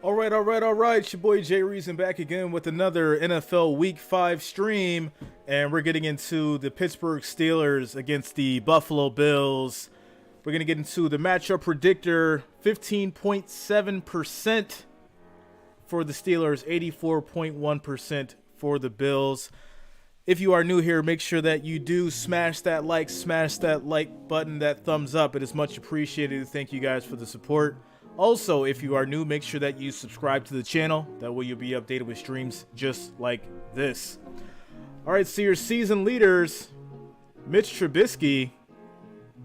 All right. It's your boy Jay Reason back again with another NFL Week 5 stream. And we're getting into the Pittsburgh Steelers against the Buffalo Bills. We're going to get into the matchup predictor, 15.7% for the Steelers, 84.1% for the Bills. If you are new here, make sure that you do smash that like button, that thumbs up. It is much appreciated. Thank you guys for the support. Also, if you are new, make sure that you subscribe to the channel. That way you'll be updated with streams just like this. All right, so your season leaders, Mitch Trubisky,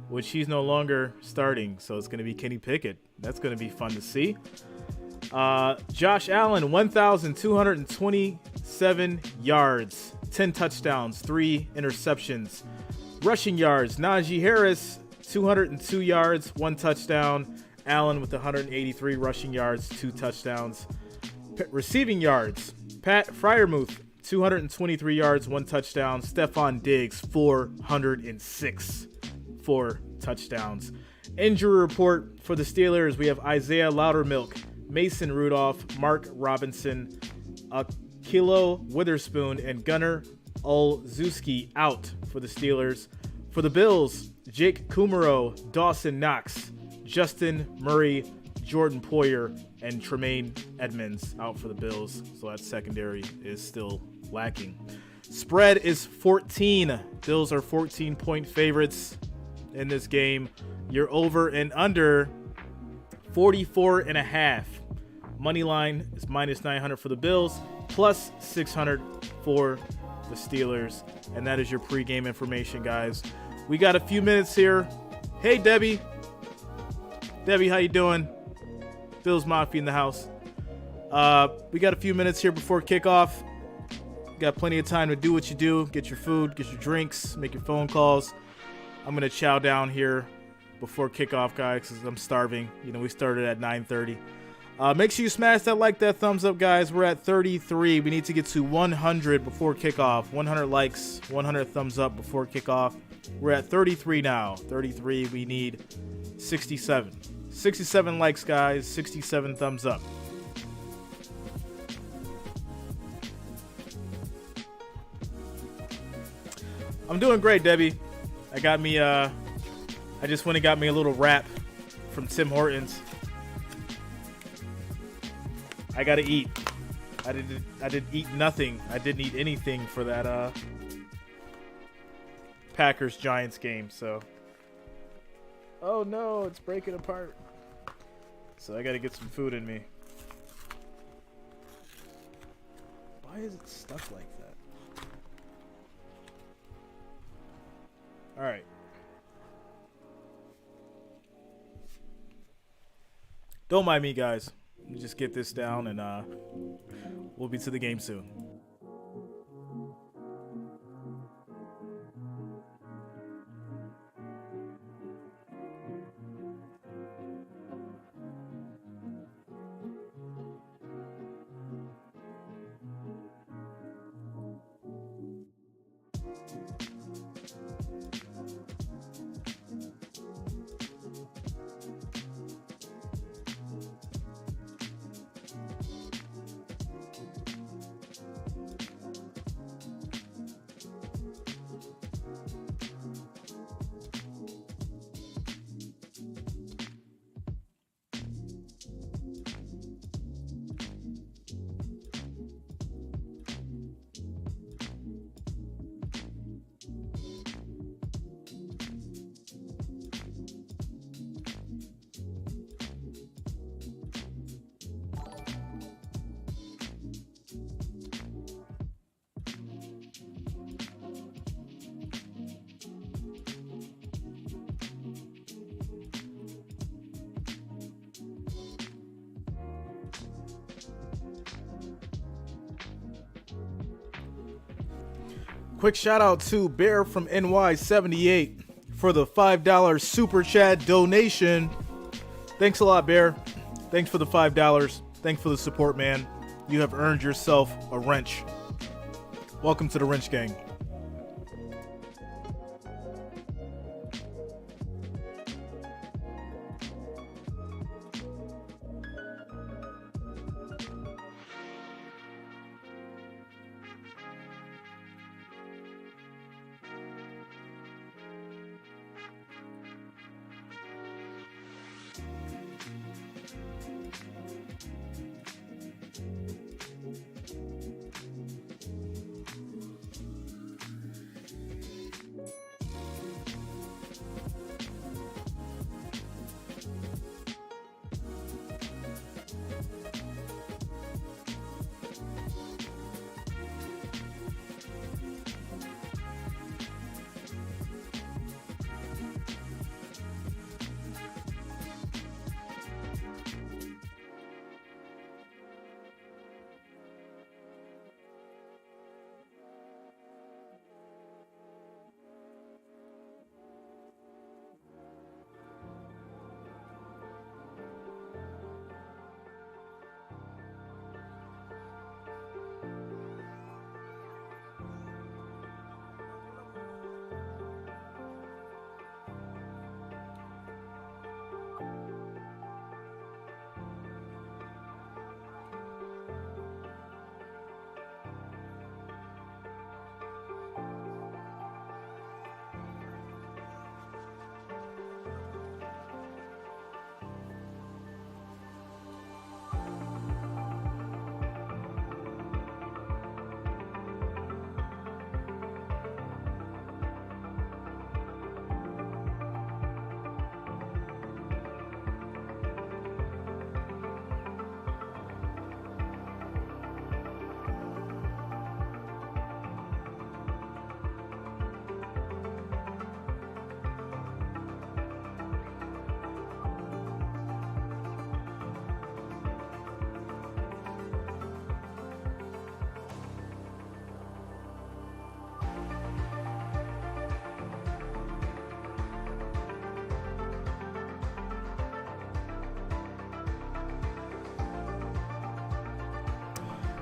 which he's no longer starting, so it's going to be Kenny Pickett. That's going to be fun to see. Josh Allen, 1,227 yards, 10 touchdowns, 3 interceptions. Rushing yards, Najee Harris, 202 yards, 1 touchdown. Allen with 183 rushing yards, 2 touchdowns. Receiving yards, Pat Freiermuth, 223 yards, 1 touchdown. Stephon Diggs, 406, 4 touchdowns. Injury report for the Steelers, we have Isaiah Loudermilk, Mason Rudolph, Mark Robinson, Kilo Witherspoon, and Gunnar Olszewski out for the Steelers. For the Bills, Jake Kumaro, Dawson Knox, Justin Murray, Jordan Poyer, and Tremaine Edmonds out for the Bills. So that secondary is still lacking. Spread is 14. Bills are 14-point favorites in this game. You're over and under 44.5. Money line is minus 900 for the Bills, plus 600 for the Steelers. And that is your pregame information, guys. We got a few minutes here. Hey, Debbie. Debbie, how you doing? Bills Mafia in the house. We got a few minutes here before kickoff. Got plenty of time to do what you do. Get your food, get your drinks, make your phone calls. I'm going to chow down here before kickoff, guys, because I'm starving. You know, we started at 9:30. Make sure you smash that thumbs up, guys. We're at 33. We need to get to 100 before kickoff. 100 likes, 100 thumbs up before kickoff. We're at 33 now. 33, we need 67. 67 likes, guys. 67 thumbs up. I'm doing great, Debbie. I just went and got me a little wrap from Tim Hortons. I gotta eat. I didn't eat nothing. I didn't eat anything for that Packers-Giants game, so. Oh no, it's breaking apart. So I gotta get some food in me. Why is it stuck like that? Alright. Don't mind me, guys. Let me just get this down and we'll be to the game soon. Quick shout out to Bear from NY78 for the $5 super chat donation. Thanks a lot, Bear. Thanks for the $5. Thanks for the support, man. You have earned yourself a wrench. Welcome to the Wrench Gang.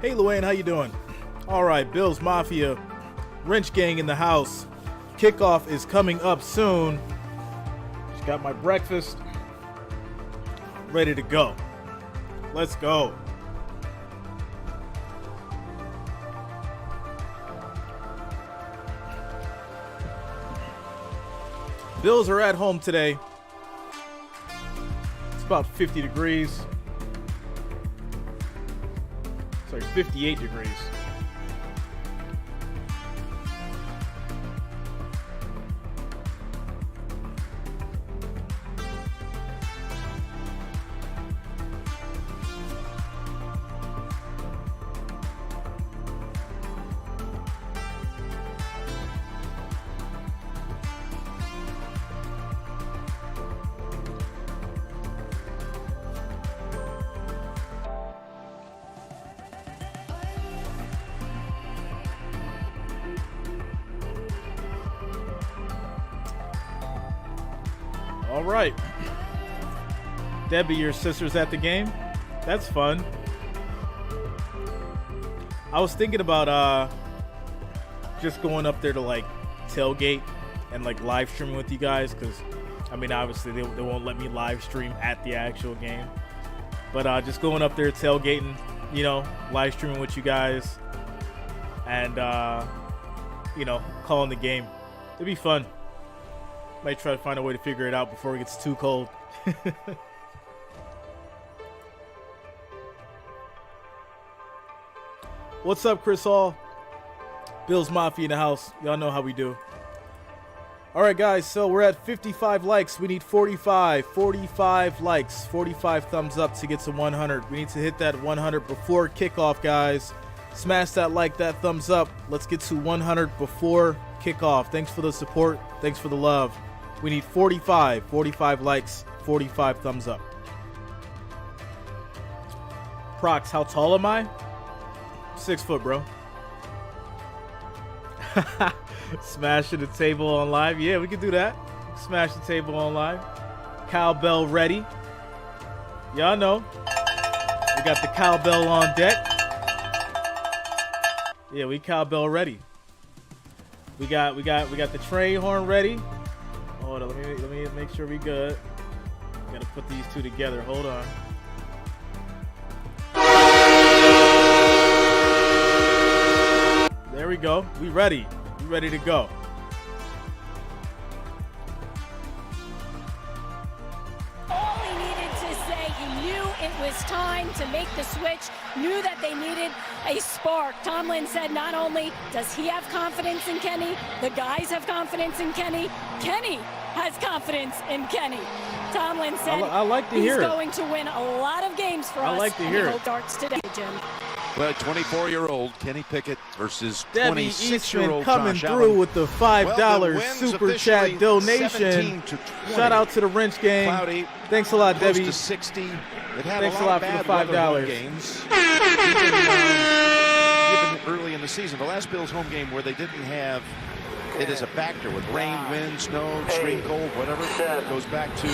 Hey, Luann, how you doing? All right, Bills Mafia, Wrench Gang in the house. Kickoff is coming up soon. Just got my breakfast. Ready to go. Let's go. Bills are at home today. It's about 50 degrees. Sorry, 58 degrees. All right. Debbie, your sister's at the game? That's fun. I was thinking about just going up there to like tailgate and like live streaming with you guys, because I mean obviously they won't let me live stream at the actual game, but just going up there tailgating, you know, live streaming with you guys and you know, calling the game. It'd be fun. Might try to find a way to figure it out before it gets too cold. What's up, Chris Hall? Bills Mafia in the house. Y'all know how we do. All right, guys, so we're at 55 likes. We need 45 likes, 45 thumbs up to get to 100. We need to hit that 100 before kickoff, guys. Smash that like, that thumbs up. Let's get to 100 before kickoff. Thanks for the support. Thanks for the love. We need 45 likes, 45 thumbs up. Prox, how tall am I? 6 foot, bro. Smashing the table on live. Yeah, we can do that. Smash the table on live. Cowbell ready. Y'all know. We got the cowbell on deck. Yeah, we cowbell ready. We got the train horn ready. Hold on, let me make sure we good. Gotta put these two together. Hold on. There we go. We ready. We ready to go. All he needed to say, he knew it was time to make the switch, knew that they needed a spark. Tomlin said not only does he have confidence in Kenny, the guys have confidence in Kenny, Kenny has confidence in Kenny. Tomlin said I like to hear he's going to win a lot of games for us. I like to hear it. Darts today, Jim. Well, 24-year-old Kenny Pickett versus Debbie 26-year-old Eastman coming Josh through Allen. with the $5 super chat donation. 17-20. Shout out to the Wrench Gang. Cloudy, Thanks a lot, close Debbie. to 60. They've had Thanks a lot for the of bad weather home $5. games. Even early in the season, the last Bills home game where they didn't have it as a factor with rain, wind, snow, extreme cold, whatever, goes back to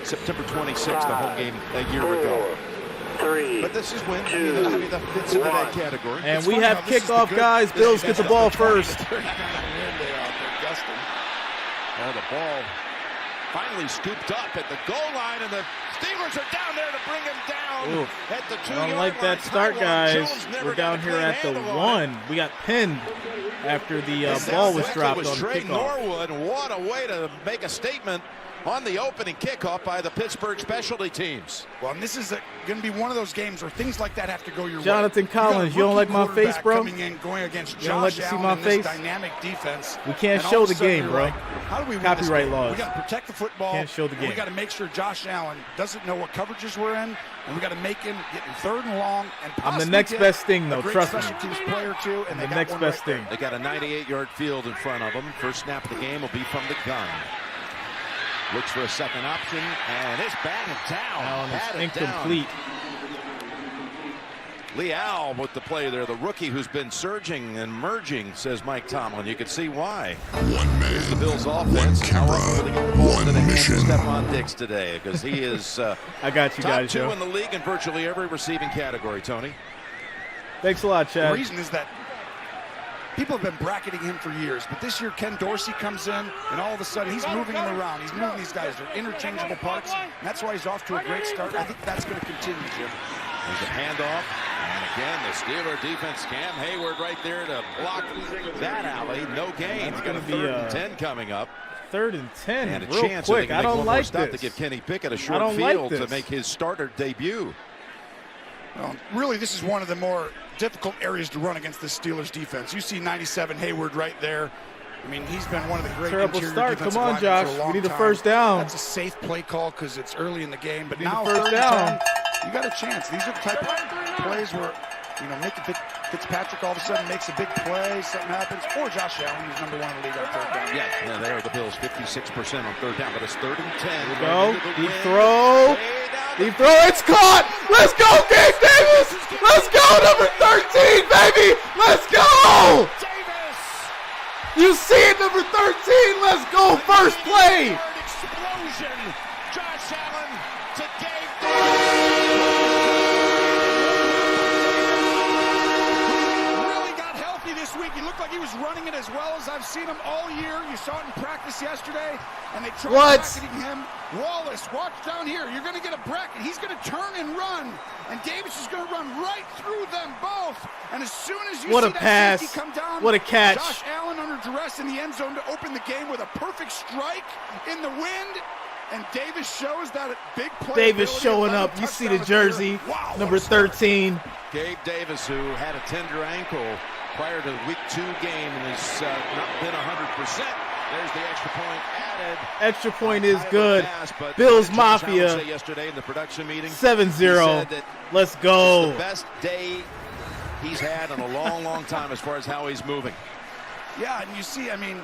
September 26th, the home game a year ago. But this is when that fits into that category. And we have kickoff, guys. Bills get the ball first. The ball finally scooped up at the goal line, and the Steelers are down there to bring him down at the 2-yard line. I don't like that start, guys. We're down here at the 1. We got pinned after the ball was dropped on the kickoff. Norwood, what a way to make a statement on the opening kickoff by the Pittsburgh specialty teams. Well, and this is going to be one of those games where things like that have to go your Jonathan way. Collins, you don't like my face, bro? Coming in, going against You don't like Josh to see Allen my in this face? dynamic defense. We can't And show all of the a sudden game, you're bro. like, how do we win Copyright this game? laws. We got to protect the football. Can't show the game. We got to make sure Josh Allen doesn't know what coverages we're in, and we got to make him get in third and long. And I'm the next best thing, though. Trust me. Special teams player too, and The next best thing. They got a 98-yard field in front of them. First snap of the game will be from the gun. Looks for a second option, and it's batted down. It's incomplete. Leal with the play there, the rookie who's been surging and merging, says Mike Tomlin. You can see why. One man, Here's the Bills offense. one camera, How often will they get the ball into the one hands of mission. Stephon Diggs today? Because he is I got you top guys, 2 Joe. in the league in virtually every receiving category, Tony. Thanks a lot, Chad. The reason is that people have been bracketing him for years, but this year Ken Dorsey comes in, and all of a sudden he's moving them around. He's moving these guys. They're interchangeable parts, and that's why he's off to a great start. I think that's going to continue, Jim. There's a handoff, and again, the Steeler defense, Cam Hayward right there to block that alley. No gain. That's Got a gonna be, 3rd and 10 coming up. 3rd and 10, And a real chance quick. that I they can make don't one more like stop this. to give Kenny Pickett a I short don't like field to this. make his starter debut. Well, really, this is one of the more difficult areas to run against this Steelers defense. You see 97 Hayward right there. I mean, he's been one of the great Terrible interior start. defensive Come on, linemen Josh. for a long We need a time. first down. That's a safe play call because it's early in the game. But We need now a first 3rd and down. 10, you got a chance. These are the type of plays where, you know, Fitzpatrick all of a sudden makes a big play, something happens, or Josh Allen, who's #1 in the league on 3rd down. Yeah, there are the Bills, 56% on 3rd down, but it's 3rd and 10. Go. Deep throw. Deep throw. It's caught. Let's go, Gabe Davis. Let's go, number 13, baby. Let's go. You see it, number 13. Let's go. First play. Explosion. Josh Allen to Gabe Really got healthy this week. He looked like he was running it as well as I've seen him all year. You saw it in practice yesterday, and they tried bracketing him. Wallace, watch down here. You're going to get a bracket. He's going to turn and run, and Davis is going to run right through them both. And as soon as you What see a that pass. safety come down, What a catch. Josh Allen under duress in the end zone to open the game with a perfect strike in the wind. And Davis shows that big play. Davis showing up. You see the jersey, wow, number 13. Gabe Davis, who had a tender ankle prior to the Week 2 game and has not been 100%. There's the extra point added. Extra point is good. Pass, but Bills Josh Allen Mafia. said yesterday in the production meeting, 7-0. Let's it's go. the best day he's had in a long, long time as far as how he's moving. Yeah, and you see, I mean,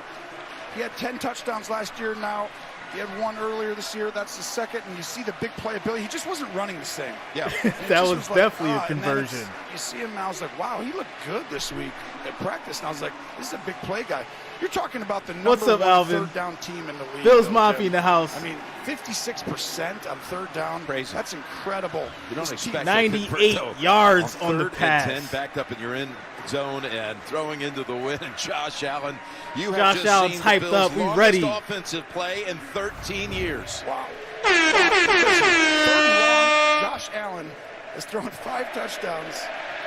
he had 10 touchdowns last year. Now he had 1 earlier this year. That's the 2nd, and you see the big playability. He just wasn't running the same. Yeah. That just was like, definitely a and then conversion. you see him now, I was like, wow, he looked good this week at practice. And I was like, this is a big play guy. You're talking about the number What's up, 1 Alvin? 3rd down team in the league. Bills though, Mafia Jim. in the house. I mean, 56% on 3rd down. Crazy. That's incredible. You don't This expect team- 98 yards on the 3rd pass. and 10, backed up in your end zone and throwing into the wind. And Josh Allen, you have Josh just Allen's seen hyped the Bills' up. We longest ready. offensive play in 13 years. Wow. 3rd and long, Josh Allen has thrown 5 touchdowns.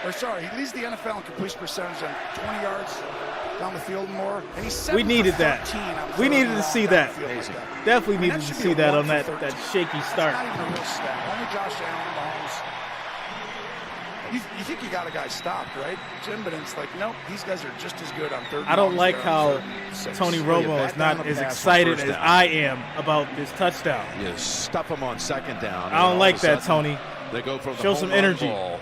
Or sorry, he leads the NFL in completion percentage on 20 yards down the field more. And he's 7 We needed for that. 13 on We 3rd needed and to long see down that. the field like that. Definitely I mean, needed to should be see a that 1 on for that 13. shaky start. Not even a real stat. Only Josh Allen, Mahomes. You think you got a guy stopped, right, Jim? But it's like, nope, these guys are just as good on 3rd and I don't long like as they are how on 3rd and 6. Tony Well, you Romo bat is not down the as pass on excited 1st as down. I am about this touchdown. You stuff him on 2nd down. I don't like that, Tony. They go for the Show home some run energy. ball.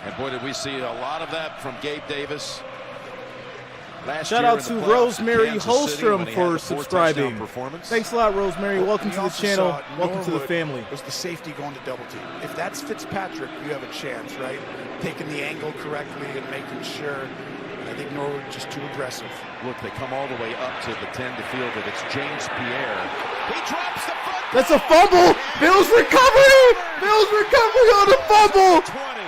And boy, did we see a lot of that from Gabe Davis. Last Shout year out in to the playoffs in Rosemary Kansas City Holstrom when he had for the 4 subscribing. touchdown performance. Thanks a lot, Rosemary. Welcome And to you the also channel. saw it, Welcome to the Norwood family. was the safety going to double team. If that's Fitzpatrick, you have a chance, right? Taking the angle correctly and making sure. I think Norwood just too aggressive. Look, they come all the way up to the 10 to field it. It's James Pierre. He drops the foot. That's a fumble. Bills recovery. Bills recovery on the fumble. 20.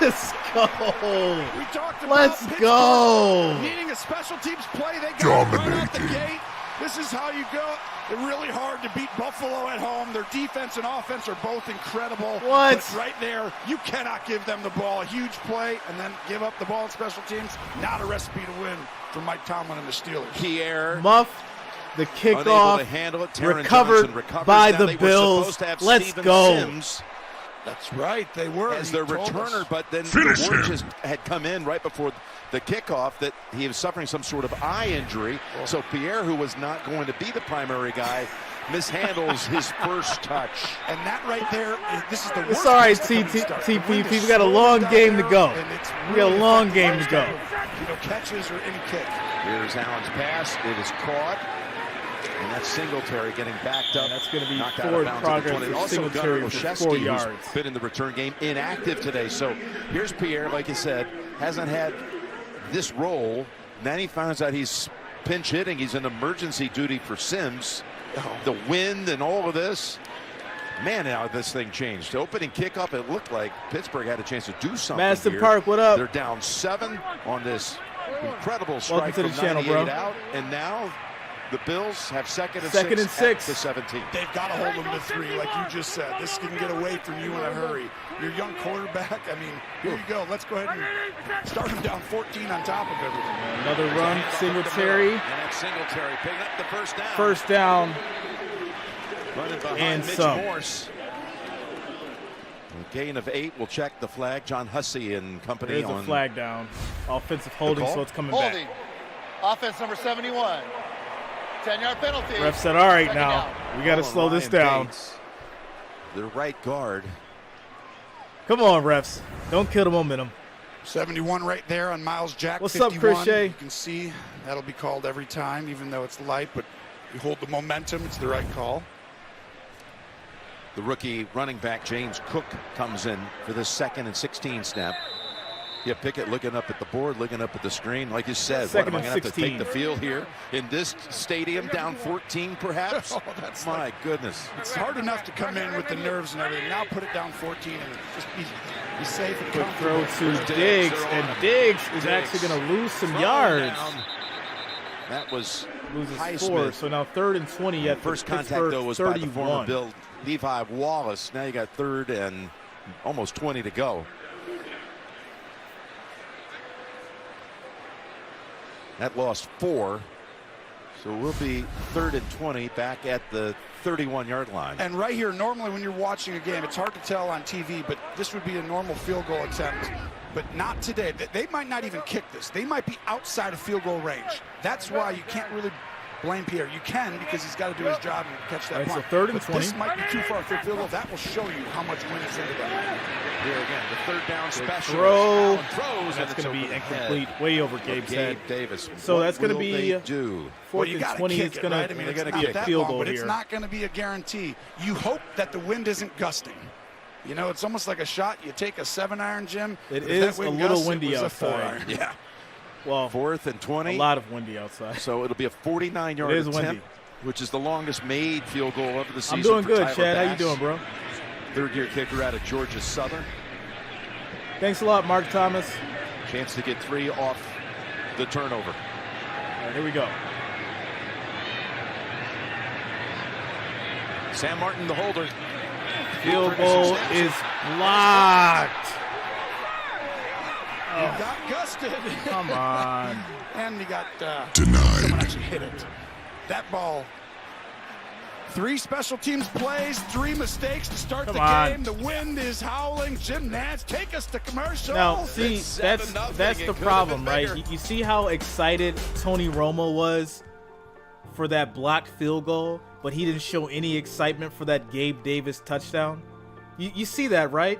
Let's go. We talked about Let's Pittsburgh go. needing a special teams play. They got it right out the gate. This is how you go. They're really hard to beat Buffalo at home. Their defense and offense are both incredible. What? But right there, you cannot give them the ball. A huge play and then give up the ball in special teams. Not a recipe to win for Mike Tomlin and the Steelers. Pierre. Muff the Unable kickoff. to handle it. Taron Recovered Johnson recovers. by Now the they were Bills. supposed to have Let's Steven go. Sims That's right. They were. as He their told returner, us. but then the word just had come in right before the kickoff that he was suffering some sort of eye injury. So Pierre, who was not going to be the primary guy, mishandles his first touch. And that right there, this is the worst. It's all right, place to come and start. The wind TPP. is We got a slowing long down game to there, go. and it's We got a really long affecting game to go. catches or any kick. Here's Allen's pass. It is caught. And that's Singletary getting backed up. That's going to be knocked out of forward bounds at the progress 20. for Also, Singletary Gunnar for Olszewski, 4 who's yards. been in the return game, inactive today. So here's Pierre, like you said, hasn't had this role. Then he finds out he's pinch hitting. He's in emergency duty for Sims. The wind and all of this. Man, how this thing changed. Opening kickoff, it looked like Pittsburgh had a chance to do something. Madison here. Park, what up? They're down 7 on this incredible strike Welcome to the from channel, 98 bro. out, and now the Bills have second and 6 at the 17. They've got to hold them to 3, like you just said. This can get away from you in a hurry. Your young quarterback, I mean, here you go. Let's go ahead and start them down 14 on top of everything. Another run, Singletary. And that's Singletary picking up the first down. First down. Running behind And Mitch some. Morse. A gain of 8. We'll check the flag. John Hussey and company There's on a flag down. Offensive holding, call? so it's coming Holding. back. Offense number 71. 10-yard penalty. Ref said, all right, Second now. down. We got to slow this down. Bates, the right guard. Come on, refs. Don't kill the momentum. 71 right there on Miles Jack. What's 51. up, Chris Shea? You can see that'll be called every time, even though it's light, but you hold the momentum. It's the right call. The rookie running back James Cook comes in for the 2nd and 16 snap. Yeah, Pickett looking up at the board, looking up at the screen. Like you said, what, am I going to have to take the field here in this stadium down 14 perhaps? Oh, that's My goodness. It's hard enough to come in with the nerves and everything. Now put it down 14 and just be safe and Quick comfortable. throw to Diggs, and Diggs is actually going to lose some yards. Down. That was Loses Highsmith. 4, so now 3rd and 20 at the First contact, Pittsburgh though, was by the 31. former Bill Levi Wallace. Now you got 3rd and almost 20 to go. That lost 4. So we'll be 3rd and 20 back at the 31-yard line. And right here, normally when you're watching a game, it's hard to tell on TV, but this would be a normal field goal attempt. But not today. They might not even kick this. They might be outside of field goal range. That's why you can't really blame Pierre. You can, because he's got to do his job and catch that All right, punt. so 3rd and But 20. This might be too far for a field goal. That will show you how much wind is into that. Here again, the 3rd down special. Throw. Throws, That's and going to it's be over the incomplete. head Way over of Gabe's Gabe head. Davis. So What that's going to will be they do? 4th and 20. It's going right? I to mean, They're it's gonna not kick be a that field long, goal but here. it's not going to be a guarantee. You hope that the wind isn't gusting. You know, it's almost like a shot. You take a 7-iron, Jim. It but if that is a wind little gusts, it windy was a outside. 4-iron. Yeah. Well, 4th and 20. a lot of windy outside. So it'll be a 49-yard It is attempt, windy. which is the longest made field goal of the season. I'm doing for good, Tyler Chad. How you Bass. doing, bro? 3rd-year kicker out of Georgia Southern. Thanks a lot, Mark Thomas. Chance to get 3 off the turnover. All right, here we go. Sam Martin, the holder. Field goal is blocked. You got gusted. Come on. And he got someone actually hit it. That ball. 3 special teams plays, 3 mistakes to start Come the on. game. The wind is howling. Jim Nance, take us to commercial. Now, see, It's that's 7-0. the It could have problem, been right? bigger. You see how excited Tony Romo was for that blocked field goal, but he didn't show any excitement for that Gabe Davis touchdown. You see that, right?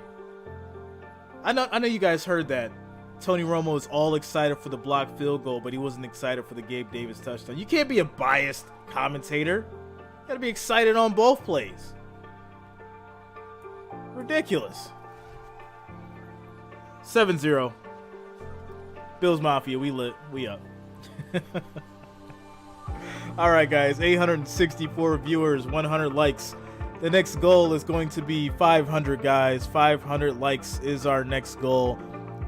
I know you guys heard that. Tony Romo is all excited for the blocked field goal, but he wasn't excited for the Gabe Davis touchdown. You can't be a biased commentator. You gotta be excited on both plays. Ridiculous. 7-0. Bills Mafia, we lit. We up. All right, guys. 864 viewers, 100 likes. The next goal is going to be 500, guys. 500 likes is our next goal.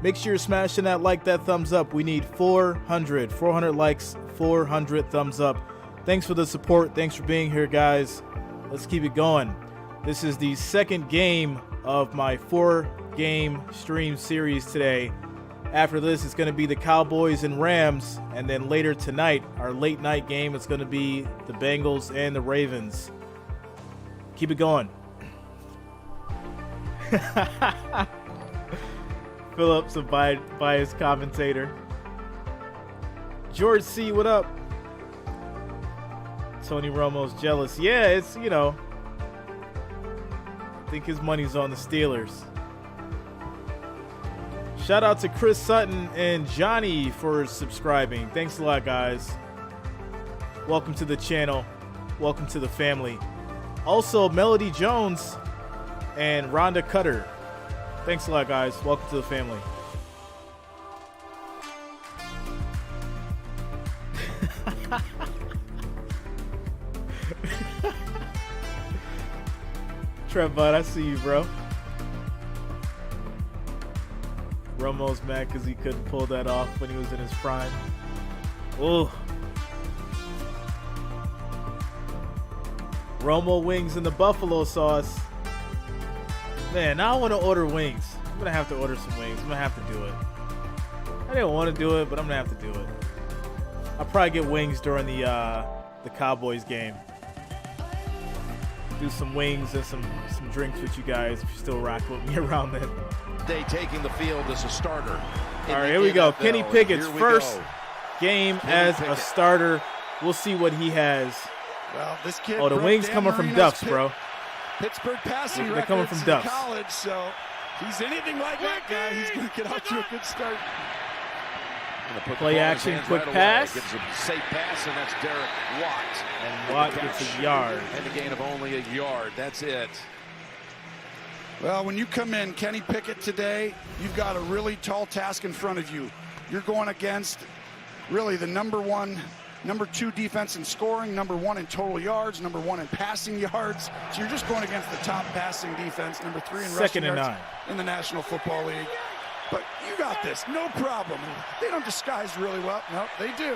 Make sure you're smashing that like, that thumbs up. We need 400 likes, 400 thumbs up. Thanks for the support. Thanks for being here, guys. Let's keep it going. This is the second game of my 4-game stream series today. After this, it's going to be the Cowboys and Rams. And then later tonight, our late night game, it's going to be the Bengals and the Ravens. Keep it going. Phillips, a biased commentator. George C., what up? Tony Romo's jealous. Yeah, it's, you know, I think his money's on the Steelers. Shout out to Chris Sutton and Johnny for subscribing. Thanks a lot, guys. Welcome to the channel. Welcome to the family. Also, Melody Jones and Rhonda Cutter. Thanks a lot, guys. Welcome to the family. Trev Bud, I see you, bro. Romo's mad because he couldn't pull that off when he was in his prime. Ooh. Romo wings and the buffalo sauce. Man, now I want to order wings. I'm going to have to order some wings. I'm going to have to do it. I didn't want to do it, but I'm going to have to do it. I'll probably get wings during the Cowboys game. Do some wings and some drinks with you guys if you still rock with me around then. Day taking the field as a starter. All right, here we go. Kenny Pickett's first game as a starter. We'll see what he has. Well, this kid. Oh, the wings coming from Ducks, bro. Pittsburgh passing They're coming from Ducks. College, so he's anything like that guy. He's going to get out to a good start. Play action, quick pass. Gives a safe pass, and that's Derek Watt. And Watt gets a yard. And a gain of only a yard. That's it. Well, when you come in, Kenny Pickett today, you've got a really tall task in front of you. You're going against really the number 2 defense in scoring, number 1 in total yards, number 1 in passing yards. So you're just going against the top passing defense, number 3 in rushing yards in the National Football League. But you got this, no problem. They don't disguise really well. No, they do.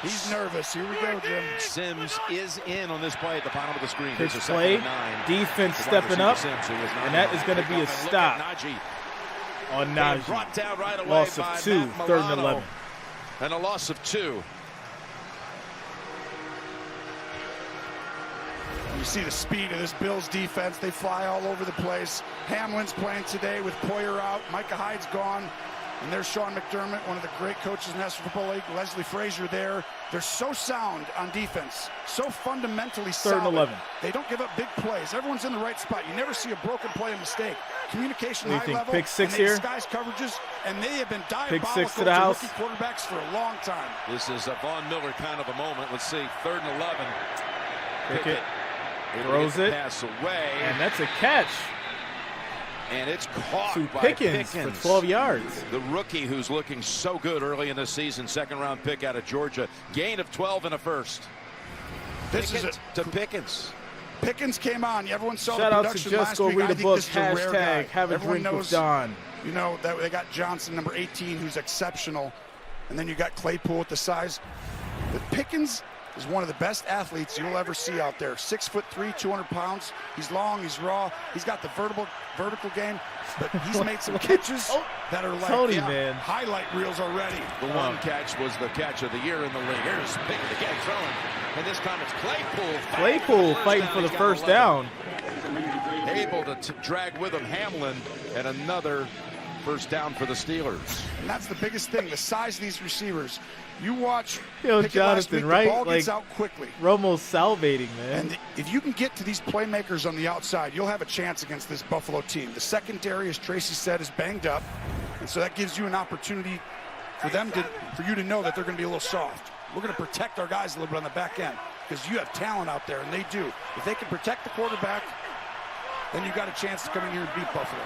He's nervous. Here we go, Jim. Sims is in on this play at the bottom of the screen. Pitch play, defense stepping up, and that is going to be a stop on Najee. Brought down right away. Loss of 2, 3rd and 11. And a loss of 2. You see the speed of this Bills defense. They fly all over the place. Hamlin's playing today with Poyer out. Micah Hyde's gone. And there's Sean McDermott, one of the great coaches in the National Football League. Leslie Frazier there. They're so sound on defense. So fundamentally solid. 3rd and 11. They don't give up big plays. Everyone's in the right spot. You never see a broken play, a mistake. Communication high level. Pick 6 and they here. disguise coverages, and they have been diabolical Pick 6 to the house. rookie quarterbacks for a long time. This is a Von Miller kind of a moment. Let's see. 3rd and 11. Pickett throws it. Pass away. And that's a catch. And it's caught to by Pickens for 12 yards. The rookie who's looking so good early in the season, 2nd-round pick out of Georgia. Gain of 12 and a first. This is to Pickens. Pickens came on. Everyone saw Shout the out production to Just last Go week. Read a Book. Hashtag have a Everyone drink with knows, Don. You know, that they got Johnson, number 18, who's exceptional. And then you got Claypool with the size. But Pickens is one of the best athletes you'll ever see out there. 6'3", 200 pounds. He's long, he's raw. He's got the vertical game, but he's made some catches that are like Tony, man. highlight reels already. The one catch was the catch of the year in the league. Here's Pickett again throwing, and this time it's Claypool. Claypool fighting for the first down. Able to drag with him Hamlin, and another first down for the Steelers. And that's the biggest thing, the size of these receivers. You watch Jonathan, right? The ball like, gets out quickly. Romo's salivating, man. And if you can get to these playmakers on the outside, you'll have a chance against this Buffalo team. The secondary, as Tracy said, is banged up. And so that gives you an opportunity for you to know that they're going to be a little soft. We're going to protect our guys a little bit on the back end because you have talent out there, and they do. If they can protect the quarterback, then you've got a chance to come in here and beat Buffalo.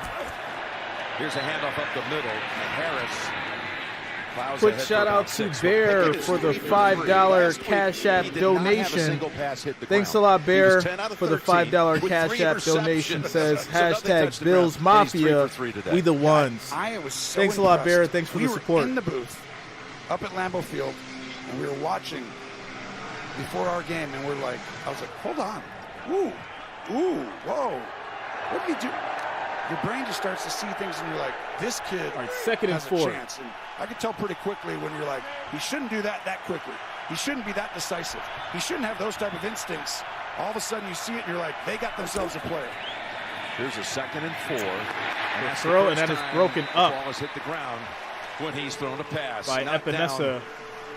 Here's a handoff up the middle. Harris. Quick shout out to Bear for the $5 Cash App donation. Thanks a lot, Bear, for the $5 Cash App donation. Says hashtag Bills Mafia, we the ones. Thanks a lot, Bear. Thanks for the support. We were in the booth up at Lambeau Field, and we were watching before our game, and I was like, hold on. Ooh, whoa. What did he do? Your brain just starts to see things, and you're like, this kid has a chance. And I could tell pretty quickly when you're like, he shouldn't do that quickly. He shouldn't be that decisive. He shouldn't have those type of instincts. All of a sudden you see it, and you're like, they got themselves a player. Here's a 2nd and 4. And throw, and that is broken up. The ball has hit the ground when he's thrown a pass. By Epinesa.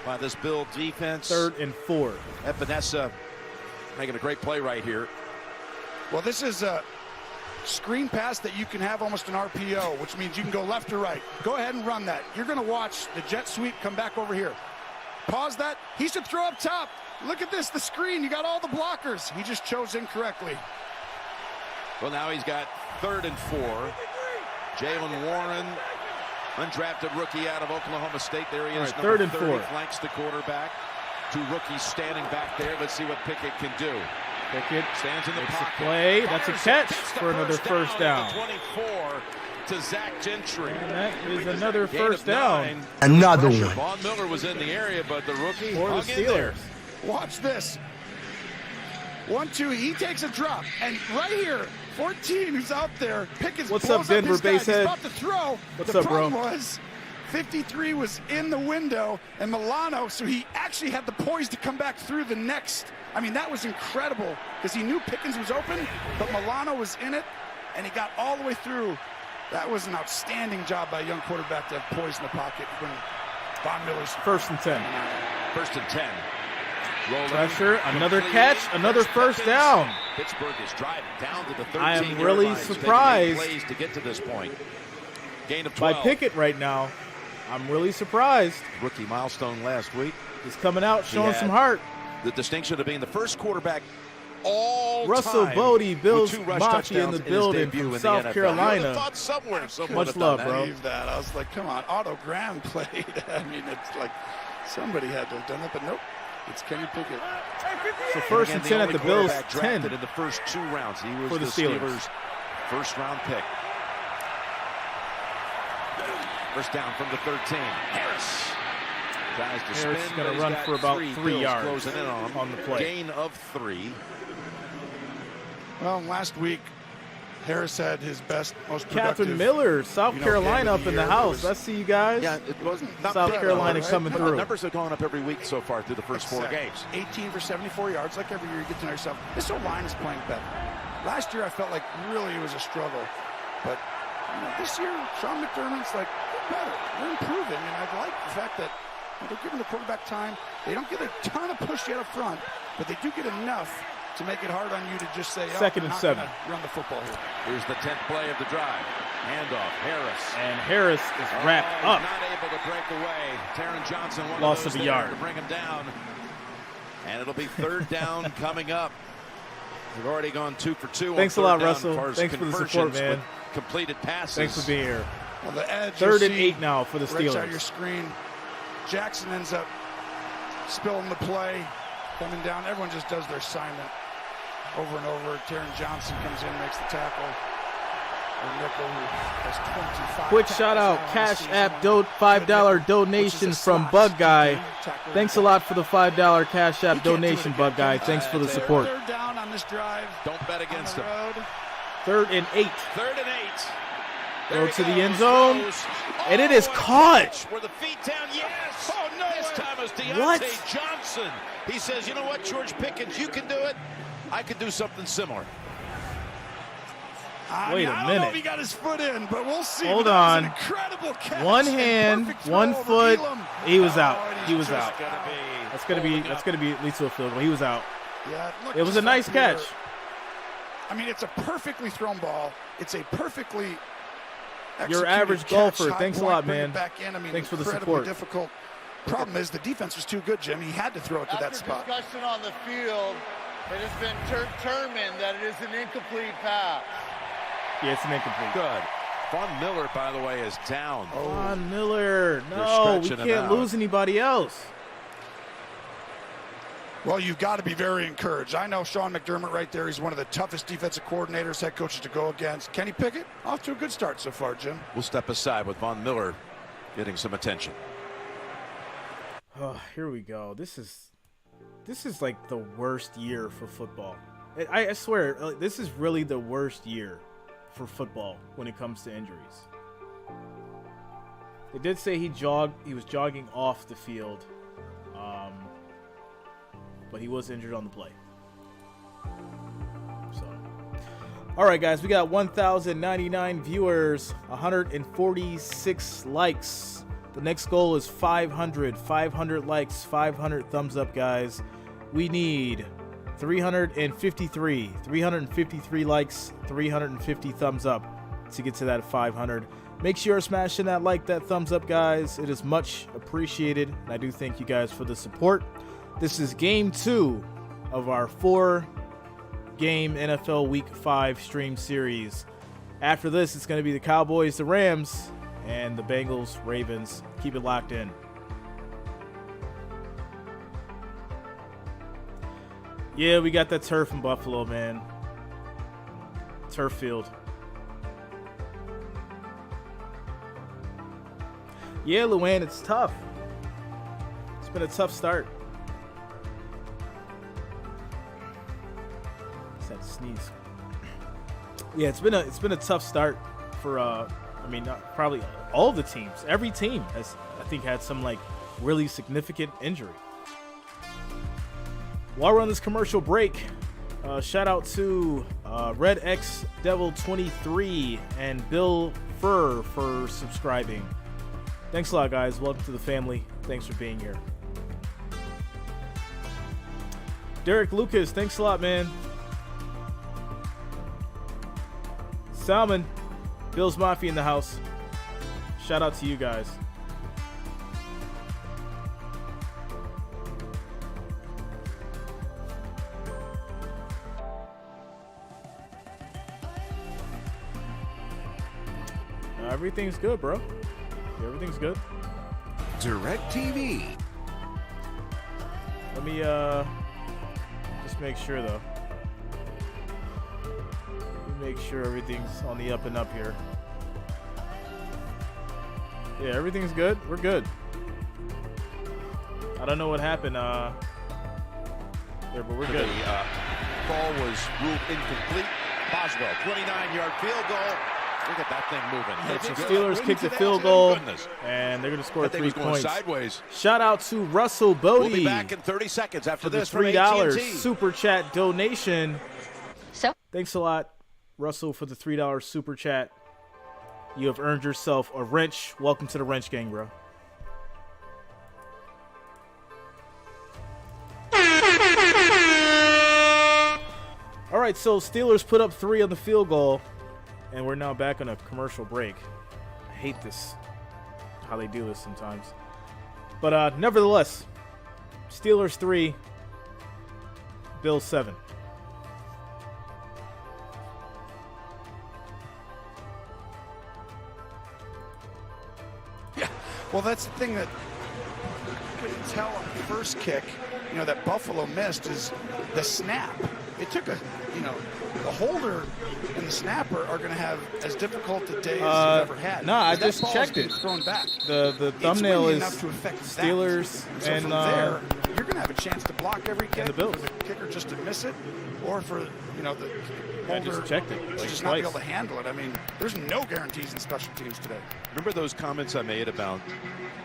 By this Bill defense. 3rd and 4. Epinesa making a great play right here. Well, this is a screen pass that you can have almost an RPO, which means you can go left or right. Go ahead and run that. You're going to watch the jet sweep come back over here. Pause that. He should throw up top. Look at this, the screen. You got all the blockers. He just chose incorrectly. Well, now he's got 3rd and 4. Jalen Warren, undrafted rookie out of Oklahoma State. There he is. Right, 3rd and 4. Flanks the quarterback. 2 rookies standing back there. Let's see what Pickett can do. Pickett stands in the makes pocket. a play. That's a catch for another first down. 24 to Zach Gentry. And that is another first down. Another one. Von Miller was in the area, but the rookie For the hung in there. Steelers. Watch this. 1-2, he takes a drop. And right here, 14 who's out there. Pickens What's blows up, Denver his guy. He's Basehead? about to throw. What's the up, bro? problem was 53 was in the window, and Milano, so he actually had the poise to come back through the next. I mean, that was incredible because he knew Pickens was open, but Milano was in it, and he got all the way through. That was an outstanding job by a young quarterback to have poise in the pocket when Von Miller's First and 10. First and 10. Rolling. Pressure, another catch, another first down. Pittsburgh is driving down to the 13. I am really surprised plays to get to this point. Gain of by 12. Pickett right now. I'm really surprised. Rookie milestone last week. He's coming out showing had some heart. The distinction of being the first quarterback all Russell time Bodie, Bills with 2 rush Machi in touchdowns the his building debut from in South the NFL. Carolina. You would have thought somewhere someone Much would have love, done bro. that. believe that. I was like, come on, Otto Graham played. I mean, it's like somebody had to have done that, but nope. It's Kenny Pickett. So first and 10 at the Bills, 10 in the first 2 rounds. He was for the Steelers. First round pick. First down from the 13. Harris tries to Harris spin, is gonna but run he's got for about 3 3 Bills yards closing in on him. on the play. Gain of 3. Well, last week, Harris had his best, most productive. Catherine Miller, South Carolina up in the house. I see you guys. Yeah, it wasn't not South bad, Carolina right? coming The through. numbers have gone up every week so far through the first 4 games. 18 for 74 yards. Like every year, you get to know yourself. This O-line is playing better. Last year, I felt like really it was a struggle. But this year, Sean McDermott's like, they're better. They're improving. And I like the fact that they're giving the quarterback time. They don't get a ton of push yet up front, but they do get enough to make it hard on you to just say, Second and 7. Run the football here. Here's the 10th play of the drive. Handoff, Harris. And Harris is wrapped up. Not able to break away. Taron Johnson, one Loss of those of a there yard. to bring him down. And it'll be 3rd down coming up. We've already gone 2 for 2. Thanks on a lot, 3rd down Russell. as far as Thanks for the support, conversions man. with completed passes. Thanks for being here. Well, the edge. 3rd you'll and see 8 now for the right out your Steelers. screen. Jackson ends up spilling the play, coming down. Everyone just does their assignment over and over. Taron Johnson comes in, makes the tackle. And Nickel, who has 25 Quick shout out, tackles Cash now App this season. $5 donation from Bug Guy. Thanks a lot for the $5 Cash App donation, Bug Guy. Thanks for the support. 3rd down on this drive. Don't bet against on him. the road. 3rd and 8. 3rd and 8. Go to the end zone. And it is caught. Where the feet down, yes. Oh, no. This time it was Deontay What? Johnson. He says, you know what, George Pickens, you can do it. I could do something similar. Wait a I don't know minute. if he got his foot in, but we'll see. Hold But that was on. an incredible catch. One and hand, perfect throw one over foot. Elam. He was Oh, out. and He he's was just out. gonna That's gonna be at least to a field goal. He was out. Yeah, look, It was a just nice up here. catch. I mean, it's a perfectly thrown ball. It's a perfectly Your executed average catch, golfer. high Thanks a point, lot, bring it man. Back in. I mean, Thanks for the incredibly support. difficult. Problem is the defense was too good, Jim. He had to throw it to that After spot. discussion on the field, it has been determined that it is an incomplete pass. Yeah, it's an incomplete. Good. Von Miller, by the way, is down. Von Miller. No, we stretching him can't out. lose anybody else. Well, you've got to be very encouraged. I know Sean McDermott right there. He's one of the toughest defensive coordinators, head coaches to go against. Kenny Pickett, off to a good start so far, Jim. We'll step aside with Von Miller getting some attention. Oh, here we go. This is like the worst year for football. I swear, this is really the worst year for football when it comes to injuries. They did say he was jogging off the field, but he was injured on the play. So, all right, guys, we got 1,099 viewers, 146 likes. The next goal is 500 likes, 500 thumbs up, guys. We need 353 likes, 350 thumbs up to get to that 500. Make sure you're smashing that like, that thumbs up, guys. It is much appreciated, and I do thank you guys for the support. This is game 2 of our 4-game NFL Week 5 stream series. After this, it's going to be the Cowboys, the Rams, and the Bengals, Ravens. Keep it locked in. Yeah, we got that turf in Buffalo, man. Turf field. Yeah, Luann, it's tough. It's been a tough start. Just had to sneeze. Yeah, it's been a tough start for probably all the teams. Every team has, I think, had some like really significant injury. While we're on this commercial break, shout out to Red X Devil 23 and Bill Furr for subscribing. Thanks a lot, guys. Welcome to the family. Thanks for being here. Derek Lucas, thanks a lot, man. Salmon, Bill's Mafia in the house. Shout out to you guys. Everything's good, bro. Everything's good. DirecTV. Let me just make sure though. Make sure everything's on the up and up here. Yeah, everything's good. We're good. I don't know what happened there, but we're good. The ball was ruled incomplete. Boswell, 29-yard field goal. Look at that thing moving. Yeah, so Steelers kicked a field goal, and they're going to score 3 points. Sideways. Shout out to Russell Bodie. We'll be back in 30 seconds after for the this $3 super chat donation. So thanks a lot, Russell, for the $3 super chat. You have earned yourself a wrench. Welcome to the wrench gang, bro. All right, so Steelers put up 3 on the field goal, and we're now back on a commercial break. I hate this, how they do this sometimes. But nevertheless, Steelers 3, Bills 7. Yeah, well, that's the thing that you couldn't tell on the first kick, that Buffalo missed is the snap. It took the holder and the snapper are going to have as difficult a day as you've ever had. No, I just checked it. Thrown back. The thumbnail is Steelers, so and from there, you're going to have a chance to block every kick. And the Bills. For the kicker just to miss it, or for the holder I just checked it to like just not be twice. able to handle it. I mean, there's no guarantees in special teams today. Remember those comments I made about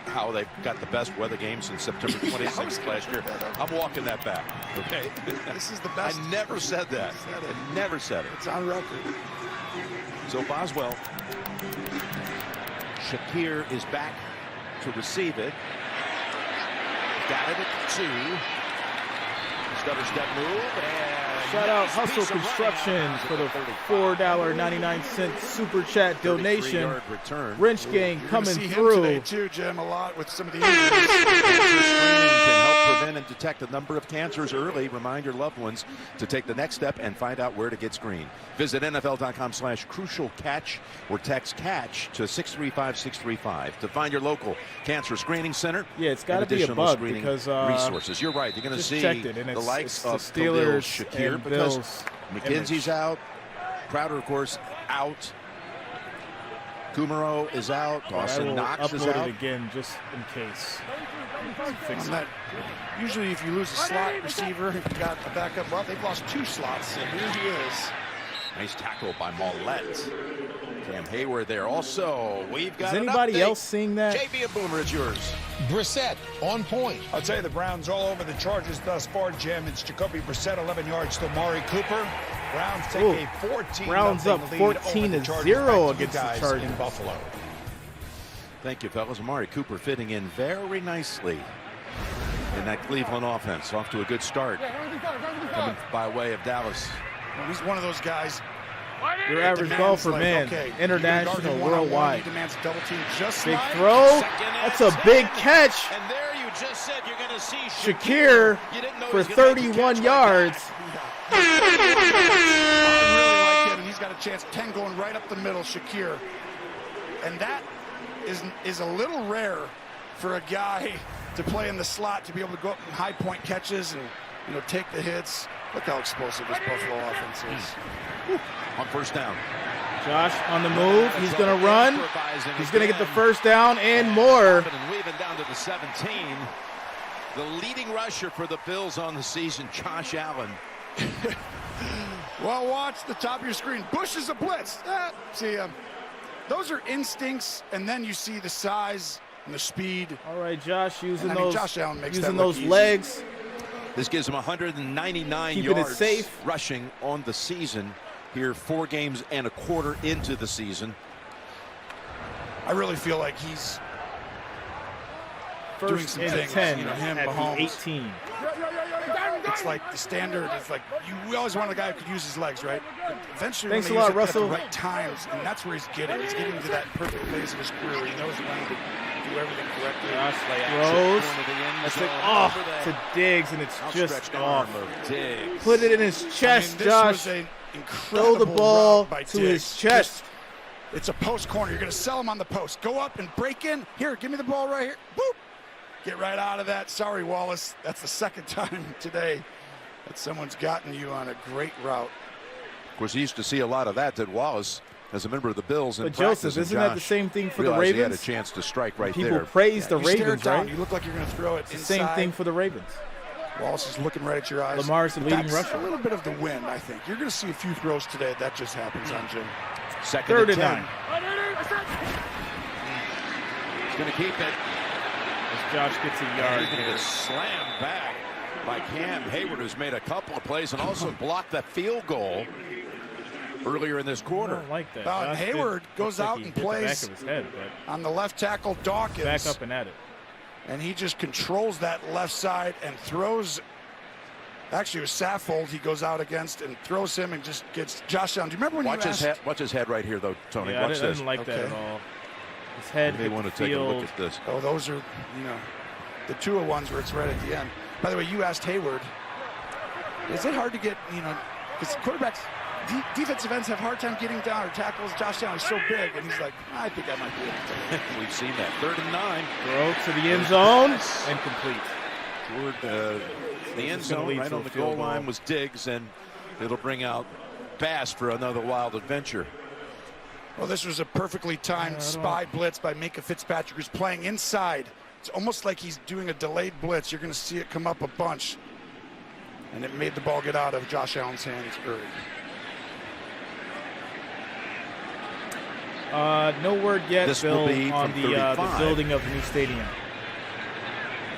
how they got the best weather game since September 26th last year? I'm walking that back, okay? This is the best. I never said that. I never said it. It's on record. So Boswell. Shakir is back to receive it. Got it at 2. Stutter step move. And Shout out Hustle Construction for the $4.99 super chat donation. Wrench gang coming through. Today too, Jim, a lot with some of the Cancer screening can help prevent and detect a number of cancers early. Remind your loved ones to take the next step and find out where to get screened. Visit NFL.com/crucial catch or text catch to 635-635 to find your local cancer screening center. Yeah, it's got to be a bug because resources. You're right. You're going to see the likes of the Steelers, Shakir, and because Bills McKenzie's out. Crowder, of course, out. Kumaro is out. Dawson Knox is out. Upload it again just in case. Fix it. Usually if you lose a slot receiver, if you got a backup, well, they've lost 2 slots, and here he is. Nice tackle by Mollett. Cam Hayward there. Also, we've got Is anybody else seeing that? JB Boomer, it's yours. Brissett on point. I'll tell you, the Browns all over the Chargers thus far, Jim. It's Jacoby Brissett, 11 yards to Amari Cooper. Browns take a 14-0 Browns up lead over the 14-0 against the Chargers in Buffalo. Thank you, fellas. Amari Cooper fitting in very nicely in that Cleveland offense. Off to a good start. Coming by way of Dallas. Well, he's one of those guys. Your average golfer, man. Okay, International, worldwide. He demands double team just Big like throw. That's a big catch. And there you just said you're going to see Shakir for 31 yards. I really like him. He's got a chance. 10 going right up the middle, Shakir. And that is a little rare for a guy to play in the slot, to be able to go up in high point catches and take the hits. Look how explosive this Buffalo offense is. On first down. Josh on the move. He's going to run. He's going to get the first down and more. And weaving down to the 17. The leading rusher for the Bills on the season, Josh Allen. Well, watch the top of your screen. Bush is a blitz. See, those are instincts, and then you see the size and the speed. All right, Josh using Josh Allen makes using that look those easy. legs. This gives him 199 Keeping yards it safe. rushing on the season. Here, 4 games and a quarter into the season. I really feel like he's doing First some and things. 10 Him, at Mahomes. the 18. It's like the standard. It's like we always want a guy who could use his legs, right? But eventually, Thanks when a they lot, use it Russell. at the right times, and that's where he's getting. He's getting to that perfect phase of his career where he knows when to do everything correctly. Josh Corner throws. to the end That's zone. it. Over Oh, the to Diggs, and it's just outstretched off. arm of Diggs. Put it in his chest, this Josh. was an Throw incredible the ball route by to Diggs. his chest. It's a post corner. You're going to sell him on the post. Go up and break in. Here, give me the ball right here. Boop. Get right out of that. Sorry, Wallace. That's the second time today that someone's gotten you on a great route. Of course, he used to see a lot of that, did Wallace, as a member of the Bills. But Joseph, isn't that the same thing for the He had a Ravens? chance to strike right People there. praise the You stare it Ravens, down, right? You look like you're going to throw it It's the inside. same thing for the Ravens. Wallace is looking right at your eyes. Lamar's the leading That's rusher. a little bit of the wind, I think. You're going to see a few throws today. That just happens on Jim. Second Third and and 10. 9. He's going to keep it. As Josh gets a yard He's going to here. get slammed back by Cam Hayward, who's made a couple of plays and also blocked that field goal earlier in this I quarter. don't like that. Well, Josh Hayward did- goes looks out like and he hit plays the back of his head, but on the left tackle, Dawkins. back up and at it. And he just controls that left side and throws. Actually, it was Saffold he goes out against and throws him and just gets Josh down. Do you remember when Watch you his asked? head. Watch his head right here, though, Tony. Yeah, I Watch didn't this. like that at Okay. all. His head You may hit want the to take a look field. at this. Oh, those are, the Tua ones where it's right at the end. By the way, you asked Hayward. Is it hard to get, because quarterbacks, defensive ends have a hard time getting down or tackles. Josh Allen is so big, and he's like, I think I might be able to. We've seen that. 3rd and 9. Throw to the end zone and complete. Toward the end is gonna zone, lead right to on a the field goal line goal. was Diggs, and it'll bring out Bass for another wild adventure. Well, this was a perfectly timed spy blitz by Minka Fitzpatrick, who's playing inside. It's almost like he's doing a delayed blitz. You're going to see it come up a bunch. And it made the ball get out of Josh Allen's hands early. No word yet, This Bill, will be on from the 35. building of the new stadium.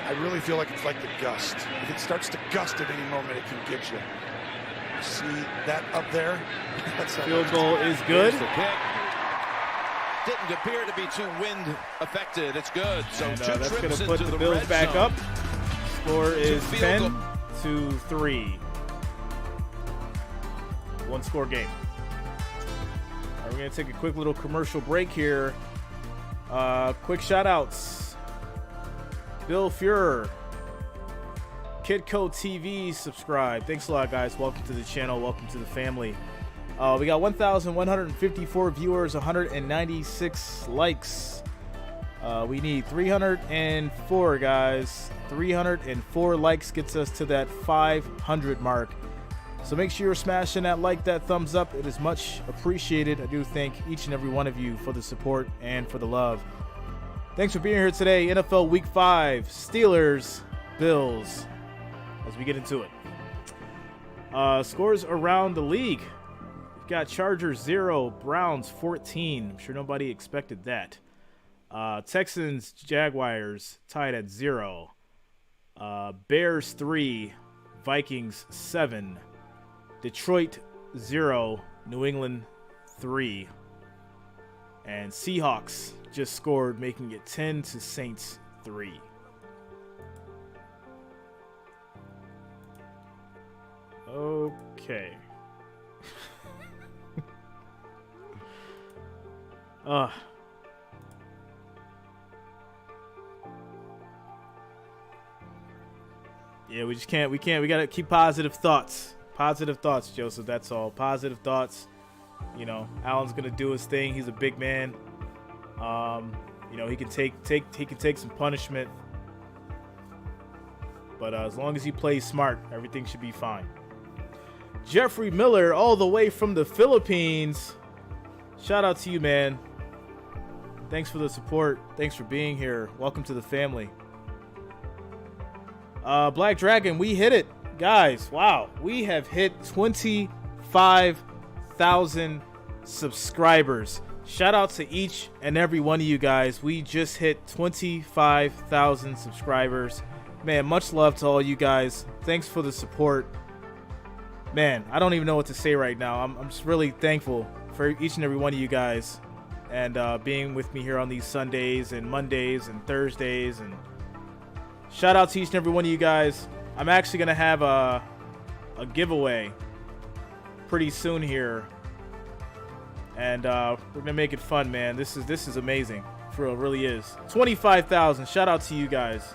I really feel like it's like the gust. If it starts to gust at any moment, it can get you. See that up there? That's Field goal is good. Here's the kick. Didn't appear to be too wind affected. It's good. So And, 2 that's going trips to put into the the Bills red back zone. up. Score is field 10-3. One-score game. All right, we're going to take a quick little commercial break here. Quick shout-outs. Bill Fuhrer, Kidco TV, subscribe. Thanks a lot, guys. Welcome to the channel. Welcome to the family. We got 1,154 viewers, 196 likes. We need 304, guys. 304 likes gets us to that 500 mark. So make sure you're smashing that like, that thumbs up. It is much appreciated. I do thank each and every one of you for the support and for the love. Thanks for being here today. NFL Week 5, Steelers, Bills, as we get into it. Scores around the league. We've got Chargers 0, Browns 14. I'm sure nobody expected that. Texans, Jaguars tied at 0. Bears 3, Vikings 7. Detroit 0, New England 3. And Seahawks just scored, making it 10 to Saints 3. Okay. Yeah, we just can't. We gotta keep positive thoughts. Positive thoughts, Joseph. That's all. Positive thoughts. Allen's gonna do his thing. He's a big man. He can take some punishment. But as long as he plays smart, everything should be fine. Jeffrey Miller, all the way from the Philippines. Shout out to you, man. Thanks for the support. Thanks for being here. Welcome to the family. Black Dragon, we hit it. Guys, wow. We have hit 25,000 subscribers. Shout out to each and every one of you guys. We just hit 25,000 subscribers. Man, much love to all you guys. Thanks for the support. Man, I don't even know what to say right now. I'm just really thankful for each and every one of you guys and being with me here on these Sundays and Mondays and Thursdays. And shout out to each and every one of you guys. I'm actually going to have a giveaway pretty soon here. And we're going to make it fun, man. This is amazing. For real, it really is. 25,000. Shout out to you guys.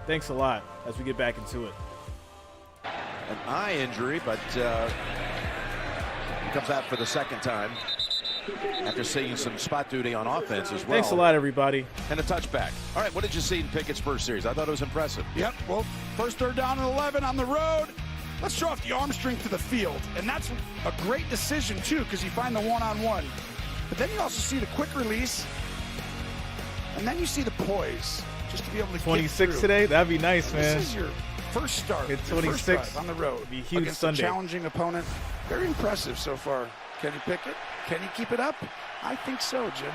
Thanks a lot as we get back into it. An eye injury, but he comes out for the second time after seeing some spot duty on offense as well. Thanks a lot, everybody. And a touchback. All right, what did you see in Pickett's first series? I thought it was impressive. Yep, well, first third down and 11 on the road. Let's show off the arm strength to the field. And that's a great decision, too, because you find the one-on-one. But then you also see the quick release. And then you see the poise, just to be able to 26 today? That'd be nice, and man. This is your first start. Get your 26 first drive on the road. Be a huge against Sunday. A challenging opponent. Very impressive so far. Kenny Pickett. Can he keep it up? I think so, Jim.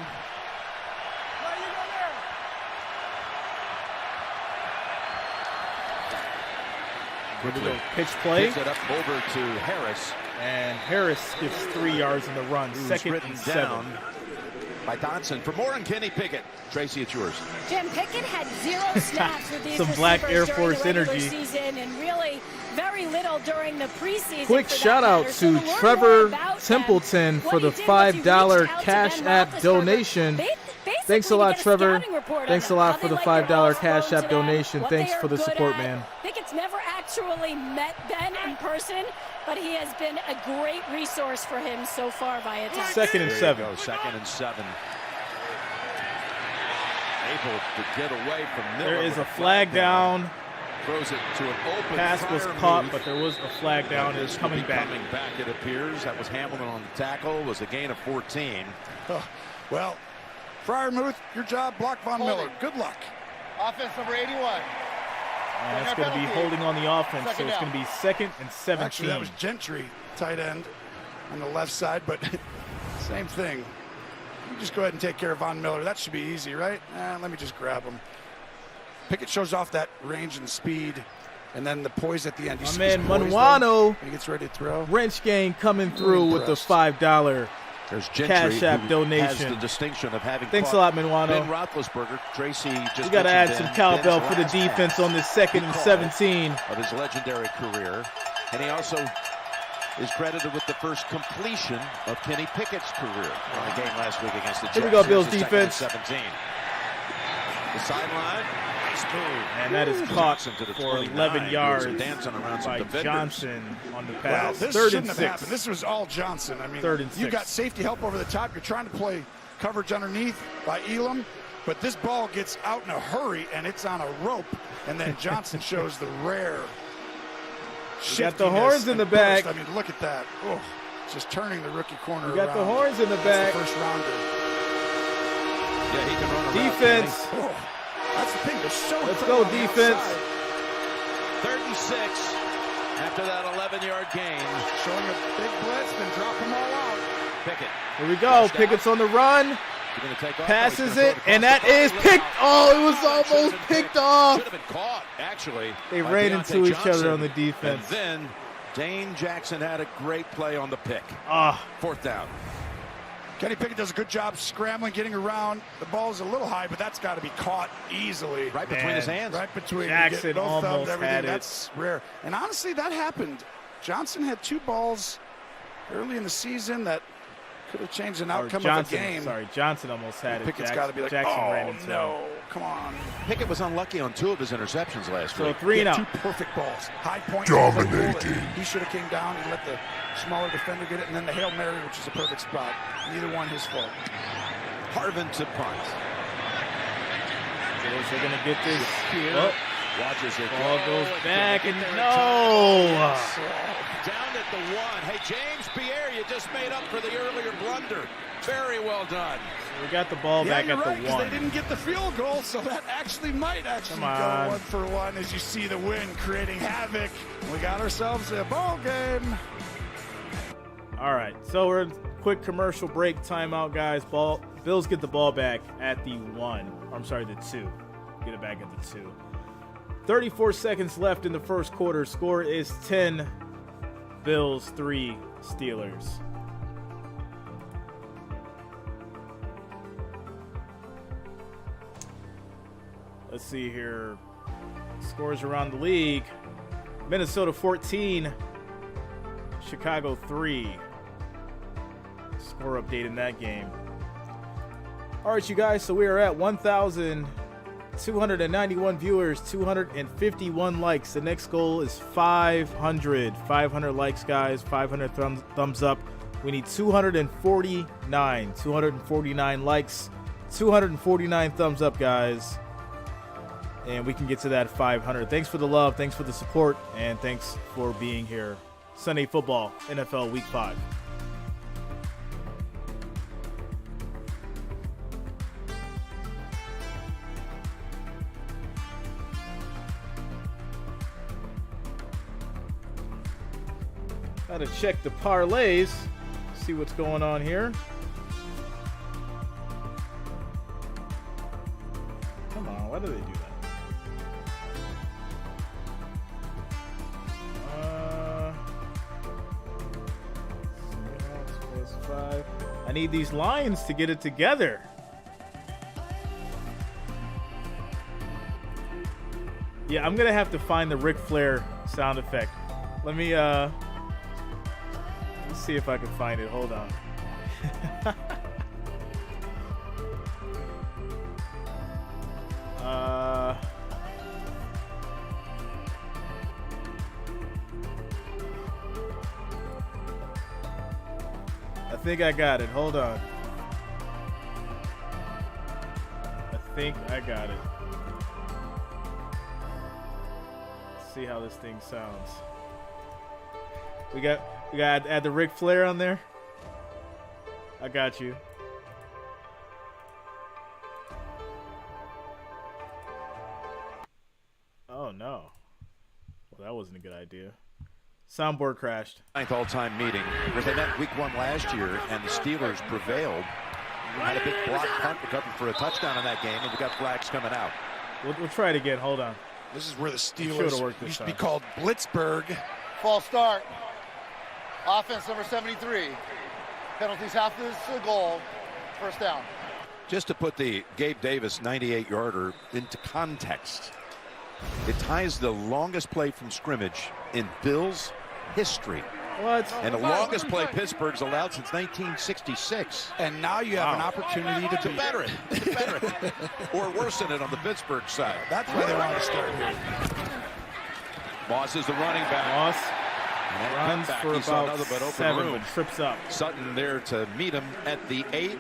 Here we go. Pitch play. Gets it up over to Harris. And Harris gets 3 yards in the run. Second written and down 7. By Dotson. For more on Kenny Pickett. Tracy, it's yours. Jim, Pickett had 0 snaps with these Some Black Air Force during the regular energy. season and really very little during the preseason. Quick shout out to Trevor Templeton for the $5 Cash App donation. Thanks a lot, Trevor. Thanks a lot for the $5 Cash App donation. Thanks for the support, man. Pickett's never actually met Ben in person, but he has been a great resource for him so far via text. Second and 7. Second and 7. Able to get away from Miller. There is a flag down. Throws it to an open Pass was caught, but there was a flag down. It's coming back. Coming back, it appears. That was Hamilton on the tackle. It was a gain of 14. Oh, well, Fryermuth, your job, block Von Miller. Good luck. Offense number 81. And it's going to be holding on the offense, so it's going to be second and 17. Actually, that was Gentry, tight end, on the left side, but same thing. You just go ahead and take care of Von Miller. That should be easy, right? Let me just grab him. Pickett shows off that range and speed, and then the poise at the end. My man Manuano, he gets ready to throw. Wrench Gang coming through with the $5 There's Gentry, Cash App who donation. has the distinction of having Thanks a lot, Manuano. Ben Roethlisberger. Tracy just We got to add mentioned some Ben. cowbell Ben's for the last defense pass on this second and 17. of his legendary career. And he also is credited with the first completion of Kenny Pickett's career in the game last week against the Jets. Here we go, Bills Here's the second and defense. 17. The sideline. And that is caught Johnson to the for 29. 11 yards Dancing around some by defenders. Johnson on the Well, pass. this Third shouldn't and have 6. happened. This was all Johnson. I mean, Third and you 6. got safety help over the top. You're trying to play coverage underneath by Elam, but this ball gets out in a hurry, and it's on a rope, and then Johnson shows the rare You got the horns in the back. I mean, look at that. Oh, just turning the rookie corner You got around. the horns in the That's back. the first rounder. Yeah, he can run around. Defense. Oh, that's the thing. They're so Let's quick go, on the defense. outside. 36 after that 11-yard gain. Showing a big blitz, then drop them all out. Pickett. Here we go. Pickett's on the run. You're gonna take off. Passes He's gonna it, throw and across that the is body. picked. Oh, it was almost Should've been picked off. Should have been caught, actually. They by ran Deontay into each Johnson. other on the defense. And then Dane Jackson had a great play on the pick. Fourth down. Kenny Pickett does a good job scrambling, getting around. The ball is a little high, but that's got to be caught easily. Right between his hands. Right between. Jackson You get both thumbs, almost everything. had it. That's rare. And honestly, that happened. Johnson had 2 balls early in the season that could have changed an outcome of the game. Johnson almost had it. Pickett's got to be like, Jackson oh, ran into no, him. come on. Pickett was unlucky on 2 of his interceptions last So week. 3 and out. 2 perfect balls. High point. Dominating. He should have came down and let the smaller defender get it, and then the Hail Mary, which is a perfect spot. Neither one his fault. Harvin to punt. So they're going to get this. Watches it. Ball goes back and no. Down at the 1. Hey, James Pierre, you just made up for the earlier blunder. Very well done. We got the ball back at the 1. They didn't get the field goal, so that might go 1-for-1 as you see the wind creating havoc. We got ourselves a ball game. All right, so we're in quick commercial break timeout, guys. Bills get the ball back at the 1. I'm sorry, the 2. Get it back at the 2. 34 seconds left in the first quarter. Score is 10 Bills, 3 Steelers. Let's see here. Scores around the league. Minnesota 14, Chicago 3. Score update in that game. All right, you guys, so we are at 1,291 viewers, 251 likes. The next goal is 500. 500 likes, guys, 500 thumbs up. We need 249 likes, 249 thumbs up, guys. And we can get to that 500. Thanks for the love, thanks for the support, and thanks for being here. Sunday Football, NFL Week 5. Gotta check the parlays, see what's going on here. Come on, why do they do that? I need these lines to get it together. Yeah, I'm gonna have to find the Ric Flair sound effect. Let's see if I can find it. Hold on. I think I got it. Hold on. I think I got it. Let's see how this thing sounds. We got to add the Ric Flair on there. I got you. Oh no. Well, that wasn't a good idea. Soundboard crashed. 9th all-time meeting. Because they met week 1 last year, and the Steelers prevailed. We had a big block punt recovered for a touchdown in that game, and we got flags coming out. We'll try it again. Hold on. This is where the Steelers used to be called Blitzburg. False start. Offense number 73. Penalties half this goal. First down. Just to put the Gabe Davis 98-yarder into context, it ties the longest play from scrimmage in Bills history. What? And the longest play Pittsburgh's allowed since 1966. And now you have an opportunity to better it. Or worsen it on the Pittsburgh side. That's why they want to start here. Moss is the running back. Moss runs for about 7, but trips up. Sutton there to meet him at the 8.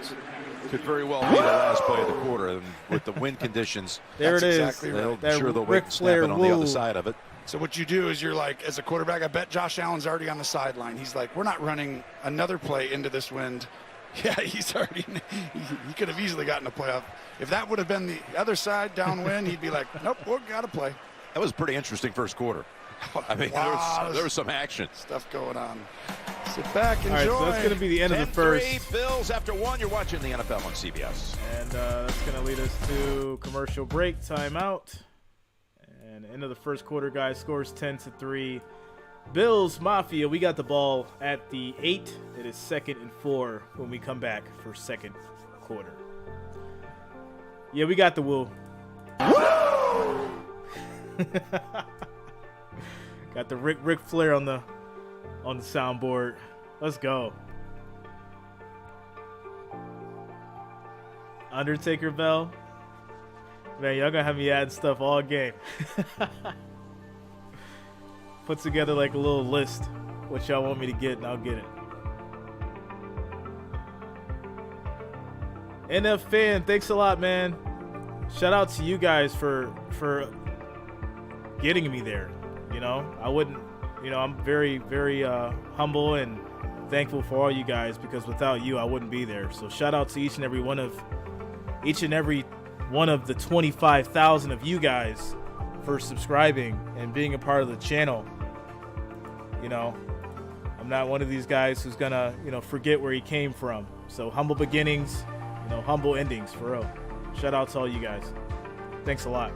Could very well be the last play of the quarter, and with the wind conditions. There it is. Exactly right. I'm sure they'll wait snapping on the other side of it. So what you do is you're like, as a quarterback, I bet Josh Allen's already on the sideline. He's like, we're not running another play into this wind. Yeah, he's already, he could have easily gotten a playoff. If that would have been the other side, downwind, he'd be like, nope, we've got to play. That was a pretty interesting first quarter. I mean, wow, there was some action. Stuff going on. Sit back, enjoy. All right, so that's going to be the end of the first. Bills after 1. You're watching the NFL on CBS. And that's going to lead us to commercial break, timeout. And end of the first quarter, guys. Scores 10-3. Bills Mafia. We got the ball at the 8. It is 2nd and 4 when we come back for second quarter. Yeah, we got the woo. Got the Ric Flair on the soundboard. Let's go. Undertaker bell. Man, y'all gonna have me add stuff all game. Put together like a little list what y'all want me to get, and I'll get it. NF fan, thanks a lot, man. Shout out to you guys for getting me there. You know, I wouldn't, you know, I'm very, very humble and thankful for all you guys, because without you, I wouldn't be there. So shout out to each and every one of the 25,000 of you guys for subscribing and being a part of the channel. You know, I'm not one of these guys who's gonna, you know, forget where he came from. So humble beginnings, you know, humble endings, for real. Shout out to all you guys. Thanks a lot.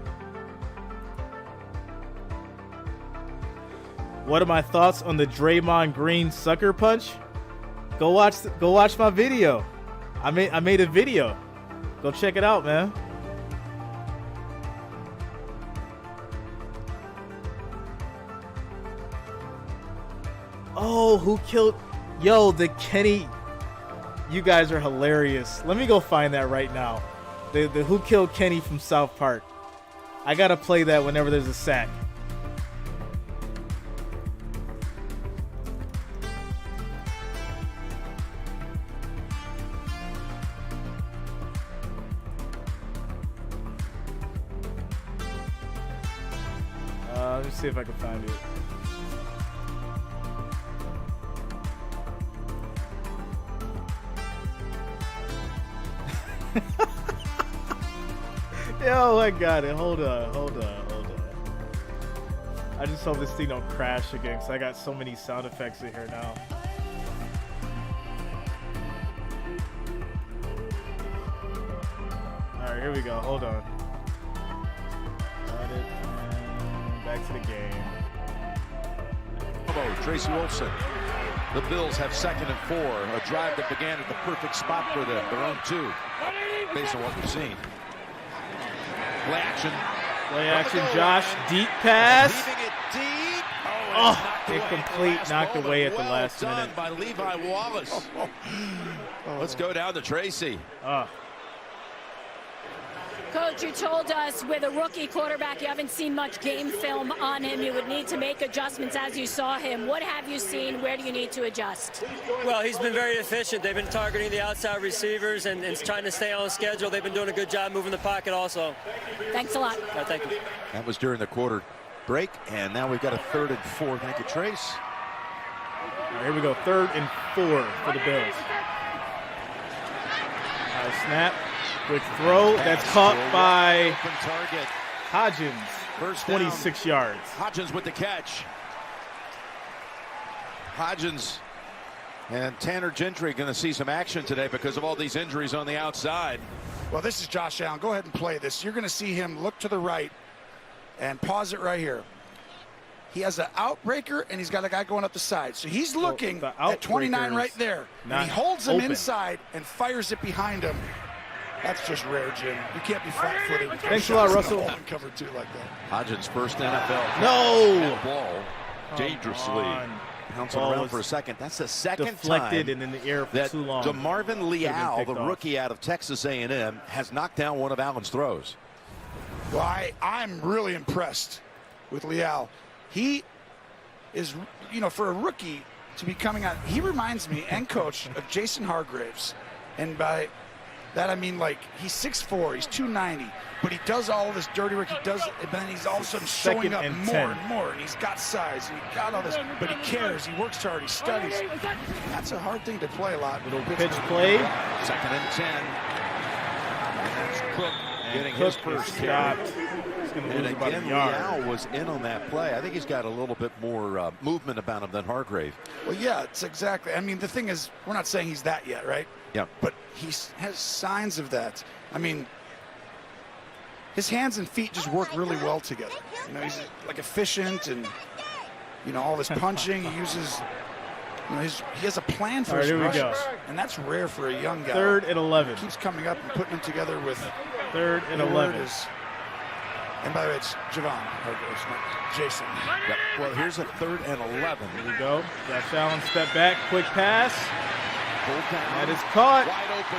What are my thoughts on the Draymond Green sucker punch? Go watch my video. I made a video. Go check it out, man. Oh, who killed? Yo, the Kenny. You guys are hilarious. Let me go find that right now. The who killed Kenny from South Park. I gotta play that whenever there's a sack. Let me see if I can find it. Yo, I got it. Hold on. I just hope this thing don't crash again, because I got so many sound effects in here now. Alright, here we go. Hold on. Got it. And back to the game. Tracy Wolfson. The Bills have 2nd and 4. A drive that began at the perfect spot for them. Their own 2, based on what we've seen. Play action, Josh. Deep pass. Leaving it deep. Incomplete. Knocked away at the last minute. By Levi Wallace. Let's go down to Tracy. Coach, you told us with a rookie quarterback, you haven't seen much game film on him. You would need to make adjustments as you saw him. What have you seen? Where do you need to adjust? Well, he's been very efficient. They've been targeting the outside receivers and trying to stay on schedule. They've been doing a good job moving the pocket also. Thanks a lot. Thank you. That was during the quarter break, and now we've got a 3rd and 4. Thank you, Trace. All right, here we go. 3rd and 4 for the Bills. Snap. Quick throw. That's caught by Hodgins. First 26 yards. Hodgins with the catch. Hodgins and Tanner Gentry going to see some action today because of all these injuries on the outside. Well, this is Josh Allen. Go ahead and play this. You're going to see him look to the right and pause it right here. He has an outbreaker, and he's got a guy going up the side. So he's looking at 29 right there. And he holds him inside and fires it behind him. That's just rare, Jim. You can't be flat-footed. Thanks a lot, Russell. Cover two like that. Hodgins' first NFL. No! Ball dangerously bouncing around for a second. That's the second deflected time and in the air for that too long. DeMarvin Leal, the rookie out of Texas A&M, has knocked down one of Allen's throws. Well, I'm really impressed with Leal. He is, you know, for a rookie to be coming out, he reminds me, and coach, of Jason Hargraves. And by that I mean, like, he's 6'4", he's 290, but he does all of this dirty work. He does it, and then he's all of a sudden showing up more and more, and he's got size, and he got all this, but he cares, he works hard, he studies. That's a hard thing to play a lot. Little pitch play. 2nd and 10. And that's Cook getting his first shot. And again, Leal was in on that play. I think he's got a little bit more movement about him than Hargrave. Well, yeah, it's exactly. I mean, the thing is, we're not saying he's that yet, right? Yeah. But he has signs of that. I mean, his hands and feet just work really well together. You know, he's like efficient, and you know, all this punching. He uses, you know, he has a plan for his rushes, and that's rare for a young guy. 3rd and 11. He keeps coming up and putting them together with 3rd and 11. And by the way, it's Javon Hargraves, not Jason. Yep. Well, here's a 3rd and 11. Here we go. Josh Allen, step back, quick pass. That is caught.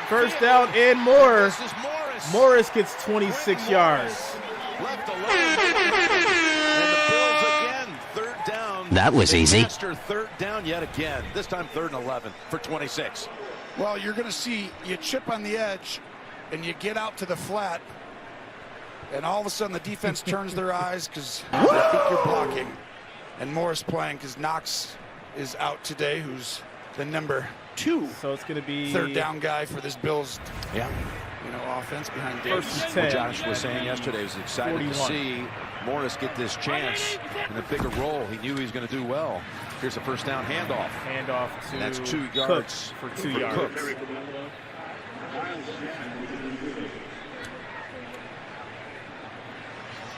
First down and more. Morris gets 26 yards. Left alone. And the Bills again, 3rd down. That was easy. 3rd down yet again. This time 3rd and 11 for 26. Well, you're going to see you chip on the edge, and you get out to the flat. And all of a sudden the defense turns their eyes because they think you're blocking. And Morris playing because Knox is out today, who's the number 2. So it's going to be third down guy for this Bills. Yeah. Offense behind Davis. First and 10. What Josh was saying yesterday, he was excited 41. to see Morris get this chance in a bigger role. He knew he was going to do well. Here's a first down handoff. Handoff to That's 2 yards for 2 yards. Cooks.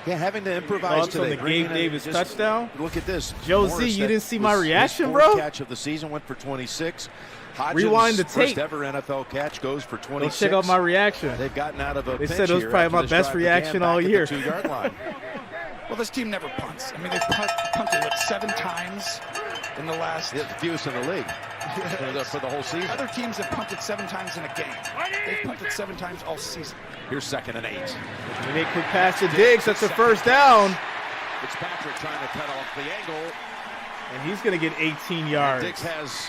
Yeah, having to improvise Thoughts on today. the Gabe Davis touchdown? Look at this. Joe Morris, Z, you that didn't see my was reaction, his 4th bro? Catch of the season, went for 26. Hodgins' Rewind the first tape. ever NFL catch goes for 26. Let's check out my reaction. They've gotten out of a They pinch said it was here probably after my this best drive began reaction back all at the year. 2-yard line. Well, this team never punts. I mean, they've punted, 7 times in the last... Yeah, the fewest in the league for the whole season. Other teams have punted 7 times in a game. They've punted 7 times all season. Here's 2nd and 8. We make quick pass to Diggs. That's a first down. Fitzpatrick trying to cut off the angle. And he's going to get 18 yards. Diggs has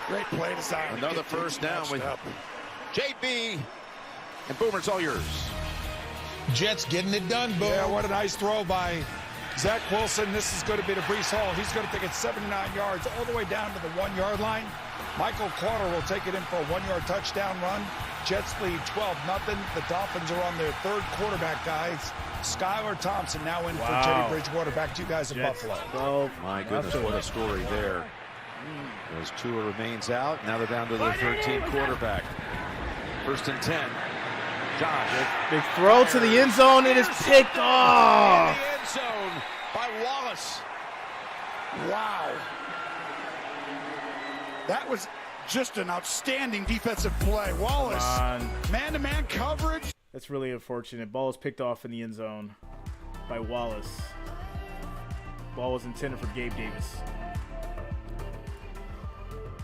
great play design. Another first down with JB. And Boomer, it's all yours. Jets getting it done, Boom. Yeah, what a nice throw by Zach Wilson. This is going to be to Breece Hall. He's going to take it 79 yards all the way down to the 1-yard line. Michael Carter will take it in for a 1-yard touchdown run. Jets lead 12-0. The Dolphins are on their 3rd quarterback, guys. Skylar Thompson now in for Teddy Bridgewater. Back to you guys in Jets Buffalo. 12. My goodness, what a story there. As Tua remains out. Now they're down to the 13th quarterback. 1st and 10. Josh. Big throw to the end zone. It is picked off. In the end zone by Wallace. Wow. That was just an outstanding defensive play. Wallace, man-to-man coverage. That's really unfortunate. Ball was picked off in the end zone by Wallace. Ball was intended for Gabe Davis.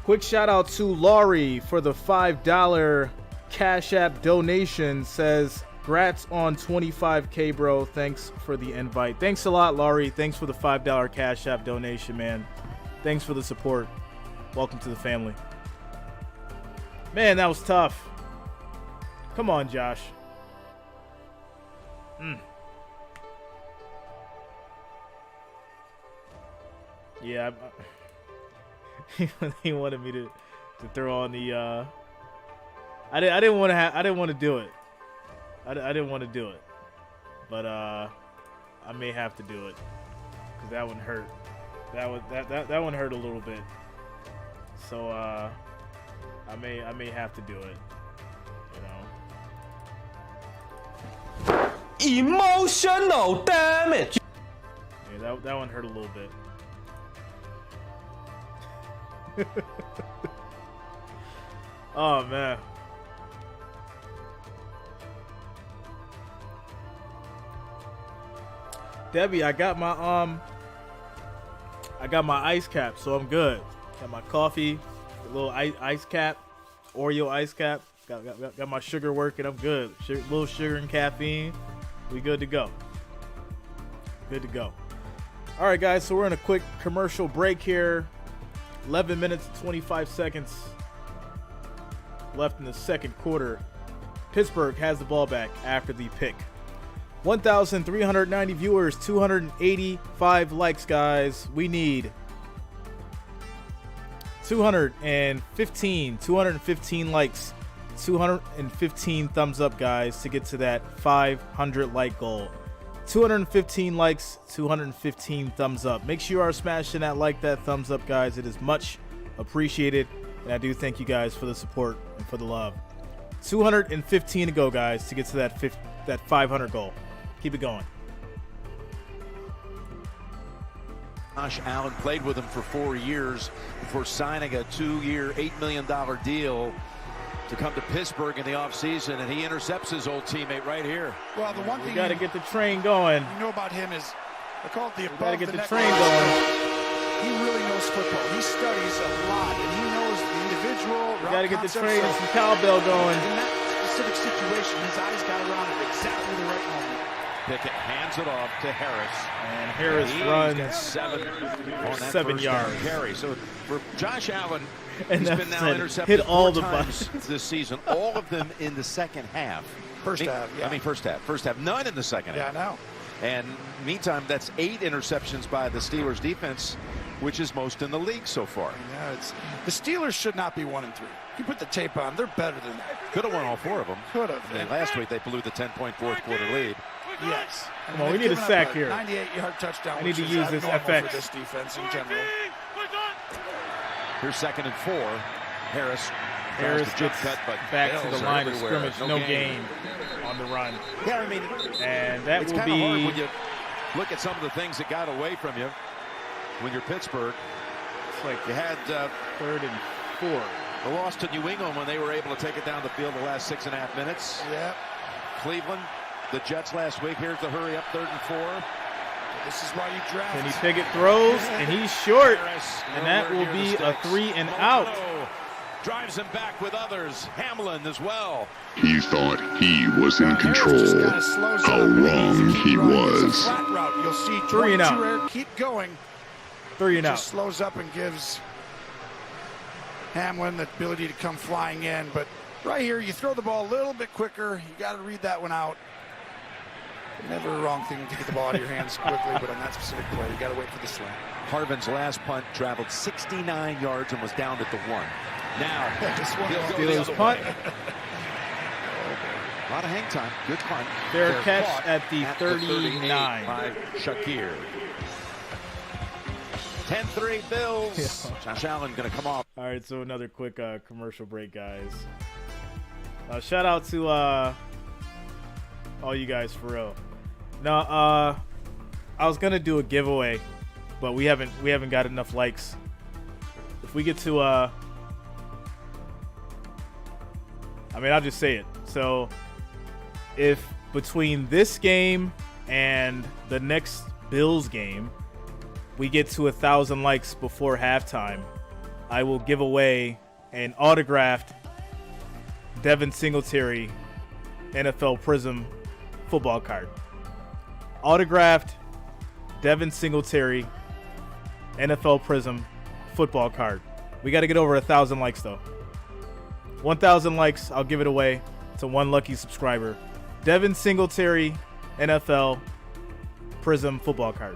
Quick shout out to Laurie for the $5 Cash App donation. Says, "Grats on 25K, bro. Thanks for the invite." Thanks a lot, Laurie. Thanks for the $5 Cash App donation, man. Thanks for the support. Welcome to the family. Man, that was tough. Come on, Josh. Yeah, he wanted me to throw on the. I didn't want to do it. I didn't want to do it, but I may have to do it because that one hurt. That one hurt a little bit. So I may have to do it. You know. Emotional damage. Yeah, that one hurt a little bit. Oh man. Debbie, I got my ice cap, so I'm good. Got my coffee, a little ice cap, Oreo ice cap. Got my sugar working. I'm good. Little sugar and caffeine. We good to go. Good to go. All right, guys. So we're in a quick commercial break here. 11 minutes and 25 seconds left in the 2nd quarter. Pittsburgh has the ball back after the pick. 1,390 viewers, 285 likes, guys. We need 215 likes, 215 thumbs up, guys, to get to that 500 like goal. 215 likes, 215 thumbs up. Make sure you are smashing that thumbs up, guys. It is much appreciated, and I do thank you guys for the support and for the love. 215 to go, guys, to get to that 500 goal. Keep it going. Josh Allen played with him for 4 years before signing a 2-year, $8 million deal to come to Pittsburgh in the offseason, and he intercepts his old teammate right here. Well, the one thing you got to get the train going. You know about him is, I call it the above. Got to get the train going. going. He really knows football. He studies a lot, and he knows the individual. You got to get the train and some cowbell going. In that specific situation, his eyes got around at exactly the right moment. Pickett hands it off to Harris. And Harris runs 7 yards. Carry. So for Josh Allen, and he's been now intercepted hit all 4 the times this season, all of them in the second half. First half, yeah. I mean, first half. First half. None in the second half. Yeah, I know. And meantime, that's 8 interceptions by the Steelers defense, which is most in the league so far. Yeah, the Steelers should not be 1-3. You put the tape on, they're better than that. Could have won all 4 of them. Could have. And last week they blew the 10-point fourth quarter lead. Yes. Come on, we need a sack here. 98-yard touchdown. I need to use this FX for this defense in general. Here's 2nd and 4. Harris gets cut, but back to the line of everywhere. scrimmage. No gain on the run. Yeah, I mean, and that it's will kind of be hard when you look at some of the things that got away from you when you're Pittsburgh. It's like you had 3rd and 4. The loss to New England when they were able to take it down the field the last 6.5 minutes. Yeah. Cleveland, the Jets last week. Here's the hurry up 3rd and 4. This is why you draft. Kenny Pickett throws, and he's short, and that will be a 3 and out. Drives him back with others. Hamlin as well. He thought he was in control. How wrong he was. Flat route. You'll see 3 and out. Keep going. 3 and out. Just slows up and gives Hamlin the ability to come flying in. But right here, you throw the ball a little bit quicker. You got to read that one out. Never a wrong thing to get the ball out of your hands quickly, but on that specific play, you got to wait for the slant. Harvin's last punt traveled 69 yards and was down at the 1. Now, Steelers punt. A lot of hang time. Good punt. Fair catch at the 39 by Shakir. 10-3 Bills. Yeah. Josh Allen going to come off. All right, so another quick commercial break, guys. Shout out to all you guys for real. Now, I was gonna do a giveaway, but we haven't got enough likes. If we get to I mean, I'll just say it. So if between this game and the next Bills game we get to 1,000 likes before halftime, I will give away an autographed Devin Singletary NFL Prism football card. Autographed Devin Singletary NFL Prism football card. We got to get over 1,000 likes though. 1,000 likes, I'll give it away to one lucky subscriber. Devin Singletary NFL Prism football card.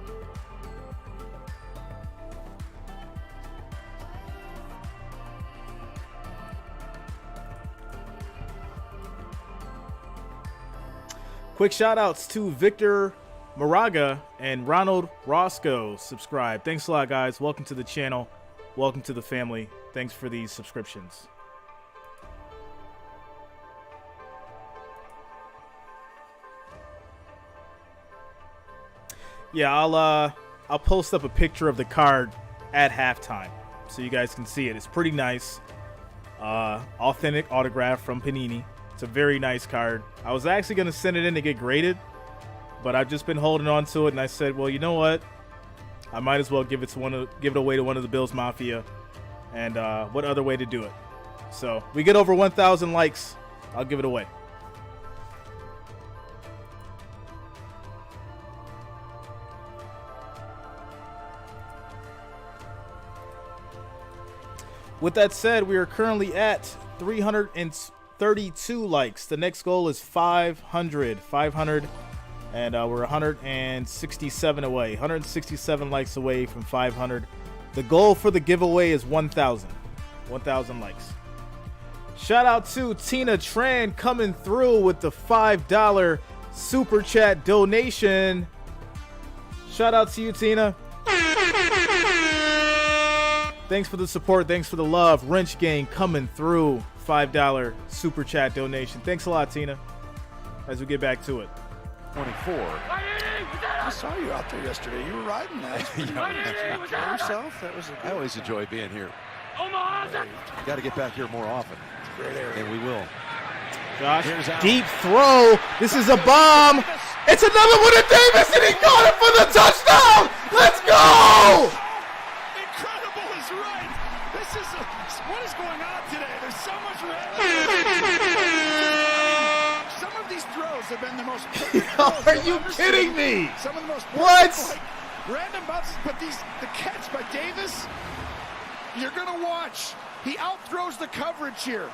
Quick shout outs to Victor Moraga and Ronald Roscoe. Subscribe. Thanks a lot, guys. Welcome to the channel. Welcome to the family. Thanks for these subscriptions. Yeah, I'll post up a picture of the card at halftime so you guys can see it. It's pretty nice. Authentic autograph from Panini. It's a very nice card. I was actually going to send it in to get graded, but I've just been holding on to it, and I said, well, you know what? I might as well give it away to one of the Bills Mafia, and what other way to do it? So we get over 1,000 likes, I'll give it away. With that said, we are currently at 332 likes. The next goal is 500. And we're 167 away. 167 likes away from 500. The goal for the giveaway is 1,000. 1,000 likes. Shout out to Tina Tran coming through with the $5 super chat donation. Shout out to you, Tina. Thanks for the support. Thanks for the love. Wrench Gang coming through. $5 super chat donation. Thanks a lot, Tina. As we get back to it. 24. I saw you out there yesterday. You were riding that. Yourself? I always enjoy being here. You got to get back here more often. Great area. And we will. Josh, deep throw. This is a bomb. It's another one to Davis, and he got it for the touchdown. Let's go. Incredible is right. This is what is going on today. There's so much Some of these throws have been the most Are you kidding me? Some of the most what? Random bounces, but the catch by Davis, you're going to watch. He outthrows the coverage here.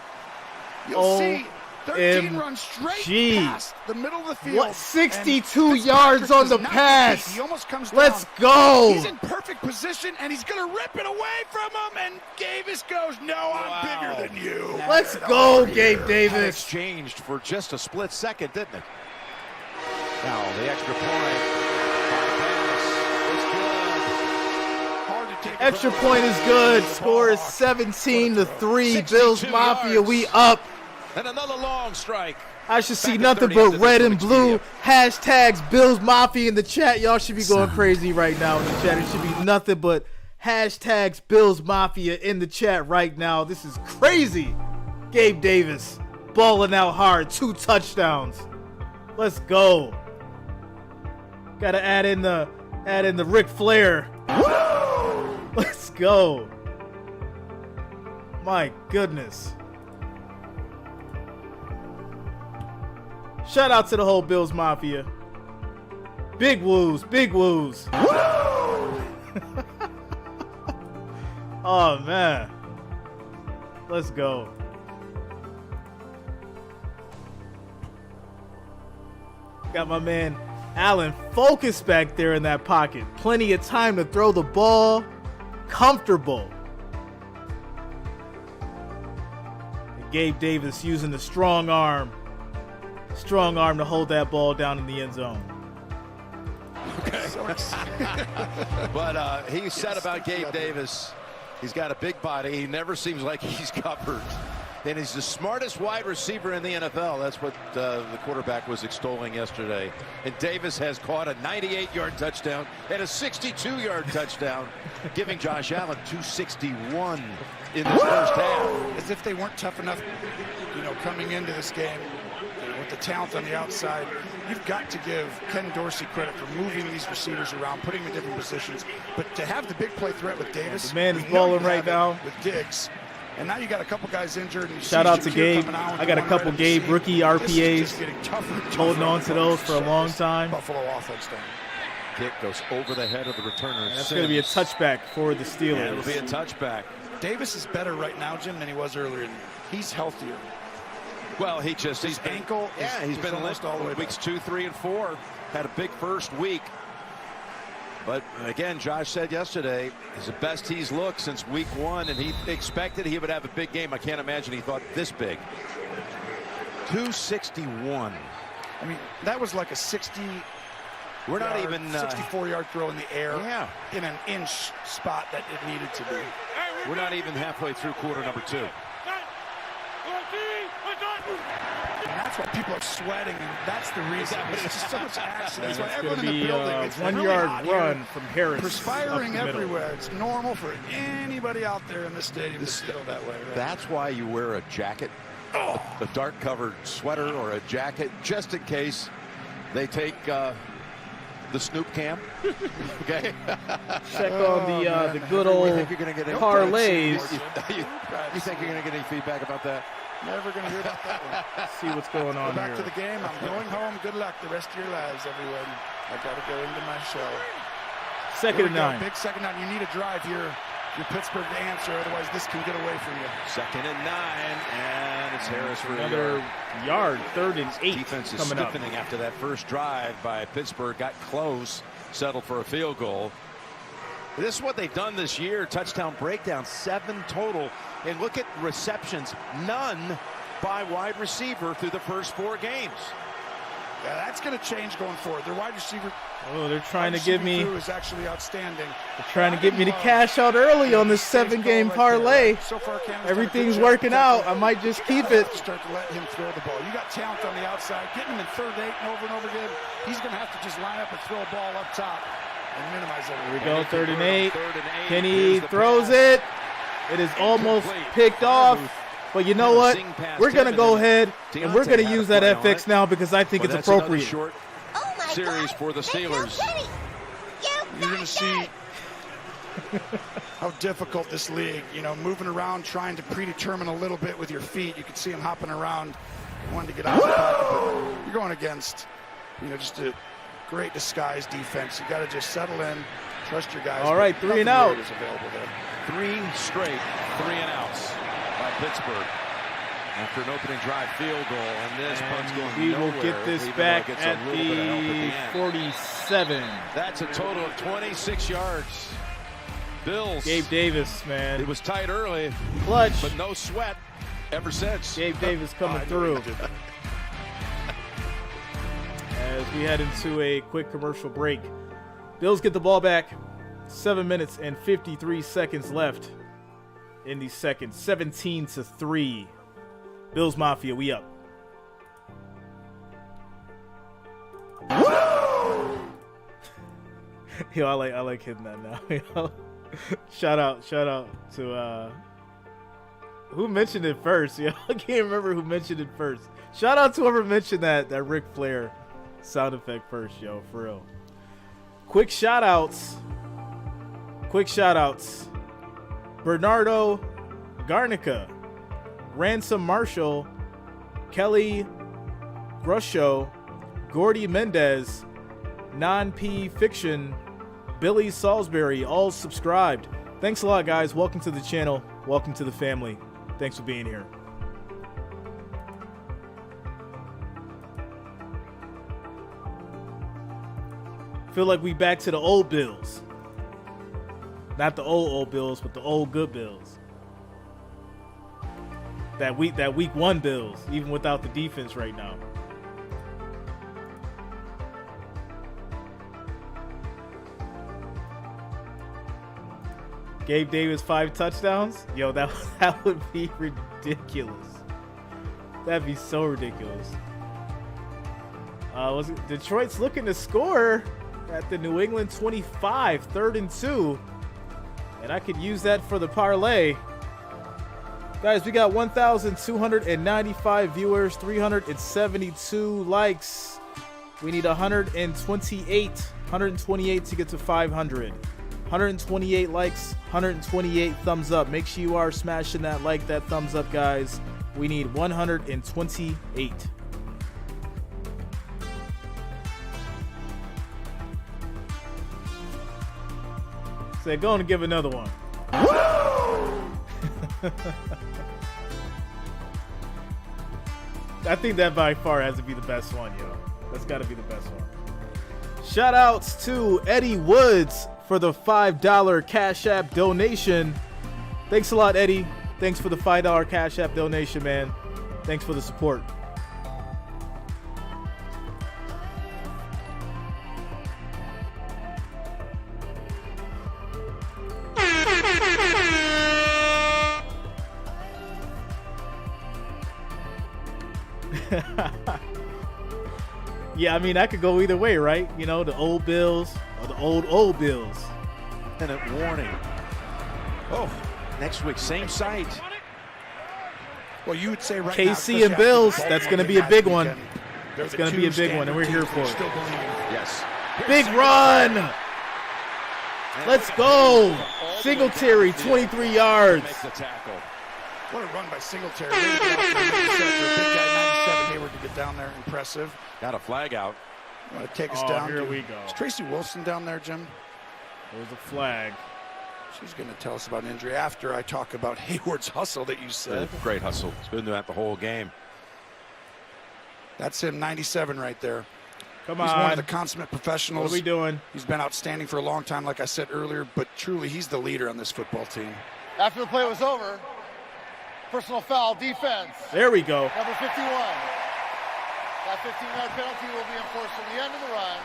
You'll see 13 runs straight past the middle of the field. What? 62 yards on the pass. He almost comes down. Let's go. He's in perfect position, and he's going to rip it away from him, and Davis goes, no, I'm bigger than you. Let's go, Gabe Davis. Exchanged for just a split second, didn't it? Now, the extra point. Extra point is good. Score is 17-3. Bills Mafia, yards. We up. And another long strike. I should see nothing but red and blue hashtags Bills Mafia in the chat. Y'all should be going crazy right now in the chat. It should be nothing but hashtags Bills Mafia in the chat right now. This is crazy. Gabe Davis balling out hard. 2 touchdowns. Let's go. Got to add in the Ric Flair. Let's go. My goodness. Shout out to the whole Bills Mafia. Big woos, big woos. Oh, man. Let's go. Got my man Allen focused back there in that pocket. Plenty of time to throw the ball. Comfortable. And Gabe Davis using the strong arm to hold that ball down in the end zone. Okay. But he said about Gabe Davis, he's got a big body. He never seems like he's covered. And he's the smartest wide receiver in the NFL. That's what the quarterback was extolling yesterday. And Davis has caught a 98-yard touchdown and a 62-yard touchdown, giving Josh Allen 261 in this first half. As if they weren't tough enough, coming into this game, with the talent on the outside. You've got to give Ken Dorsey credit for moving these receivers around, putting them in different positions. But to have the big play threat with Davis, the man is balling right now with Diggs. And now you got a couple guys injured. And shout out to Gabe. I got a couple Gabe rookie RPAs. Holding on to those for a long time. Buffalo offense down. Kick goes over the head of the returner. That's going to be a touchback for the Steelers. Yeah, it'll be a touchback. Davis is better right now, Jim, than he was earlier. He's healthier. Well, he's ankle. He's been limped all the way weeks 2, 3, and 4. Had a big first week. But again, Josh said yesterday, it's the best he's looked since week 1, and he expected he would have a big game. I can't imagine he thought this big. 261. I mean, that was like a 64-yard throw in the air in an inch spot that it needed to be. We're not even halfway through quarter number 2. And that's why people are sweating, and that's the reason. There's just so much action. That's why everyone in the building, it's 1-yard run from Harris. Perspiring everywhere. It's normal for anybody out there in the stadium to feel that way. Right? That's why you wear a jacket, a dark-covered sweater or a jacket, just in case they take the Snoop cam. Okay. Check on the good old parlays. You think you're going to get any feedback about that? Never going to hear about that one. See what's going on here. Back here. to the game. I'm going home. Good luck the rest of your lives, everyone. I got to go into my show. Second and 9. Big second and 9. You need a drive here. Your Pittsburgh to answer, otherwise this can get away from you. Second and 9, and it's Harris for another yard. 3rd and 8. Defense is stiffening after that first drive by Pittsburgh. Got close, settled for a field goal. This is what they've done this year. Touchdown breakdown, 7 total. And look at receptions, none by wide receiver through the first 4 games. Yeah, that's going to change going forward. Their wide receiver. Oh, they're trying to give me. Is actually outstanding. They're trying to get me to cash out early on this 7-game parlay. So far, everything's working out. I might just keep it. Start to let him throw the ball. You got talent on the outside. Getting him in 3rd and 8 and over again. He's going to have to just line up and throw a ball up top and minimize everything. Here we go, 3rd and 8. Kenny throws it. It is almost picked off. But you know what? We're going to go ahead and we're going to use that FX now because I think it's appropriate. Short series for the Steelers. You're going to see how difficult this league, moving around, trying to predetermine a little bit with your feet. You can see him hopping around, wanting to get out of the pocket. But you're going against, just a great disguise defense. You got to just settle in, trust your guys. All right, 3 and out. Is available there. 3 straight 3 and outs by Pittsburgh. After an opening drive field goal, and this punt's going we nowhere. will get this back at the 47. That's a total of 26 yards. Bills. Gabe Davis, man. It was tight early. Clutch. But no sweat ever since. Gabe Davis coming through. As we head into a quick commercial break. Bills get the ball back. 7 minutes and 53 seconds left in the second. 17-3. Bills Mafia, we up. Yo, I like hitting that now. Shout out to who mentioned it first? Yo, I can't remember who mentioned it first. Shout out to whoever mentioned that Ric Flair sound effect first, yo, for real. Quick shout outs. Bernardo Garnica, Ransom Marshall, Kelly Grusho, Gordy Mendez, Non-P Fiction, Billy Salisbury, all subscribed. Thanks a lot, guys. Welcome to the channel. Welcome to the family. Thanks for being here. Feel like we back to the old Bills. Not the old Bills, but the old good Bills. That week one Bills, even without the defense right now. Gabe Davis 5 touchdowns? Yo, that would be ridiculous. That'd be so ridiculous. Was it Detroit's looking to score at the New England 25, 3rd and 2. And I could use that for the parlay. Guys, we got 1,295 viewers, 372 likes. We need 128 to get to 500. 128 likes, 128 thumbs up. Make sure you are smashing that like, that thumbs up, guys. We need 128. So they're going to give another one. I think that by far has to be the best one, yo. That's got to be the best one. Shout outs to Eddie Woods for the $5 Cash App donation. Thanks a lot, Eddie. Thanks for the $5 Cash App donation, man. Thanks for the support. Yeah, I mean, I could go either way, right? You know, the old Bills or the old Bills. And a warning. Oh, next week, same site. Well, you would say right KC now, and Bills, that's going to be a big one. That's going to be a big one, and we're here for it. Yes. Big run. Let's go. Singletary, 23 yards. Make the tackle. What a run by Singletary. Big guy, 97, Hayward to get down there. Impressive. Got a flag out. Want to take us down? Here we go. Is Tracy Wilson down there, Jim? There's a flag. She's going to tell us about an injury after I talk about Hayward's hustle that you said. Great hustle. He's been doing that the whole game. That's him, 97 right there. Come He's on. one of the consummate professionals. What are we doing? He's been outstanding for a long time, like I said earlier, but truly he's the leader on this football team. After the play was over, personal foul, defense. There we go. Number 51. That 15-yard penalty will be enforced from the end of the run.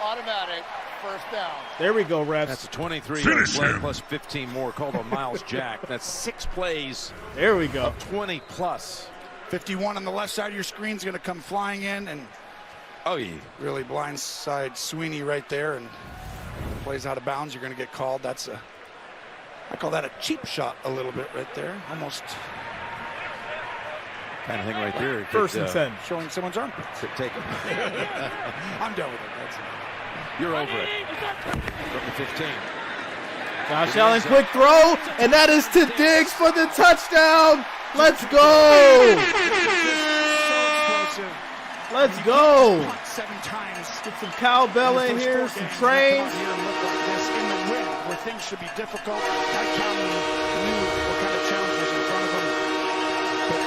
Automatic first down. There we go, refs. That's a 23-yard play plus 15 more called on Miles Jack. That's 6 plays. There we go. 20 plus. 51 on the left side of your screen is going to come flying in and really blindside Sweeney right there and plays out of bounds. You're going to get called. I call that a cheap shot a little bit right there. Almost kind of thing right there. First and 10. Showing someone's armpit. Take it. I'm done with it. That's it. You're over it. From the 15. Josh Allen, quick throw, and that is to Diggs for the touchdown. Let's go. Let's go. 7 times. Get some cowbell in here, some trains. In the win, where things should be difficult. Mike Calvin knew what kind of challenge was in front of him. But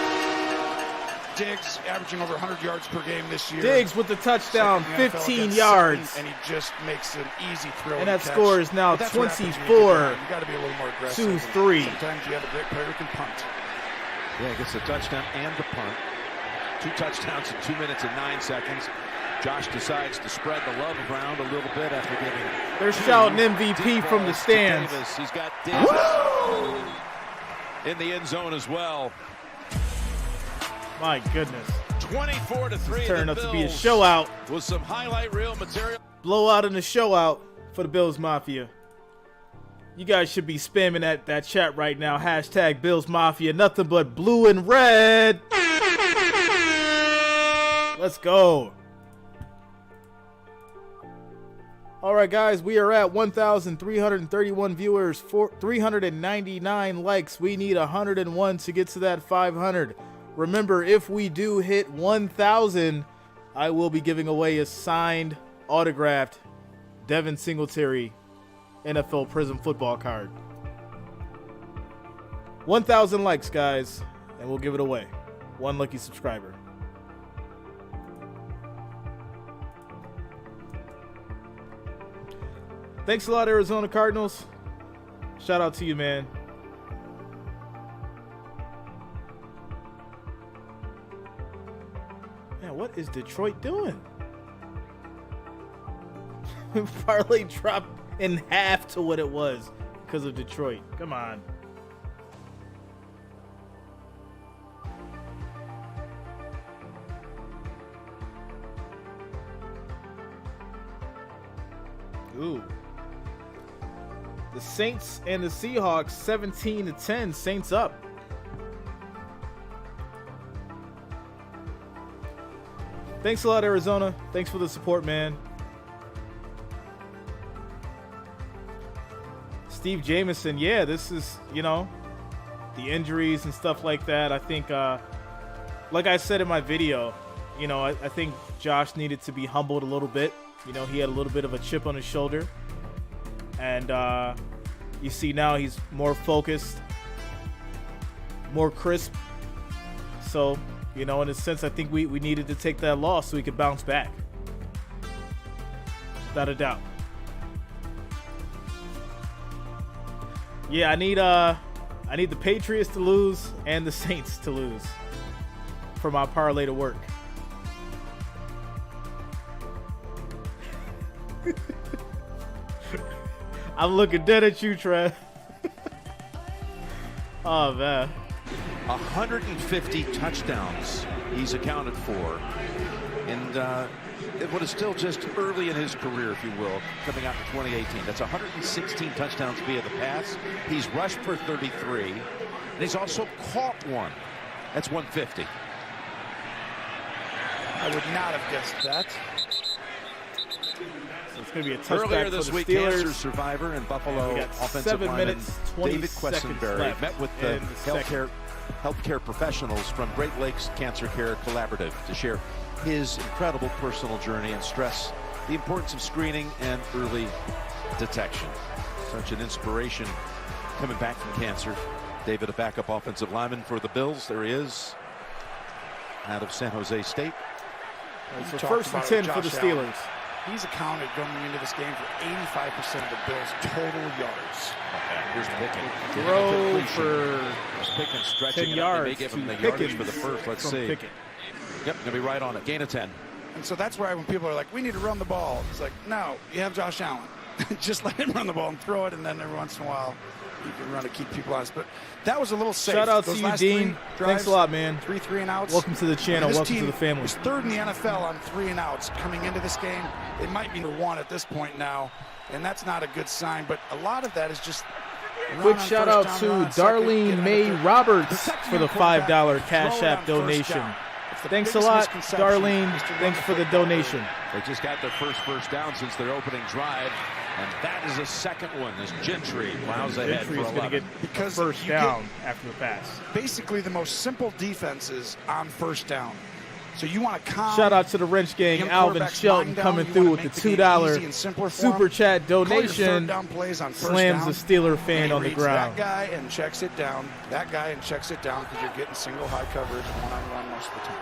Diggs averaging over 100 yards per game this year. Diggs with the touchdown, 15 yards. And he just makes an easy throw. And that catch. score is now 24-3. You got to be a little more aggressive. Sometimes you have a great player who can punt. Yeah, gets the touchdown and the punt. 2 touchdowns in 2 minutes and 9 seconds. Josh decides to spread the love around a little bit after giving. They're shouting MVP from the stands. Davis. He's got Davis in the end zone as well. My goodness. 24-3. Turned out to be a show out. With some highlight reel material. Blowout in the show out for the Bills Mafia. You guys should be spamming that chat right now. Hashtag Bills Mafia. Nothing but blue and red. Let's go. All right, guys, we are at 1,331 viewers, 399 likes. We need 101 to get to that 500. Remember, if we do hit 1,000, I will be giving away a signed, autographed Devin Singletary NFL Prism football card. 1,000 likes, guys, and we'll give it away. One lucky subscriber. Thanks a lot, Arizona Cardinals. Shout out to you, man. Man, what is Detroit doing? Parlay dropped in half to what it was because of Detroit. Come on. Ooh. The Saints and the Seahawks, 17-10. Saints up. Thanks a lot, Arizona. Thanks for the support, man. Steve Jamison, yeah, this is, the injuries and stuff like that. I think, like I said in my video, I think Josh needed to be humbled a little bit. He had a little bit of a chip on his shoulder. And you see now he's more focused, more crisp. So, in a sense, I think we needed to take that loss so we could bounce back. Without a doubt. Yeah, I need the Patriots to lose and the Saints to lose for my parlay to work. I'm looking dead at you, Trev. Oh, man. 150 touchdowns he's accounted for. And what is still just early in his career, if you will, coming out in 2018. That's 116 touchdowns via the pass. He's rushed for 33. And he's also caught one. That's 150. I would not have guessed that. It's going to be a touchback earlier for this the week, Steelers. cancer survivor and Buffalo offensive lineman David Quessenberry met with the healthcare professionals from Great Lakes Cancer Care Collaborative to share his incredible personal journey and stress the importance of screening and early detection. Such an inspiration coming back from cancer. David, a backup offensive lineman for the Bills. There he is, out of San Jose State. So first and 10 for the Steelers. He's accounted going into this game for 85% of the Bills' total yards. Here's Pickens. Throw for Pickens stretching 10 yards. They gave him the Pickens yardage for the first. Let's see. Pickens. Yep, going to be right on it. Gain of 10. And so that's why when people are like, we need to run the ball, it's like, no, you have Josh Allen. Just let him run the ball and throw it, and then every once in a while you can run to keep people honest. But that was a little safe. Shout out to you, Dean. Thanks a lot, man. 3 and outs. Welcome to the channel. Welcome to the family. It's third in the NFL on 3 and outs coming into this game. They might be number 1 at this point now, and that's not a good sign. But a lot of that is just quick shout out to Darlene Mae Roberts for the $5 Cash App donation. Thanks a lot, Darlene. Thanks for the donation. They just got their first down since their opening drive, and that is a second one as Gentry plows ahead for 11. Gentry's going to get because first down after the pass. Basically, the most simple defenses on first down. So you want to calm. Shout out to the Wrench Gang, Alvin Shelton coming through with the $2 super chat donation. Slams the Steeler fan on the ground. That guy and checks it down. That guy and checks it down because you're getting single high coverage one-on-one most of the time.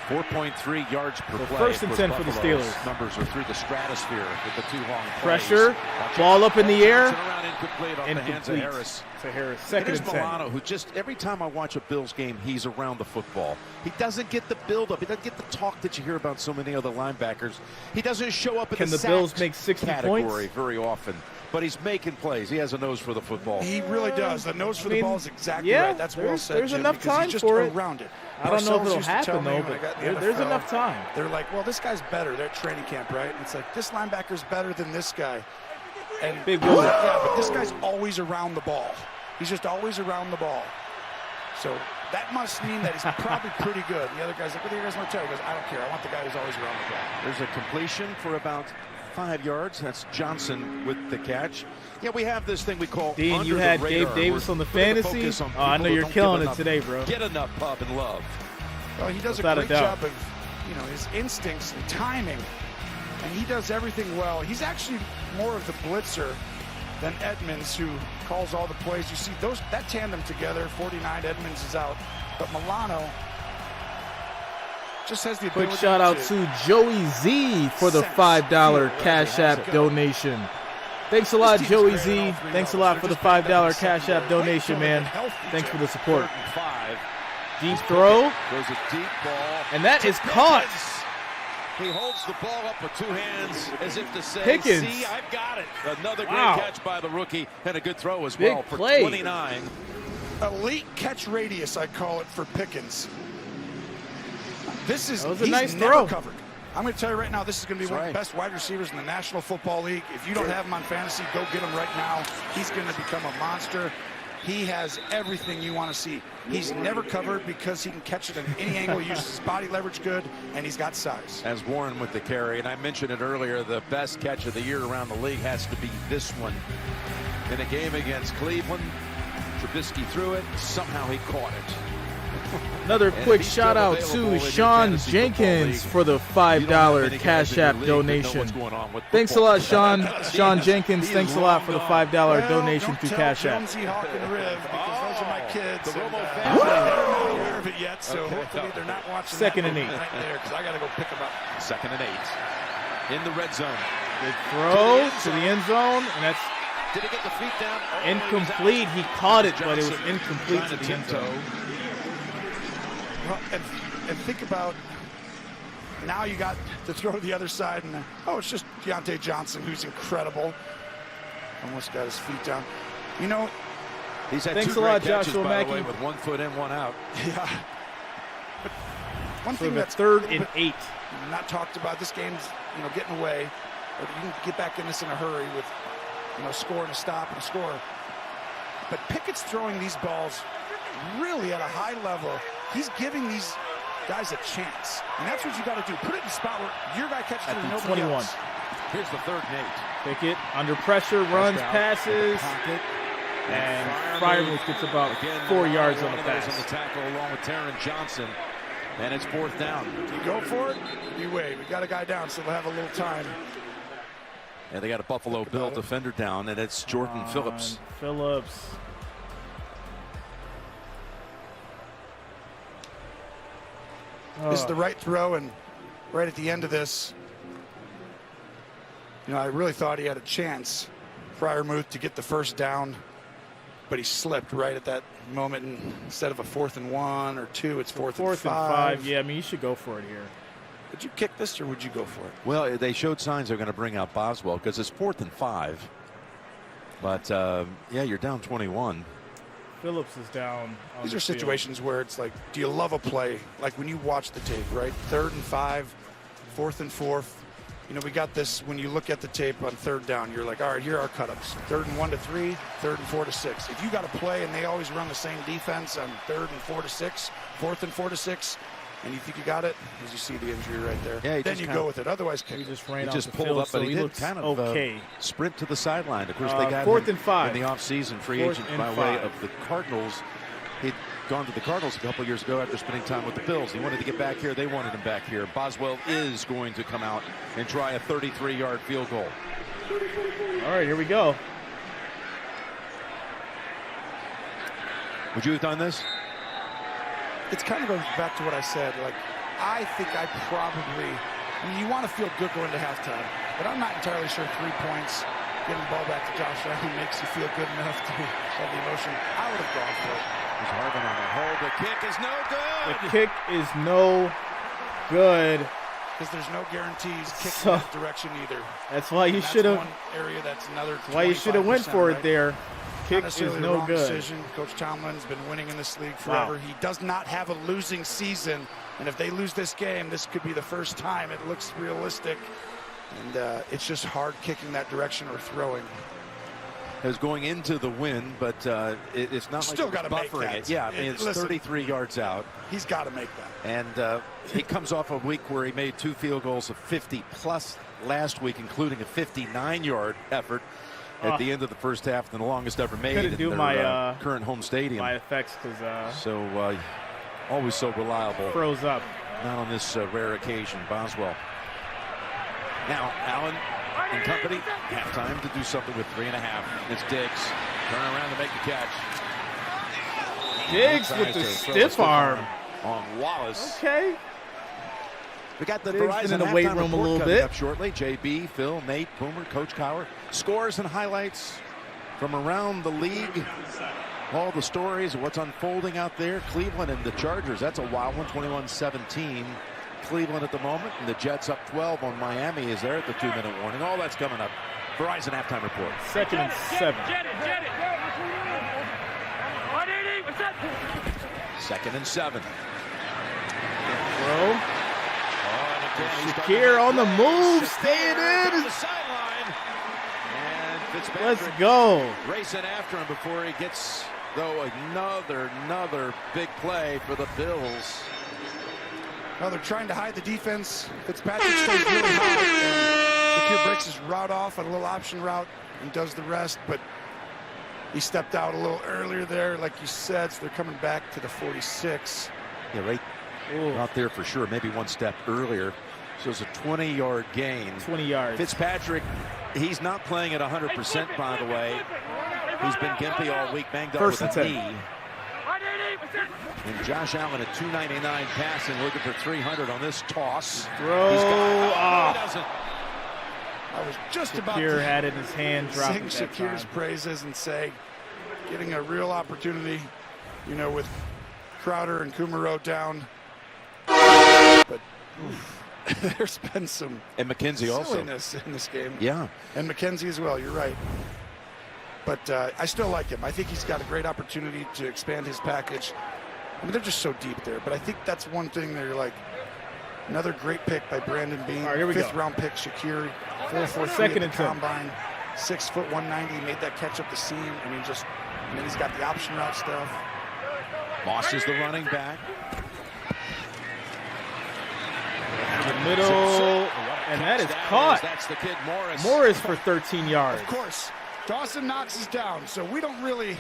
4.3 yards per play. First and 10 for the Steelers. Numbers are through the stratosphere with the 2 long plays. Pressure, ball up in the air. Incomplete off the hands of Harris. To Harris, second and 10. Milano, who just every time I watch a Bills game, he's around the football. He doesn't get the build-up. He doesn't get the talk that you hear about so many other linebackers. He doesn't show up in the Bills make 60 category points? very often. But he's making plays. He has a nose for the football. He really does. The nose for the ball is exactly right. That's well said, There's Jim, enough time he's for it. Around it. I don't know if it'll used to tell happen, me though, when I but got in the there's NFL, enough time. They're like, well, this guy's better. They're at training camp, right? And it's like, this linebacker's better than this guy. And Big whoop. yeah, but this guy's always around the ball. He's just always around the ball. So that must mean that he's probably pretty good. The other guy's like, what do you guys want to tell? He goes, I don't care. I want the guy who's always around the ball. There's a completion for about 5 yards. That's Johnson with the catch. Yeah, we have this thing we call Dean, under you the had radar. Gabe Davis on the We're putting fantasy. focus on I people know who you're don't killing get it enough- today, bro. Get enough pub and love. Well, he does Without a a great doubt. job of, his instincts and timing, and he does everything well. He's actually more of the blitzer than Edmonds, who calls all the plays. You see that tandem together. 49, Edmonds is out, but Milano just has the ability. Quick shout out to Joey Z for the $5 Cash App donation. Thanks a lot, Joey Z. Thanks a lot for the $5 Cash App donation, man. Thanks for the support. Deep throw, Goes a deep ball. and that is caught. He holds the ball up with 2 hands as if to say, Pickens. see, I've got it. Another great Wow. catch by the rookie and a good throw as Big well for play. 29. Elite catch radius, I call it, for Pickens. This is That was a he's nice never throw. covered. I'm going to tell you right now, this is going to be That's one right. of the best wide receivers in the National Football League. If you don't have him on fantasy, go get him right now. He's going to become a monster. He has everything you want to see. He's never covered because he can catch it at any angle. He uses his body leverage good, and he's got size. As Warren with the carry, and I mentioned it earlier, the best catch of the year around the league has to be this one. In a game against Cleveland, Trubisky threw it. Somehow he caught it. Another And quick he's shout still out available to in your Sean fantasy Jenkins football for the league. You don't have $5 many guys Cash in your App league that know donation. what's going on with Thanks a football. lot, Sean Jenkins. Thanks a lot for the $5 donation don't through tell Cash App. Jonesy, Hawk, and Riv, because those are my kids. The and, Romo they're family. not aware of it yet, so Okay. hopefully they're not watching. Second that and 8. right there, because I got to go pick them up. 2nd and 8. In the red zone. Good throw to the end zone, and that's Did he get the feet down? Oh, incomplete. He caught it, but it was incomplete to the end zone. Well, and think about now you got to throw to the other side, and it's just Deontay Johnson, who's incredible. Almost got his feet down. You know, He's had Thanks 2 a lot, great catches, Joshua by the Mackey. way, with 1 foot in, 1 out. yeah. But one For thing the that's 3rd and 8. not talked about, this game's getting away, but you can get back in this in a hurry with score and a stop and a score. But Pickett's throwing these balls really at a high level. He's giving these guys a chance, and that's what you got to do. Put it in a spot where your guy catches it and At the nobody 21. else. Here's the 3rd and 8. Pickett under pressure, runs, passes, Pocket. and Freiermuth gets about 4 yards on the pass. On the tackle along with Taron Johnson, and it's 4th down. You go for it, you wait. We got a guy down, so we'll have a little time. And they got a Buffalo Bill defender down, and it's Jordan Phillips. Phillips. This is the right throw, and right at the end of this, I really thought he had a chance, Freiermuth, to get the first down, but he slipped right at that moment. And instead of a 4th and 1 or 2, it's 4th and 5. Yeah, I mean, you should go for it here. Would you kick this, or would you go for it? Well, they showed signs they're going to bring out Boswell because it's 4th and 5. But, yeah, you're down 21. Phillips is down. These are situations where it's like, do you love a play? Like when you watch the tape, right? 3rd and 5, 4th and 4th. We got this when you look at the tape on 3rd down. You're like, all right, here are our cutups. 3rd and 1 to 3, 3rd and 4 to 6. If you got a play and they always run the same defense on 3rd and 4 to 6, 4th and 4 to 6, and you think you got it, as you see the injury right there, yeah, then you go with it. Otherwise, he just ran he off just the pulled field, up, but so he did looks kind of okay. Sprint to the sideline. Of course, they got 4th him and 5 in the offseason, free 4th agent and by way 5. of the Cardinals. gone to the Cardinals a couple years ago after spending time with the Bills. He wanted to get back here. They wanted him back here. Boswell is going to come out and try a 33-yard field goal. All right, here we go. Would you have done this? It's kind of goes back to what I said. Like, I think I probably, I mean, you want to feel good going to halftime, but I'm not entirely sure 3 points, getting the ball back to Josh Allen makes you feel good enough to have the emotion. I would have gone for it. There's Harvin on the hold. The kick is no good. The kick is no good. Because there's no guarantees kicking that direction either. That's why you should have. One area that's another. Why you should have went for it there. Kick is no good. Decision. Coach Tomlin's been winning in this league forever. Wow. He does not have a losing season, and if they lose this game, this could be the first time it looks realistic. And it's just hard kicking that direction or throwing. It was going into the win, but it's not still like buffering it. Yeah, I mean, it's 33 yards out. He's got to make that. And he comes off a week where he made 2 field goals of 50-plus last week, including a 59-yard effort at the end of the first half, and the longest ever made in their current home stadium. My effects, because so always so reliable. Froze up. Not on this rare occasion. Boswell. Now Allen and company have time to do something with 3.5. It's Diggs. Turn around to make the catch. Diggs with the stiff arm on Wallace. Okay. We got the Diggs Verizon in the weight room a little bit. Up shortly. JB, Phil, Nate, Boomer, Coach Cowher. Scores and highlights from around the league. All the stories of what's unfolding out there. Cleveland and the Chargers. That's a wild one. 21-17. Cleveland at the moment, and the Jets up 12 on Miami is there at the 2-minute warning. All that's coming up. Verizon halftime report. 2nd and 7. Get it. 2nd and 7. Throw. Shakir on the move, staying in. Let's go. Racing after him before he gets, though, another big play for the Bills. Well, they're trying to hide the defense. Fitzpatrick stays really high. Shakir breaks his route off on a little option route and does the rest, but he stepped out a little earlier there, like you said, so they're coming back to the 46. Yeah, right out there for sure, maybe one step earlier. So it's a 20-yard gain. 20 yards. Fitzpatrick, he's not playing at 100%, by the way. He's been gimpy all week, banged up with a knee. And Josh Allen at 299 passing, looking for 300 on this toss. Throw off. I was just about to had it in his hand, sing Shakir's praises and say, getting a real opportunity, you know, with Crowder and Kumaro down. But there's been some and McKenzie silliness in this game. Yeah. And McKenzie as well, you're right. But I still like him. I think he's got a great opportunity to expand his package. I mean, they're just so deep there. But I think that's one thing that you're like, another great pick by Brandon Bean. All right, here we Fifth go. round pick, Shakir. 4.43 at the combine. 6 foot 190. Made that catch up the seam. I mean, and then he's got the option route stuff. Moss is the running back. The middle, and that is caught. That's the kid Morris. Morris for 13 yards. Of course. Dawson Knox is down, so we don't really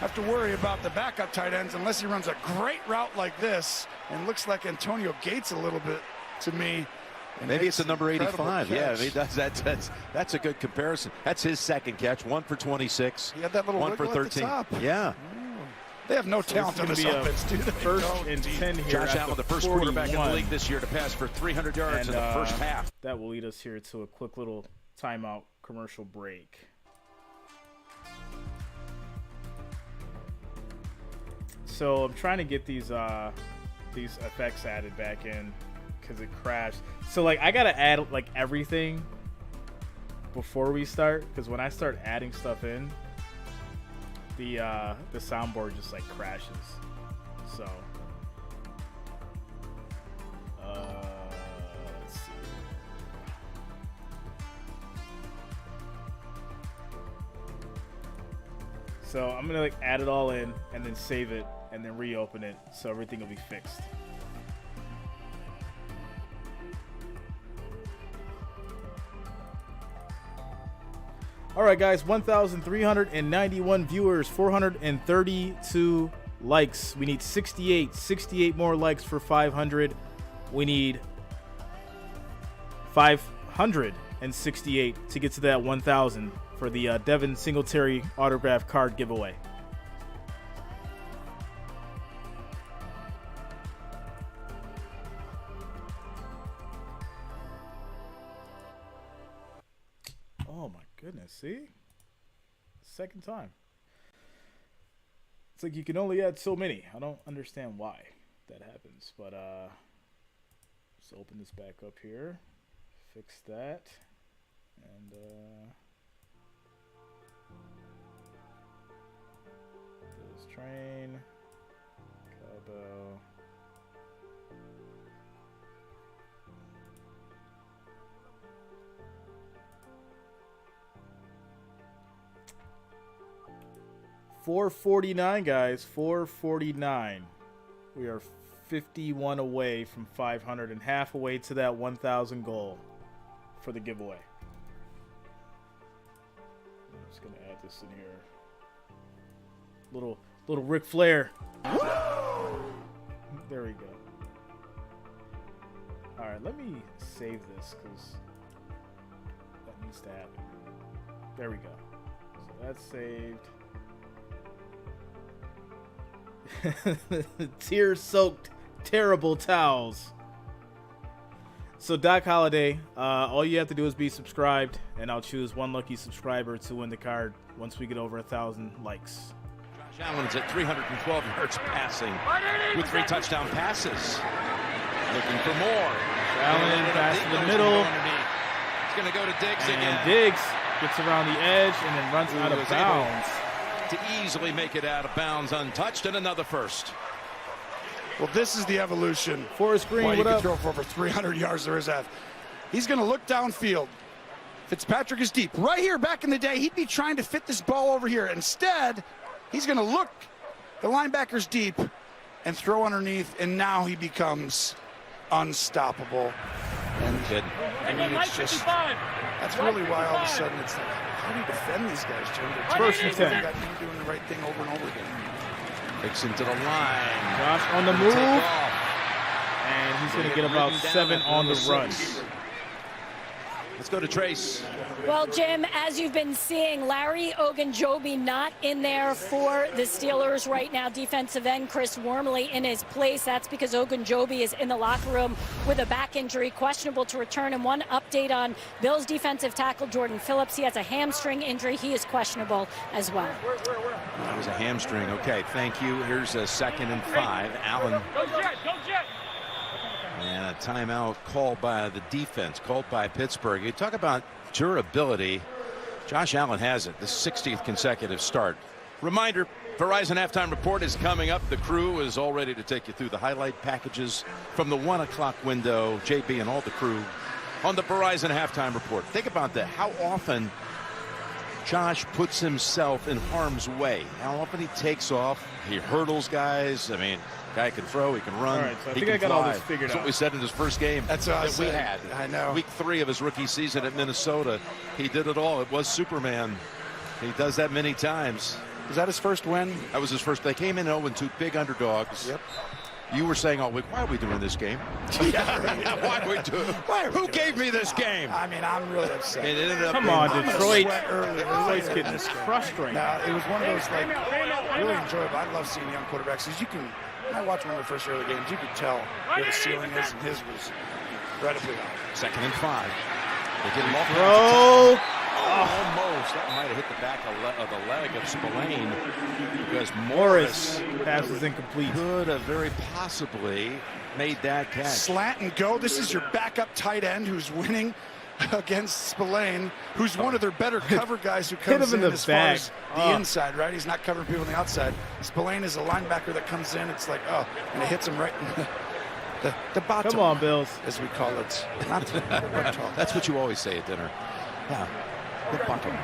have to worry about the backup tight ends unless he runs a great route like this and looks like Antonio Gates a little bit to me. And maybe it's a number 85. Catch. Yeah, I mean, that's a good comparison. That's his second catch, 1 for 26. He had that little 1 for 13. Oh. Yeah. They have no talent on this offense, do they? First and 10 here. Josh Allen, the first quarterback in the league this year to pass for 300 yards in the first half. That will lead us here to a quick little timeout commercial break. So I'm trying to get these effects added back in because it crashed. So like I gotta add like everything before we start, because when I start adding stuff in, the soundboard just like crashes. So let's see. So I'm gonna like add it all in and then save it and then reopen it, so everything will be fixed. All right, guys, 1,391 viewers, 432 likes. We need 68 more likes for 500. We need 568 to get to that 1,000 for the Devin Singletary autograph card giveaway. Oh my goodness, see? Second time. It's like you can only add so many. I don't understand why that happens, but let's open this back up here. Fix that. And this train. Cowbell. $449, guys. $449. We are 51 away from 500 and half away to that 1,000 goal for the giveaway. I'm just gonna add this in here. Little Ric Flair. There we go. All right, let me save this because that needs to happen. There we go. So that's saved. Tear-soaked, terrible towels. So Doc Holliday, all you have to do is be subscribed, and I'll choose one lucky subscriber to win the card once we get over 1,000 likes. Josh Allen's at 312 yards passing with 3 touchdown passes. Looking for more. Allen pass to the middle. It's going to go to Diggs again. And Diggs gets around the edge and then runs out of bounds. To easily make it out of bounds untouched, and another first. Well, this is the evolution. Forrest Green, why you what can up? throw for over 300 yards there is that. He's going to look downfield. Fitzpatrick is deep. Right here, back in the day, he'd be trying to fit this ball over here. Instead, he's going to look the linebacker's deep and throw underneath, and now he becomes unstoppable. And I mean, it's just, that's really why all of a sudden it's like, how do you defend these guys, Jim? First and 10. You're doing the right thing over and over again. Dixon to the line. Josh on the move. And he's going to get about 7 on the run. Let's go to Trace. Well, Jim, as you've been seeing, Larry Ogunjobi not in there for the Steelers right now. Defensive end Chris Wormley in his place. That's because Ogunjobi is in the locker room with a back injury, questionable to return. And one update on Bills defensive tackle Jordan Phillips. He has a hamstring injury. He is questionable as well. That was a hamstring. Okay, thank you. Here's a 2nd and 5. Allen. Go Jet! And a timeout called by the defense, called by Pittsburgh. You talk about durability. Josh Allen has it, the 60th consecutive start. Reminder, Verizon Halftime Report is coming up. The crew is all ready to take you through the highlight packages from the 1 o'clock window. JB and all the crew on the Verizon Halftime Report. Think about that. How often Josh puts himself in harm's way. How often he takes off. He hurdles guys. I mean, guy can throw, he can run, all right, so I he think can I got fly. all this figured That's out. what we said in his first game. That's what we had. I know. Week 3 of his rookie season at Minnesota. He did it all. It was Superman. He does that many times. Was that his first win? That was his first. They came in 0-2, big underdogs. Yep. You were saying all week, why are we doing this game? Why are we doing? Who gave me this game? I mean, I'm really upset. It ended up Come on, Detroit. Detroit's getting this frustrating. Now, it was one of those, like, really enjoyable. I love seeing young quarterbacks. Because you can, I watched one of the first early games, you could tell where the ceiling is, and his was incredibly high. 2nd and 5. They get him off. Throw. Almost. That might have hit the back of the leg of Spillane, because Morris passes incomplete. Could have very possibly made that catch. Slant and go. This is your backup tight end who's winning against Spillane, who's one of their better cover guys who comes in as far as the inside, right? He's not covering people on the outside. Spillane is a linebacker that comes in. It's like, and it hits him right in the bottom. Come on, Bills. As we call it. Not the bottom. That's what you always say at dinner. Yeah. The bottom.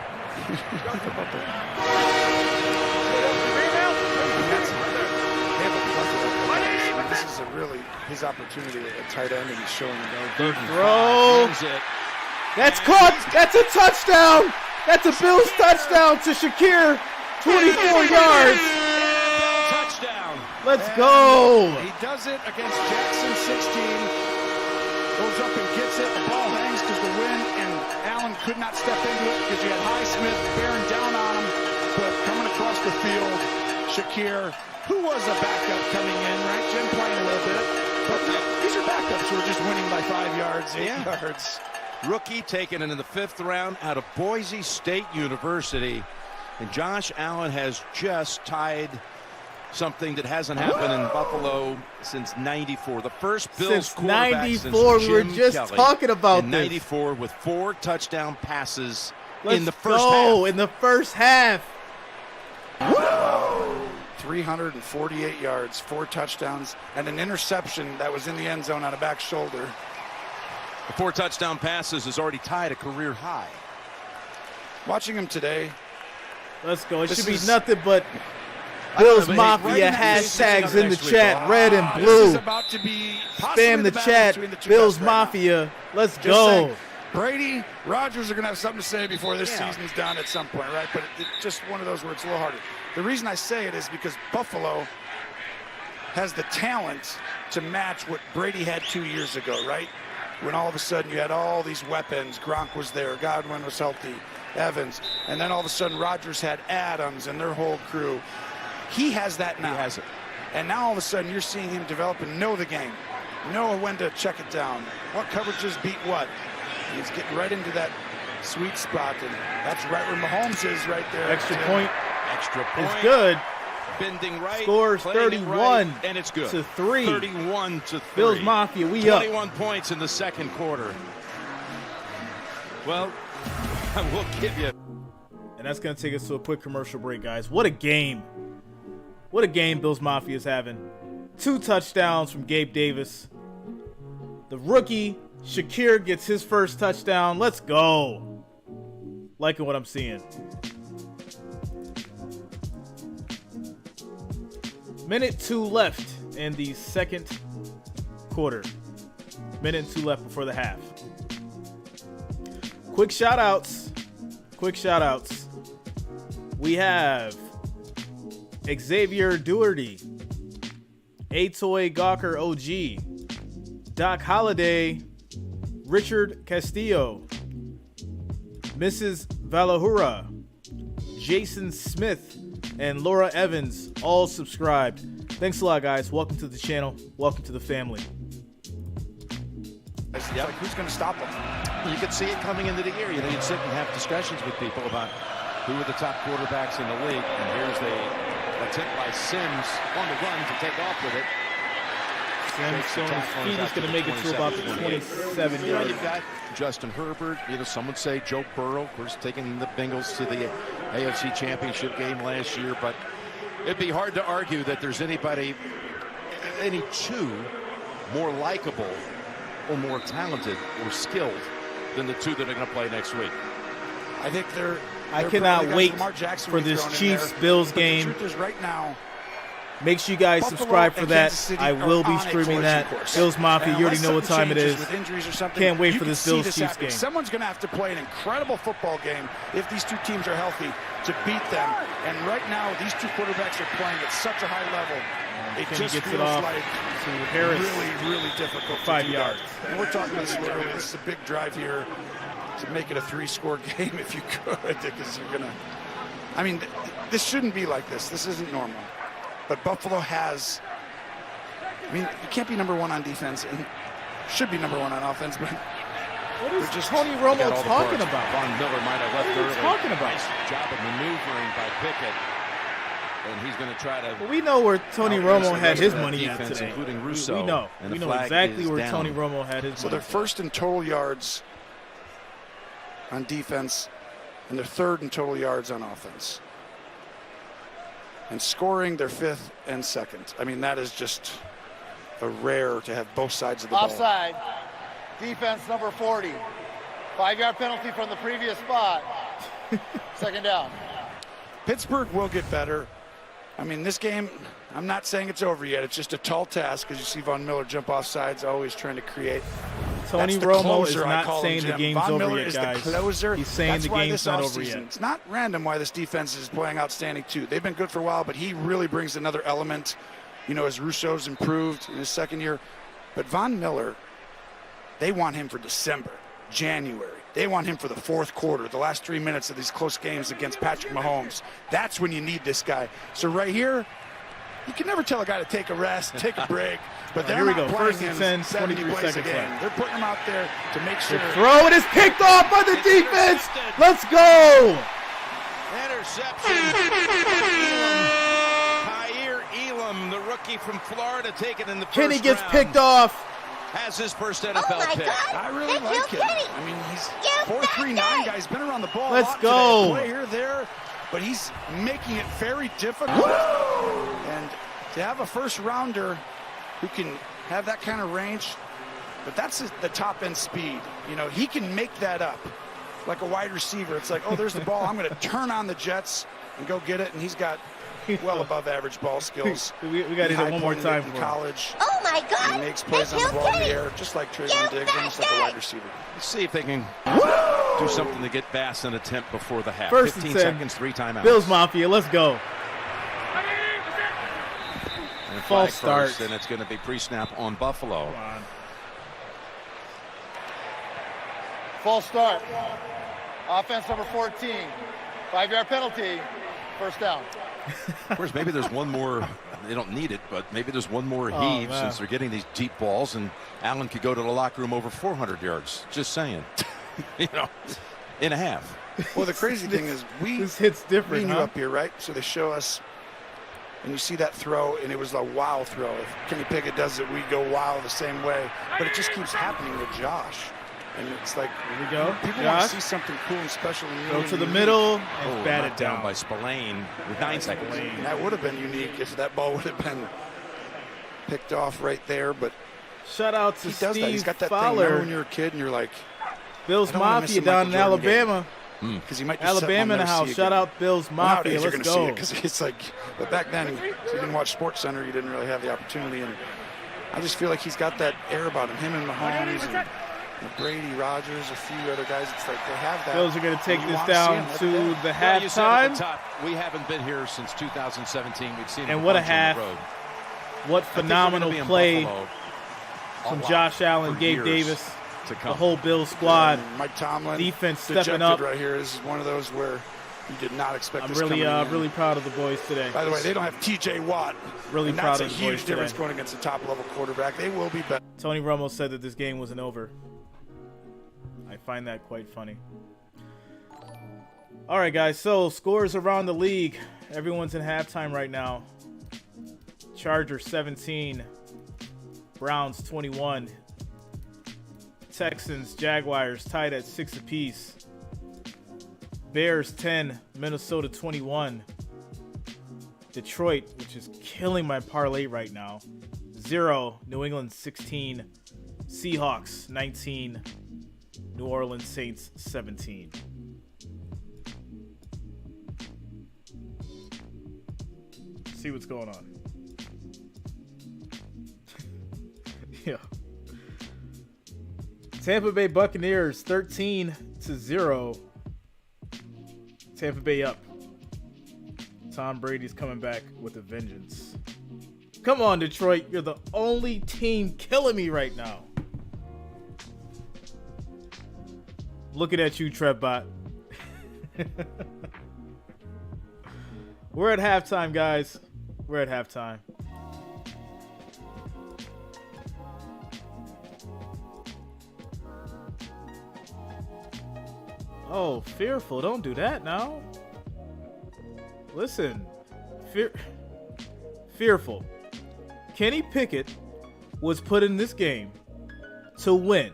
This is his opportunity at tight end, and he's showing Good throw. That's caught. That's a touchdown. That's a Bills touchdown to Shakir. 24 yards. Touchdown. Let's go. He does it against Jackson 16. Goes up and gets it. The ball hangs because the wind, and Allen could not step into it because you had Highsmith bearing down on him. But coming across the field, Shakir, who was a backup coming in, right? Jim playing a little bit. But these are backups who are just winning by 5 yards, 8 yards. Rookie taken in the 5th round out of Boise State University. And Josh Allen has just tied something that hasn't happened in Buffalo since '94. The first Bills quarterback since '94. We were just Kelly talking about in this. '94 with 4 touchdown passes Let's in the first half. In the first half. 348 yards, 4 touchdowns, and an interception that was in the end zone on a back shoulder. The 4 touchdown passes has already tied a career high. Watching him today. Let's go. It should be nothing but Bills Mafia hashtags in the chat, red and blue. This is about to be spam the chat, Bills Mafia. Let's go. Saying, Brady, Rodgers are going to have something to say before this season's done at some point, right? But it's just one of those where it's a little harder. The reason I say it is because Buffalo has the talent to match what Brady had 2 years ago, right? When all of a sudden you had all these weapons. Gronk was there, Godwin was healthy, Evans, and then all of a sudden Rodgers had Adams and their whole crew. He has that now. He has it. And now all of a sudden you're seeing him develop and know the game. Know when to check it down. What coverages beat what. He's getting right into that sweet spot, and that's right where Mahomes is right there. Extra point. Extra point. It's good. Bending right. Scores 31 right, and it's good. to 3. 31 to 3. Bills Mafia, we 21 points in the second quarter. Well, I will give you. And that's going to take us to a quick commercial break, guys. What a game. What a game Bills Mafia is having. 2 touchdowns from Gabe Davis. The rookie, Shakir, gets his first touchdown. Let's go. Liking what I'm seeing. Minute 2 left in the second quarter. Minute 2 left before the half. Quick shout outs. We have Xavier Doherty, Atoy Gawker OG, Doc Holliday, Richard Castillo, Mrs. Valahura, Jason Smith, and Laura Evans, all subscribed. Thanks a lot, guys. Welcome to the channel. Welcome to the family. Yep. Like, who's going to stop him? You could see it coming into the year. You know, you'd sit and have discussions with people about who are the top quarterbacks in the league. And here's the attempt by Sims on the run to take off with it. Sims on his feet. He's going to make it to about the 27 yards. You've got Justin Herbert. You know, some would say Joe Burrow, of course, taking the Bengals to the AFC Championship game last year. But it'd be hard to argue that there's any 2 more likable or more talented or skilled than the 2 that are going to play next week. I think they're I cannot wait for this Chiefs-Bills game. The truth is right now, make sure you guys subscribe for that. I will be streaming that. Bills Mafia, you already know what time it is. Can't wait for this Bills-Chiefs game. Someone's going to have to play an incredible football game if these 2 teams are healthy to beat them. And right now, these 2 quarterbacks are playing at such a high level. It just feels like Harris, really difficult. 5 yards. And we're talking about this earlier. This is a big drive here to make it a 3-score game if you could, because you're going to. I mean, this shouldn't be like this. This isn't normal. But Buffalo has. I mean, you can't be number 1 on defense and should be number 1 on offense, but. What is just Tony Romo talking about? Von Miller might have left early. What are you talking about? Nice job of maneuvering by Pickett. And he's going to try to. Well, we know where Tony Romo had his money at today. Including Russo. We know exactly where Tony Romo had his money. So they're first in total yards on defense, and they're third in total yards on offense. And scoring, they're 5th and 2nd. I mean, that is just a rare to have both sides of the ball. Offside. Defense number 40. 5-yard penalty from the previous spot. 2nd down. Pittsburgh will get better. I mean, this game, I'm not saying it's over yet. It's just a tall task because you see Von Miller jump off sides, always trying to create. Tony Romo is not saying the game's over yet, guys. He's saying the game's not over yet. It's not random why this defense is playing outstanding, too. They've been good for a while, but he really brings another element you know, as Russo's improved in his second year. But Von Miller, they want him for December, January. They want him for the fourth quarter, the last 3 minutes of these close games against Patrick Mahomes. That's when you need this guy. So right here, you can never tell a guy to take a rest, take a break. But here we go. First and 10, 23 seconds left. They're putting him out there to make sure. The throw, it is picked off by the defense. Let's go. Interception. Kaiir Elam, the rookie from Florida, taken in the first Kenny gets round. picked off. Has his first NFL pick. I really like him. I mean, he's 4.39 guy. He's been around the ball a Let's lot go. today. Play here, there, but he's making it very difficult. And to have a first rounder who can have that kind of range, but that's the top end speed. You know, he can make that up like a wide receiver. It's like, oh, there's the ball. I'm going to turn on the jets and go get it. And he's got well above average ball skills. we got to hit it one more time in for college. Oh my God! He makes plays on the ball in the air, just like Trayvon Diggs, almost like a wide receiver. Let's see if they can do something to get Bass an attempt before the half. First 15 and 10. seconds, 3 timeouts. Bills Mafia, let's go. And False flag start. first, and it's going to be pre-snap on Buffalo. Come on. False start. Offense number 14. 5-yard penalty. First down. Of course, maybe there's one more. They don't need it, but maybe there's one more heave since they're getting these deep balls, and Allen could go to the locker room over 400 yards. Just saying. You know, in a half. Well, the crazy thing is this hits different, you huh? up here, right? So they show us, and you see that throw, and it was a wow throw. If Kenny Pickett does it, we go wow the same way. But it just keeps happening with Josh. And it's like, here we go. People want to see something cool and special. And Go to the middle and bat it down. By Spillane with 9 seconds. And that would have been unique if that ball would have been picked off right there. But shout out to he does Steve that. He's got that Fowler. thing. Remember when you were a kid and you're like, Bills Mafia down in Alabama. Because he might just Alabama in the house. Shout out Bills Mafia. Let's go. Because it's like, but back then, if you didn't watch SportsCenter, you didn't really have the opportunity. And I just feel like he's got that air about him. Him and Mahomes and Brady, Rogers, a few other guys. It's like they have that. Bills are going to take this down to the Well, you said at halftime. the top, we haven't been here since 2017. We've seen And what a half. What phenomenal play from Josh Allen, Gabe Davis, the whole Bills squad. Mike Tomlin, defense stepping up. right here. This is one of those where you did not expect. I'm really proud of the boys today. By the way, they don't have T.J. Watt. Really proud of the boys today. That's a huge difference going against a top-level quarterback. They will be better. Tony Romo said that this game wasn't over. I find that quite funny. All right, guys. So scores around the league. Everyone's in halftime right now. Chargers 17, Browns 21, Texans, Jaguars tied at 6 apiece. Bears 10, Minnesota 21. Detroit, which is killing my parlay right now, 0. New England 16, Seahawks 19, New Orleans Saints 17. See what's going on. Yeah. Tampa Bay Buccaneers 13-0. Tampa Bay up. Tom Brady's coming back with a vengeance. Come on, Detroit. You're the only team killing me right now. Looking at you, Trebbot. We're at halftime, guys. We're at halftime. Oh, Fearful. Don't do that now. Listen. Fearful. Kenny Pickett was put in this game to win.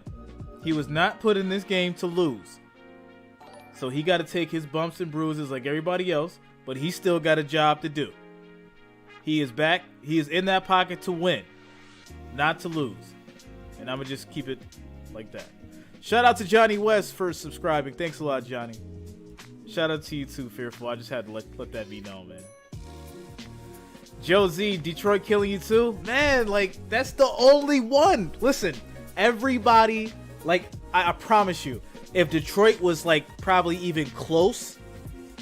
He was not put in this game to lose. So he got to take his bumps and bruises like everybody else, but he still got a job to do. He is back. He is in that pocket to win, not to lose. And I'm going to just keep it like that. Shout out to Johnny West for subscribing. Thanks a lot, Johnny. Shout out to you too, Fearful. I just had to let that be known, man. Joe Z, Detroit killing you too? Man, like, that's the only one. Listen, everybody, like, I promise you, if Detroit was, like, probably even close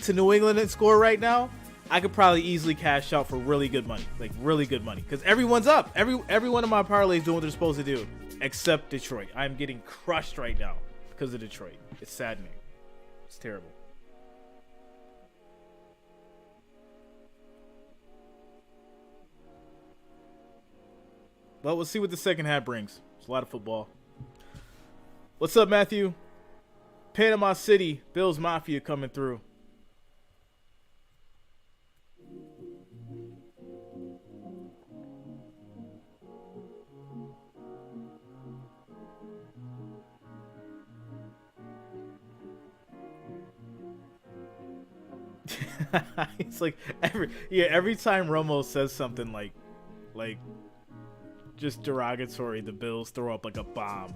to New England in score right now, I could probably easily cash out for really good money, like really good money, because everyone's up. Every one of my parlays doing what they're supposed to do, except Detroit. I'm getting crushed right now because of Detroit. It's saddening. It's terrible. Well, we'll see what the second half brings. It's a lot of football. What's up, Matthew? Panama City, Bills Mafia coming through. It's like every time Romo says something like just derogatory, the Bills throw up like a bomb.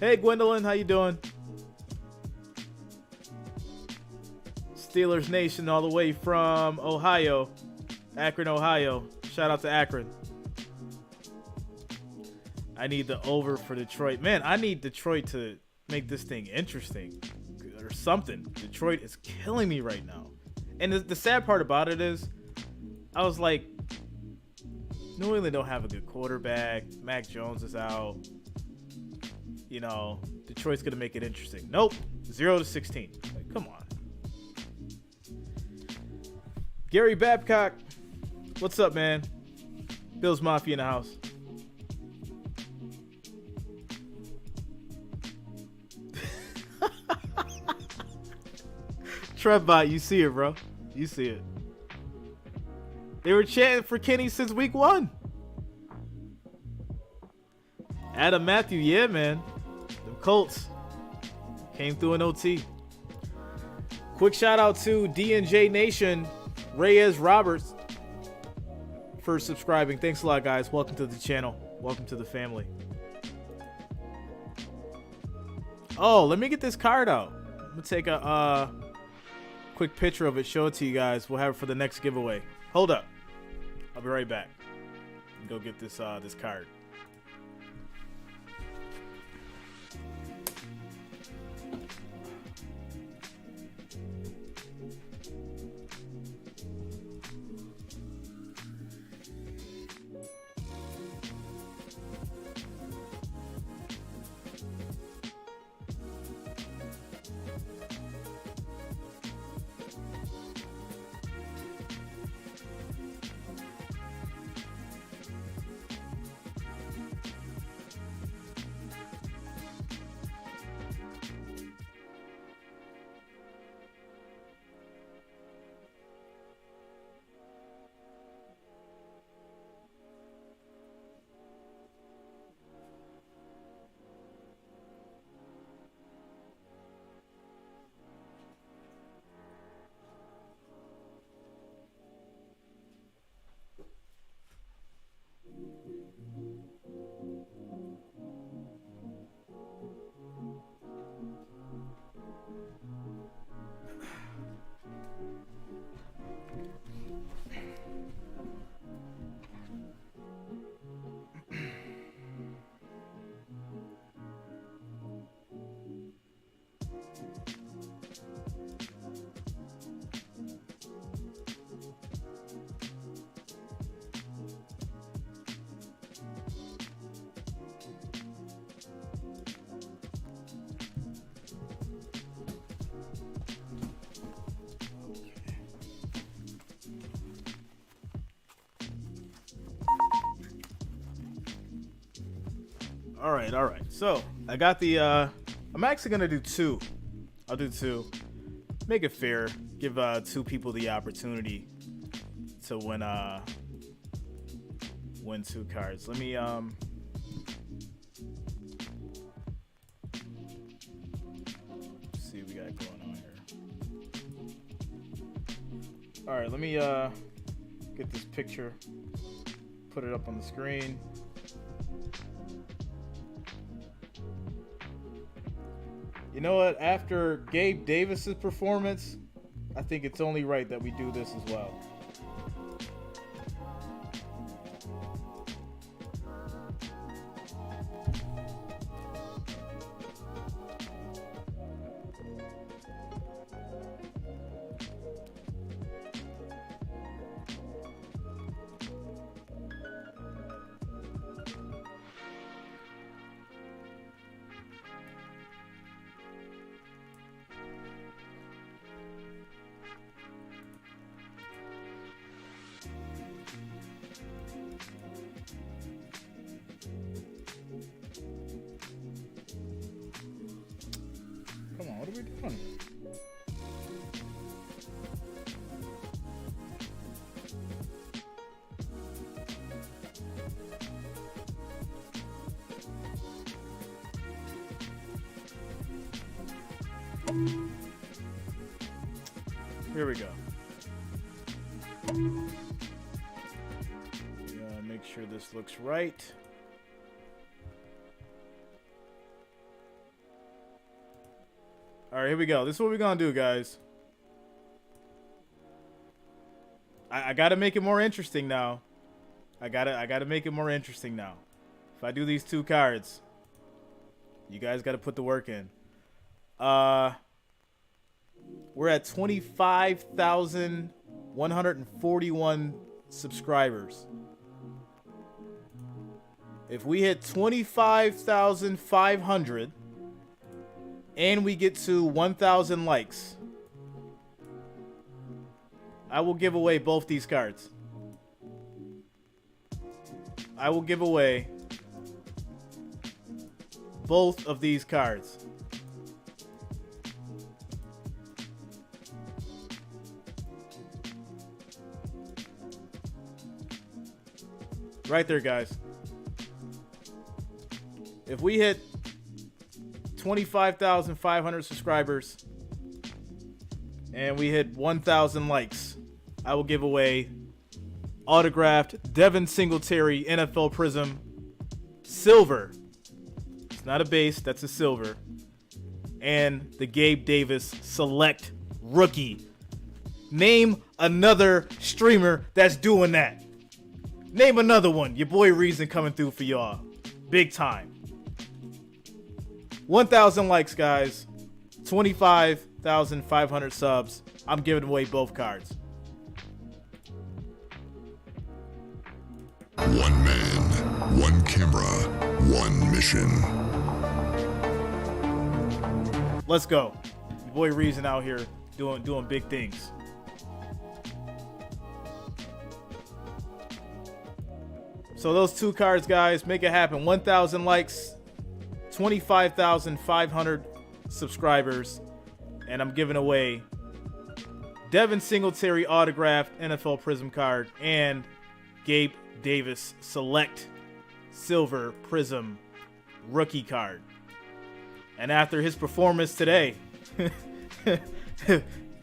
Hey Gwendolyn, how you doing? Steelers Nation all the way from Ohio, Akron, Ohio. Shout out to Akron. I need the over for Detroit. Man, I need Detroit to make this thing interesting or something. Detroit is killing me right now. And the sad part about it is, I was like, New England don't have a good quarterback. Mac Jones is out. You know, Detroit's going to make it interesting. Nope. 0-16. Like, come on. Gary Babcock. What's up, man? Bills Mafia in the house. Trevbot, you see it, bro. You see it. They were chanting for Kenny since week 1. Adam Matthew, yeah, man. Them Colts came through an OT. Quick shout out to D&J Nation, Reyes Roberts, for subscribing. Thanks a lot, guys. Welcome to the channel. Welcome to the family. Oh, let me get this card out. I'm going to take a quick picture of it, show it to you guys. We'll have it for the next giveaway. Hold up. I'll be right back. Go get this this card. All right. So I got the. I'm actually gonna do 2. I'll do 2. Make it fair. Give 2 people the opportunity to win 2 cards. Let me see what we got going on here. All right. Let me get this picture. Put it up on the screen. You know what? After Gabe Davis's performance, I think it's only right that we do this as well. Here we go. Make sure this looks right. All right, here we go. This is what we're gonna do, guys. I gotta make it more interesting now. I gotta make it more interesting now. If I do these 2 cards, you guys gotta put the work in. We're at 25,141 subscribers. If we hit 25,500 and we get to 1,000 likes, I will give away both these cards. I will give away both of these cards. Right there, guys. If we hit 25,500 subscribers and we hit 1,000 likes, I will give away autographed Devin Singletary NFL Prism Silver. It's not a base, that's a silver. And the Gabe Davis Select Rookie. Name another streamer that's doing that. Name another one. Your boy Reason coming through for y'all. Big time. 1,000 likes, guys. 25,500 subs. I'm giving away both cards. One man, one camera, one mission. Let's go. Your boy Reason out here doing big things. So those 2 cards, guys, make it happen. 1,000 likes, 25,500 subscribers, and I'm giving away Devin Singletary autographed NFL Prism card and Gabe Davis Select Silver Prism rookie card. And after his performance today,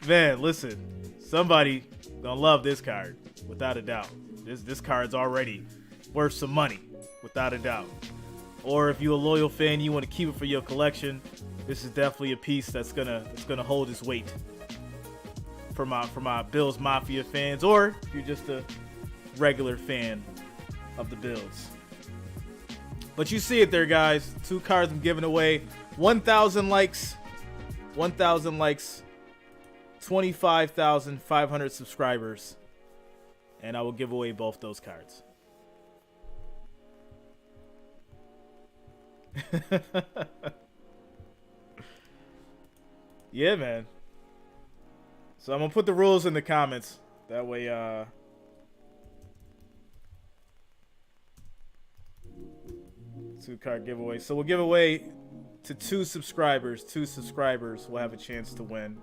man, listen, somebody gonna love this card without a doubt. This card's already worth some money, without a doubt. Or if you're a loyal fan, you want to keep it for your collection, this is definitely a piece that's gonna hold its weight for my Bills Mafia fans, or if you're just a regular fan of the Bills. But you see it there, guys. 2 cards I'm giving away. 1,000 likes, 25,500 subscribers, and I will give away both those cards. Yeah, man. So I'm gonna put the rules in the comments. That way, 2-card giveaway. So we'll give away to 2 subscribers. 2 subscribers will have a chance to win.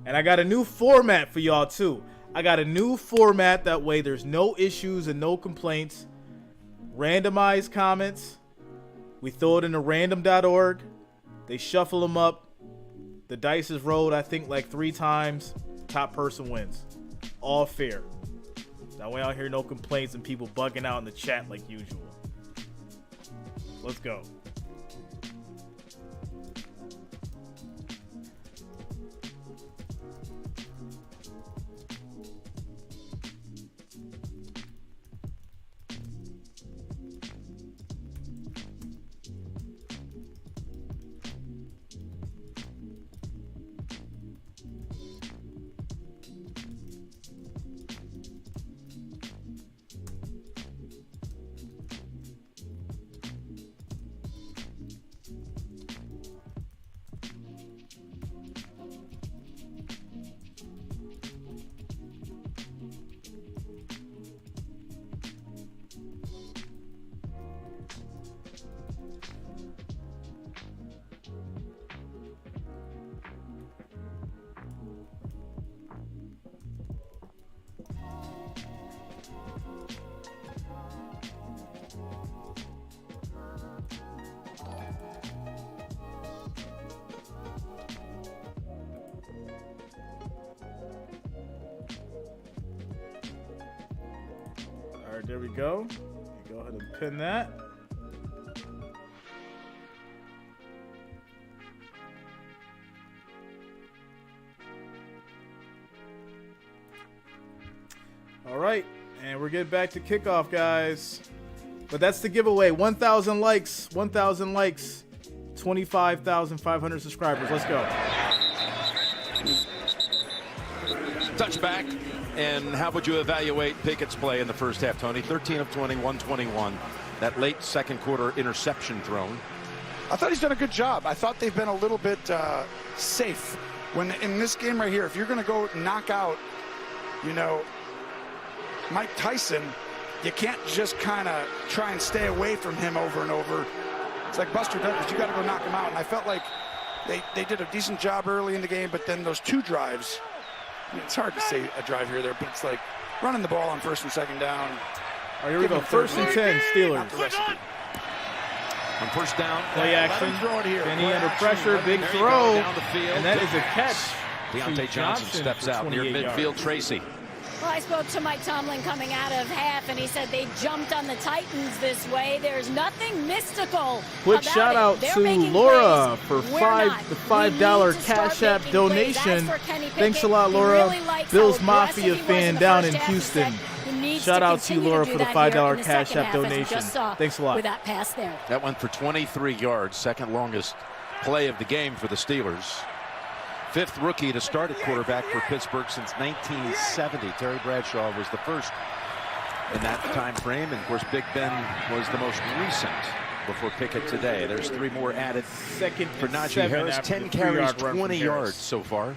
And I got a new format for y'all too. I got a new format. That way there's no issues and no complaints. Randomized comments. We throw it into random.org. They shuffle them up. The dice is rolled, I think, like 3 times. Top person wins. All fair. That way I don't hear no complaints and people bugging out in the chat like usual. Let's go. right, there we go. Go ahead and pin that. All right, and we're getting back to kickoff, guys. But that's the giveaway. 1,000 likes. 1,000 likes. 25,500 subscribers. Let's go. Touchback. And how would you evaluate Pickett's play in the first half, Tony? 13 of 20, 121. That late second quarter interception thrown. I thought he's done a good job. I thought they've been a little bit safe. When in this game right here, if you're going to go knock out, you know, Mike Tyson, you can't just kind of try and stay away from him over and over. It's like Buster Douglas. You got to go knock him out. And I felt like they did a decent job early in the game, but then those two drives, I mean, it's hard to say a drive here or there, but it's like running the ball on first and second down. All right, here we go. First and 10, Steelers. On first down. Play action. Benny under pressure. Big throw. And that is a catch. Deontay Johnson steps out near midfield. Tracy. Well, I spoke to Mike Tomlin coming out of half, and he said they jumped on the Titans this way. There's nothing mystical. Quick shout out to Laura for the $5 Cash App donation. Thanks a lot, Laura. Really Bills Mafia fan down in Houston. Shout out to you, Laura, for the $5 Cash App donation. Thanks a lot. With that pass there. That went for 23 yards, second longest play of the game for the Steelers. Fifth rookie to start at quarterback for Pittsburgh since 1970. Terry Bradshaw was the first in that time frame. And, of course, Big Ben was the most recent before Pickett today. There's three more added. Second for Najee Harris. 10 carries, 20 yards so far.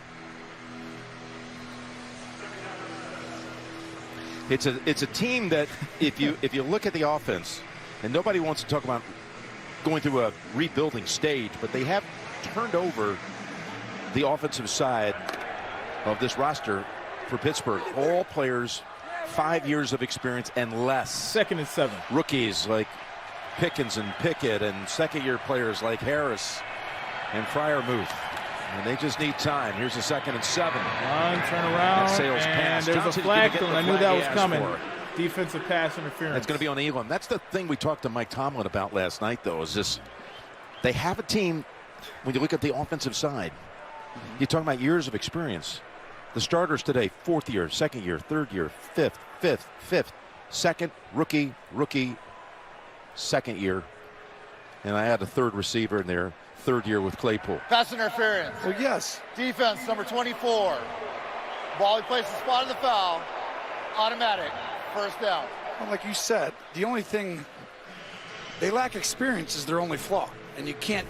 It's a team that if you look at the offense, and nobody wants to talk about going through a rebuilding stage, but they have turned over the offensive side of this roster for Pittsburgh. All players 5 years of experience and less. Second and 7. Rookies like Pickens and Pickett, and second-year players like Harris and Freiermuth. And they just need time. Here's a 2nd and 7. Run, turn around, and there's a flag thrown. I knew that was coming. Defensive pass interference. That's going to be on Elam. That's the thing we talked to Mike Tomlin about last night, though, is this. They have a team, when you look at the offensive side, you're talking about years of experience. The starters today, 4th year, 2nd year, 3rd year, 5th, second, rookie, 2nd year. And I had a 3rd receiver in there, 3rd year with Claypool. Pass interference. Well, yes. Defense, number 24. Ball he places, spot of the foul. Automatic. First down. Well, like you said, the only thing they lack experience is their only flaw. And you can't,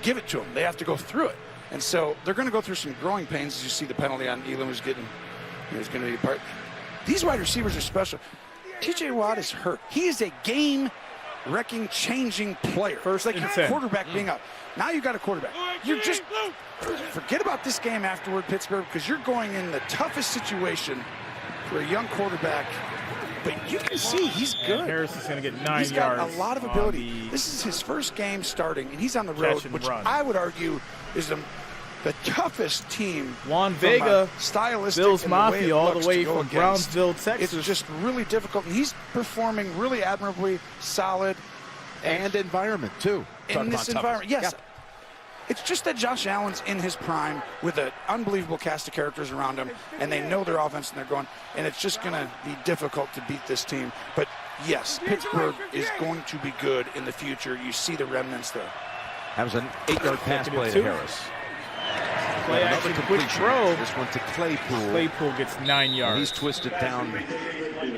give it to them. They have to go through it. And so they're going to go through some growing pains as you see the penalty on Elam who's going to be part. These wide receivers are special. TJ Watt is hurt. He is a game-wrecking, changing player. First like and your 10. quarterback being up. Now you got a quarterback. You're just forget about this game afterward, Pittsburgh, because you're going in the toughest situation for a young quarterback. But you can see he's good. And Harris is going to get 9 yards. He's got a lot of ability. This is his first game starting, and he's on the road, which I would argue is the toughest team. Juan Vega, stylistic, Bills Mafia, all the way from from Brownsville, Texas. It's just really difficult, and he's performing really admirably, solid. And environment, too. In this environment, yes. Yeah. It's just that Josh Allen's in his prime with an unbelievable cast of characters around him, and they know their offense, and they're going, and it's just going to be difficult to beat this team. But, yes, Pittsburgh is going to be good in the future. You see the remnants there. That was an 8-yard pass play to Harris. Play action, quick throw. This one to Claypool. Claypool gets 9 yards. And he's twisted down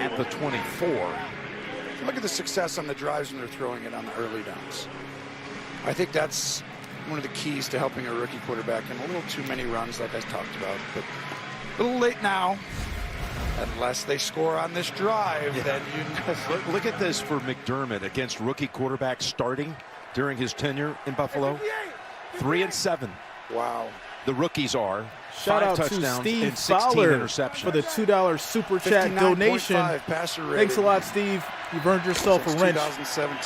at the 24. Look at the success on the drives when they're throwing it on the early downs. I think that's one of the keys to helping a rookie quarterback, and a little too many runs like I talked about, but a little late now. Unless they score on this drive, then Look at this for McDermott against rookie quarterbacks starting during his tenure in Buffalo. 3 and 7. Wow. The rookies are. Shout 5 out touchdowns to Steve and 16 Fowler interceptions. for the $2 super chat donation. Thanks a lot, Steve. You've earned yourself a wrench.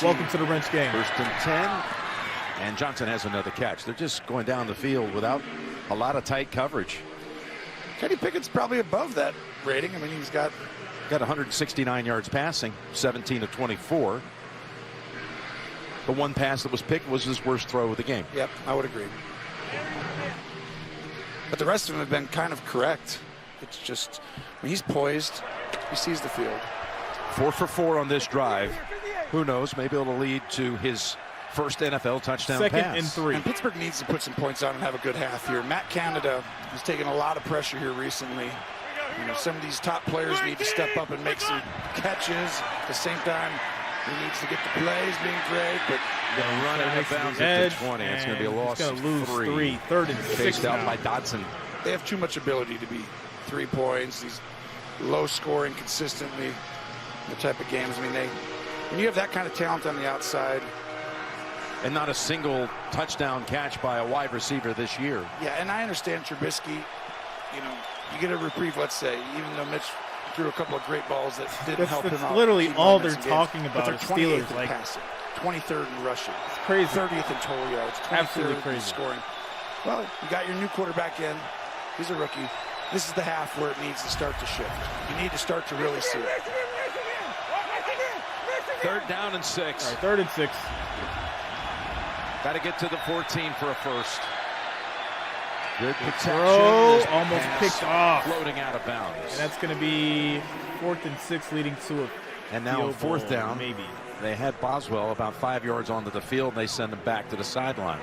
Welcome to the wrench game. 1st and 10. And Johnson has another catch. They're just going down the field without a lot of tight coverage. Kenny Pickett's probably above that rating. I mean, he's got got 169 yards passing, 17 of 24. The one pass that was picked was his worst throw of the game. Yep, I would agree. But the rest of them have been kind of correct. It's just, when he's poised, he sees the field. 4 for 4 on this drive. Who knows? Maybe it'll lead to his first NFL touchdown Second pass. and 3. And Pittsburgh needs to put some points on and have a good half here. Matt Canada has taken a lot of pressure here recently. You know, some of these top players need to step up and make some catches. At the same time, he needs to get the plays being great, but Going to run out of bounds at the 20. It's going to be a loss of 3. 3rd and 6 Chased out now. by Dodson. they have too much ability to be 3 points. These low scoring consistently, the type of games. I mean, when you have that kind of talent on the outside. And not a single touchdown catch by a wide receiver this year. Yeah, and I understand Trubisky, you know, you get a reprieve, let's say, even though Mitch threw a couple of great balls that didn't help him out. That's literally all they're talking about. But they're 28th in passing, 23rd in rushing, it's crazy. 30th in total yards, 23rd in scoring. Well, you got your new quarterback in. He's a rookie. This is the half where it needs to start to shift. You need to start to really see it. 3rd down and 6. All right, 3rd and 6. Got to get to the 14 for a first. Good protection. Throw almost picked off. Floating out of bounds. And that's going to be 4th and 6 leading to a And now on 4th down, maybe. They had Boswell about 5 yards onto the field, and they send him back to the sideline.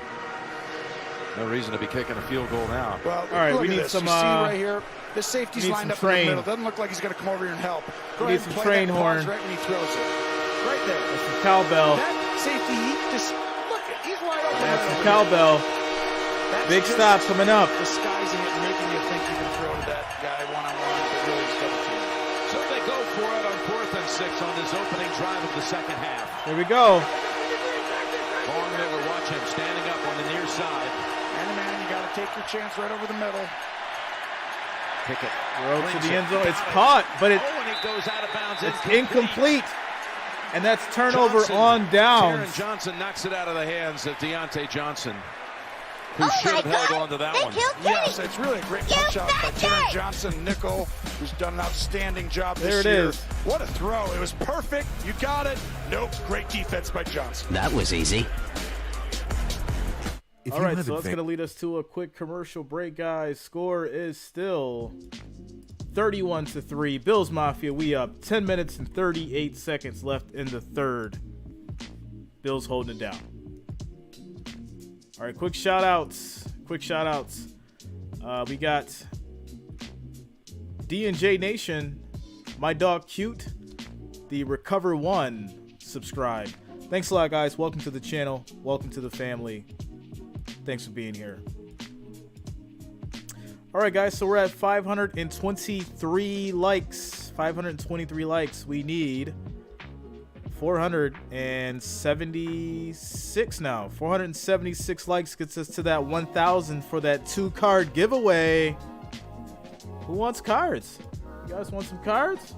No reason to be kicking a field goal now. Well, all right, look we at need this. some. You see right here, this safety's lined up in the middle. Doesn't look like he's going to come over here and help. Go we need ahead some and play train that horn. pause right when he throws it. Right there. That's some cowbell. That safety, he just look. He's wide open. That's some cowbell. Big stop coming up. Disguising it, making you think you can throw to that guy one-on-one, but really he's double team. So they go for it on 4th and 6 on this opening drive of the second half. Here we go. Long Miller, watch him standing up on the near side. Man, you got to take your chance right over the middle. Pickett. Throw to the end zone. It's caught, but it, and it goes out of bounds. it's incomplete. And that's turnover on downs. Taron Johnson knocks it out of the hands of Deontay Johnson, who should have held on to that one. Yes, it's really a great punch out by Taron Johnson, nickel, who's done an outstanding job this year. There it is. What a throw. It was perfect. You got it. Nope. Great defense by Johnson. That was easy. All right, so that's going to lead us to a quick commercial break, guys. Score is still 31-3. Bills Mafia, we up. 10 minutes and 38 seconds left in the third. Bills holding it down. All right, quick shout-outs. We got D&J Nation, My Dog Cute, the Recover One, subscribe. Thanks a lot, guys. Welcome to the channel. Welcome to the family. Thanks for being here. All right, guys, so we're at 523 likes. 523 likes. We need 476 now. 476 likes gets us to that 1,000 for that 2-card giveaway. Who wants cards? You guys want some cards?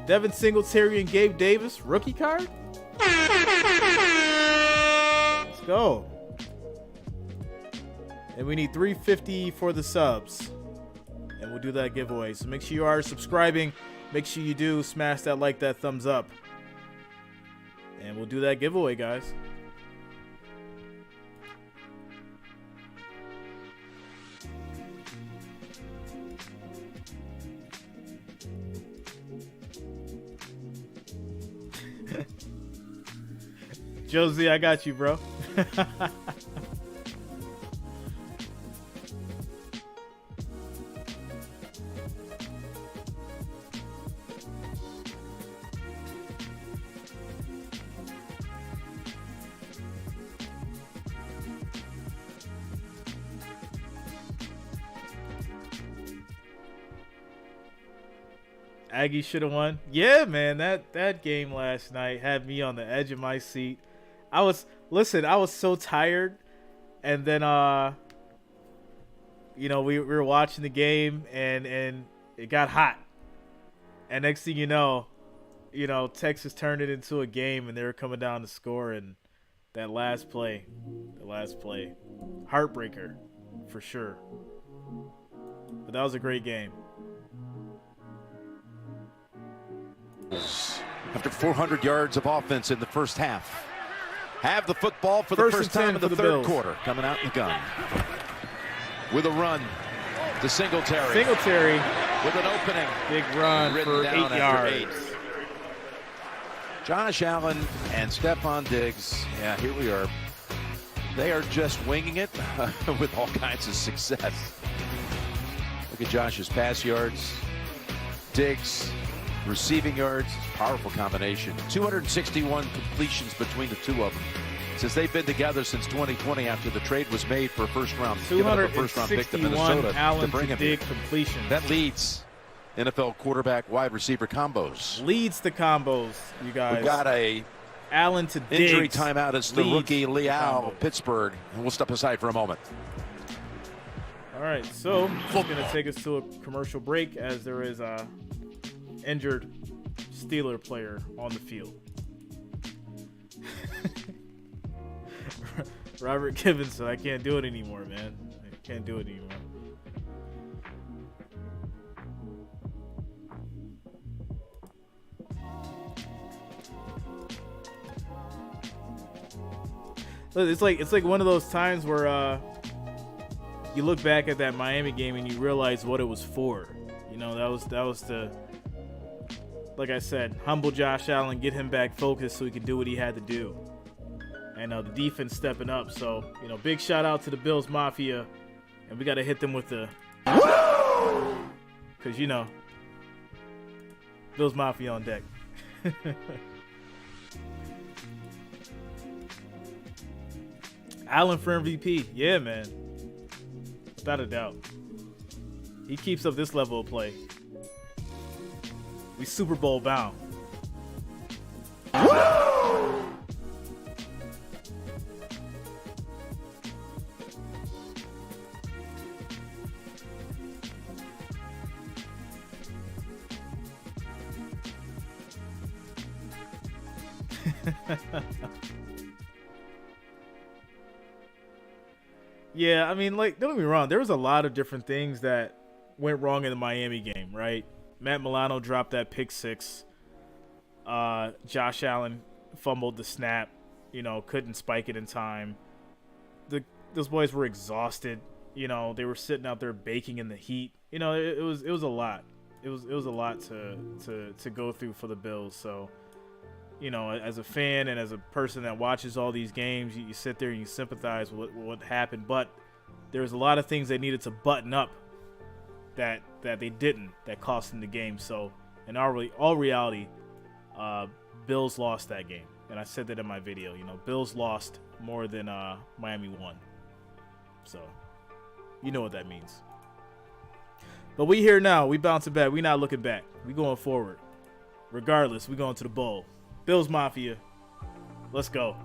Devin Singletary and Gabe Davis, rookie card? Let's go. And we need 350 for the subs. And we'll do that giveaway. So make sure you are subscribing. Make sure you do smash that like, that thumbs up. And we'll do that giveaway, guys. Josie, I got you, bro. Aggie should have won. Yeah, man, that game last night had me on the edge of my seat. I was so tired, and then we were watching the game, and it got hot, and next thing you know, Texas turned it into a game, and they were coming down to score, and that last play, heartbreaker for sure. But that was a great game. After 400 yards of offense in the first half. Have the football for the first time in the third quarter. Coming out in the gun. With a run to Singletary. Singletary with an opening. Big run for 8 yards. Josh Allen and Stephon Diggs. Yeah, here we are. They are just winging it with all kinds of success. Look at Josh's pass yards. Diggs receiving yards. Powerful combination. 261 completions between the two of them since they've been together since 2020 after the trade was made for a first-round pick to Minnesota Allen to bring him Diggs completion. That leads NFL quarterback wide receiver combos. Leads the combos, you guys. We've got a Allen to Diggs. Injury timeout as the rookie Leal, Pittsburgh. And we'll step aside for a moment. All right, so it's going to take us to a commercial break as there is a injured Steeler player on the field. Robert Gibbons said, I can't do it anymore, man. I can't do it anymore. It's like one of those times where you look back at that Miami game and you realize what it was for. You know, that was the, like I said, humble Josh Allen, get him back focused so he can do what he had to do. And the defense stepping up. So, you know, big shout out to the Bills Mafia. And we got to hit them with the, because, you know, Bills Mafia on deck. Allen for MVP. Yeah, man. Without a doubt. He keeps up this level of play. We Super Bowl bound. Yeah, I mean, like, don't get me wrong. There was a lot of different things that went wrong in the Miami game, right? Matt Milano dropped that pick six. Josh Allen fumbled the snap, you know, couldn't spike it in time. Those boys were exhausted. You know, they were sitting out there baking in the heat. You know, it was a lot. It was a lot to go through for the Bills. So, you know, as a fan and as a person that watches all these games, you sit there and you sympathize with what happened. But there was a lot of things they needed to button up that they didn't, that cost them the game. So, in all reality, Bills lost that game. And I said that in my video. You know, Bills lost more than Miami won. So, you know what that means. But we here now. We bouncing back. We not looking back. We going forward. Regardless, we going to the bowl. Bills Mafia. Let's go.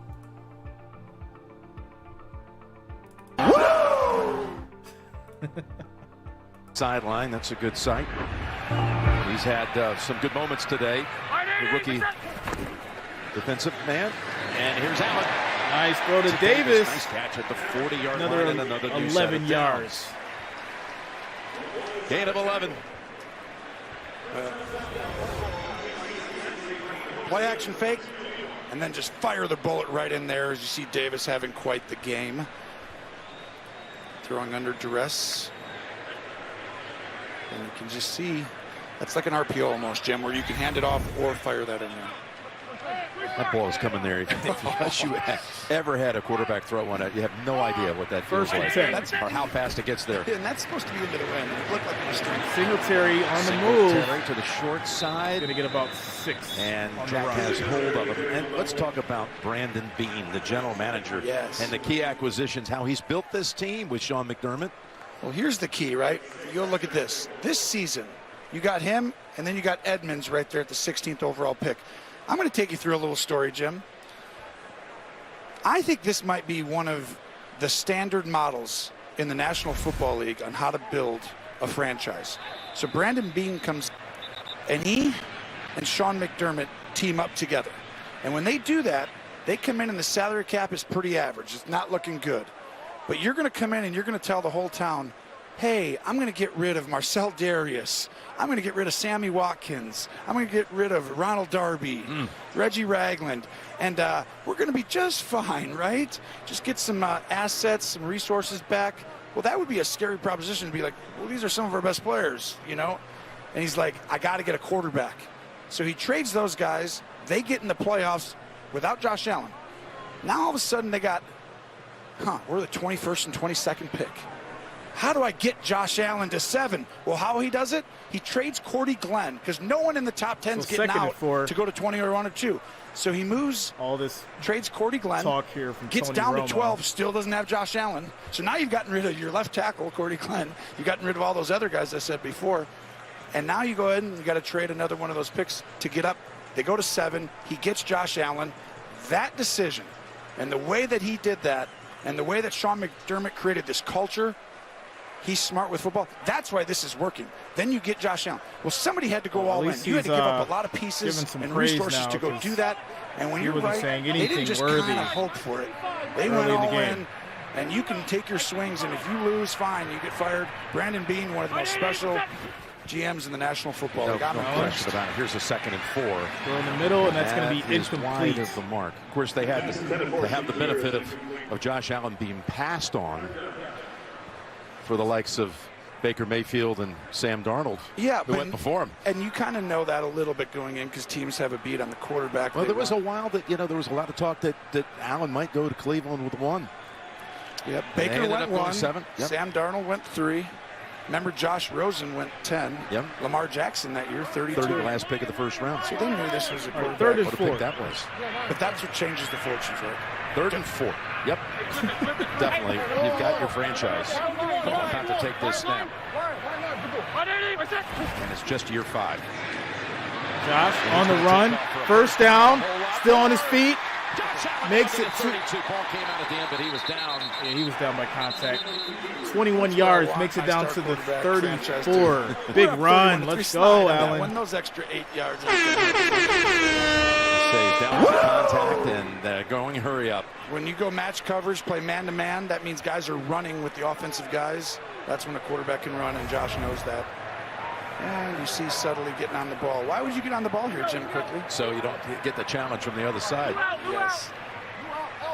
Sideline, that's a good sight. He's had some good moments today. The rookie defensive man. And here's Allen. Nice throw to Davis. Nice catch at the 40-yard line. And another 11 yards. Gain of 11. Play action fake, and then just fire the bullet right in there as you see Davis having quite the game. Throwing under duress. And you can just see, that's like an RPO almost, Jim, where you can hand it off or fire that in there. That ball is coming there. Unless you ever had a quarterback throw one, you have no idea what that feels like. That's how fast it gets there. And that's supposed to be into the wind. It looked like it was straight. Singletary on the move. To the short side. Going to get about 6. And Jack has hold of him. And let's talk about Brandon Beane, the general manager. Yes. And the key acquisitions, how he's built this team with Sean McDermott. Well, here's the key, right? You'll look at this. This season, you got him, and then you got Edmonds right there at the 16th overall pick. I'm going to take you through a little story, Jim. I think this might be one of the standard models in the National Football League on how to build a franchise. So Brandon Beane comes, and he and Sean McDermott team up together. And when they do that, they come in and the salary cap is pretty average. It's not looking good. But you're going to come in and you're going to tell the whole town, hey, I'm going to get rid of Marcel Darius. I'm going to get rid of Sammy Watkins. I'm going to get rid of Ronald Darby, Reggie Ragland, and we're going to be just fine, right? Just get some assets, some resources back. Well, that would be a scary proposition to be like, well, these are some of our best players, you know? And he's like, I got to get a quarterback. So he trades those guys. They get in the playoffs without Josh Allen. Now all of a sudden they got, we're the 21st and 22nd pick. How do I get Josh Allen to 7? Well, how he does it? He trades Cordy Glenn because no one in the top 10 is getting out to go to 20 or 1 or 2. So he moves, all this trades Cordy Glenn, talk here from gets Tony down Romo. to 12, still doesn't have Josh Allen. So now you've gotten rid of your left tackle, Cordy Glenn. You've gotten rid of all those other guys I said before. And now you go ahead and you got to trade another one of those picks to get up. They go to 7. He gets Josh Allen. That decision and the way that he did that and the way that Sean McDermott created this culture, he's smart with football. That's why this is working. Then you get Josh Allen. Well, somebody had to go all in. You had to give up a lot of pieces and resources to go do that. And when you're right, they didn't just kind of hope for it. They went all in. And you can take your swings, and if you lose, fine, you get fired. Brandon Beane, one of the most special GMs in the National Football League. No question about it. Here's a 2nd and 4. Go in the middle, and that's going to be incomplete. Wide of the mark. Of course, they have the benefit of Josh Allen being passed on for the likes of Baker Mayfield and Sam Darnold, who went before him. And you kind of know that a little bit going in because teams have a beat on the quarterback. Well, there was a while that, there was a lot of talk that Allen might go to Cleveland with 1. Yep, Baker went 1. 7. Yep. Sam Darnold went 3. Remember, Josh Rosen went 10. Yep. Lamar Jackson that year, 32. 30, the last pick of the first round. So they knew this was a quarterback. 3rd and 4. What a pick that was. But that's what changes the fortunes, right? 3rd and 4. Yep. Definitely. You've got your franchise. About to take this snap. And it's just year 5. Josh on the run. First down. Still on his feet. Makes it 32 ball came out at the end, but he was down. Yeah, he was down by contact. 21 yards, makes it down to the 34. Big run. Let's go, Allen. Won those extra 8 yards. Saves down to contact and going hurry up. When you go match coverage, play man-to-man, that means guys are running with the offensive guys. That's when a quarterback can run, and Josh knows that. And you see subtly getting on the ball. Why would you get on the ball here, Jim, quickly? So you don't get the challenge from the other side. Yes.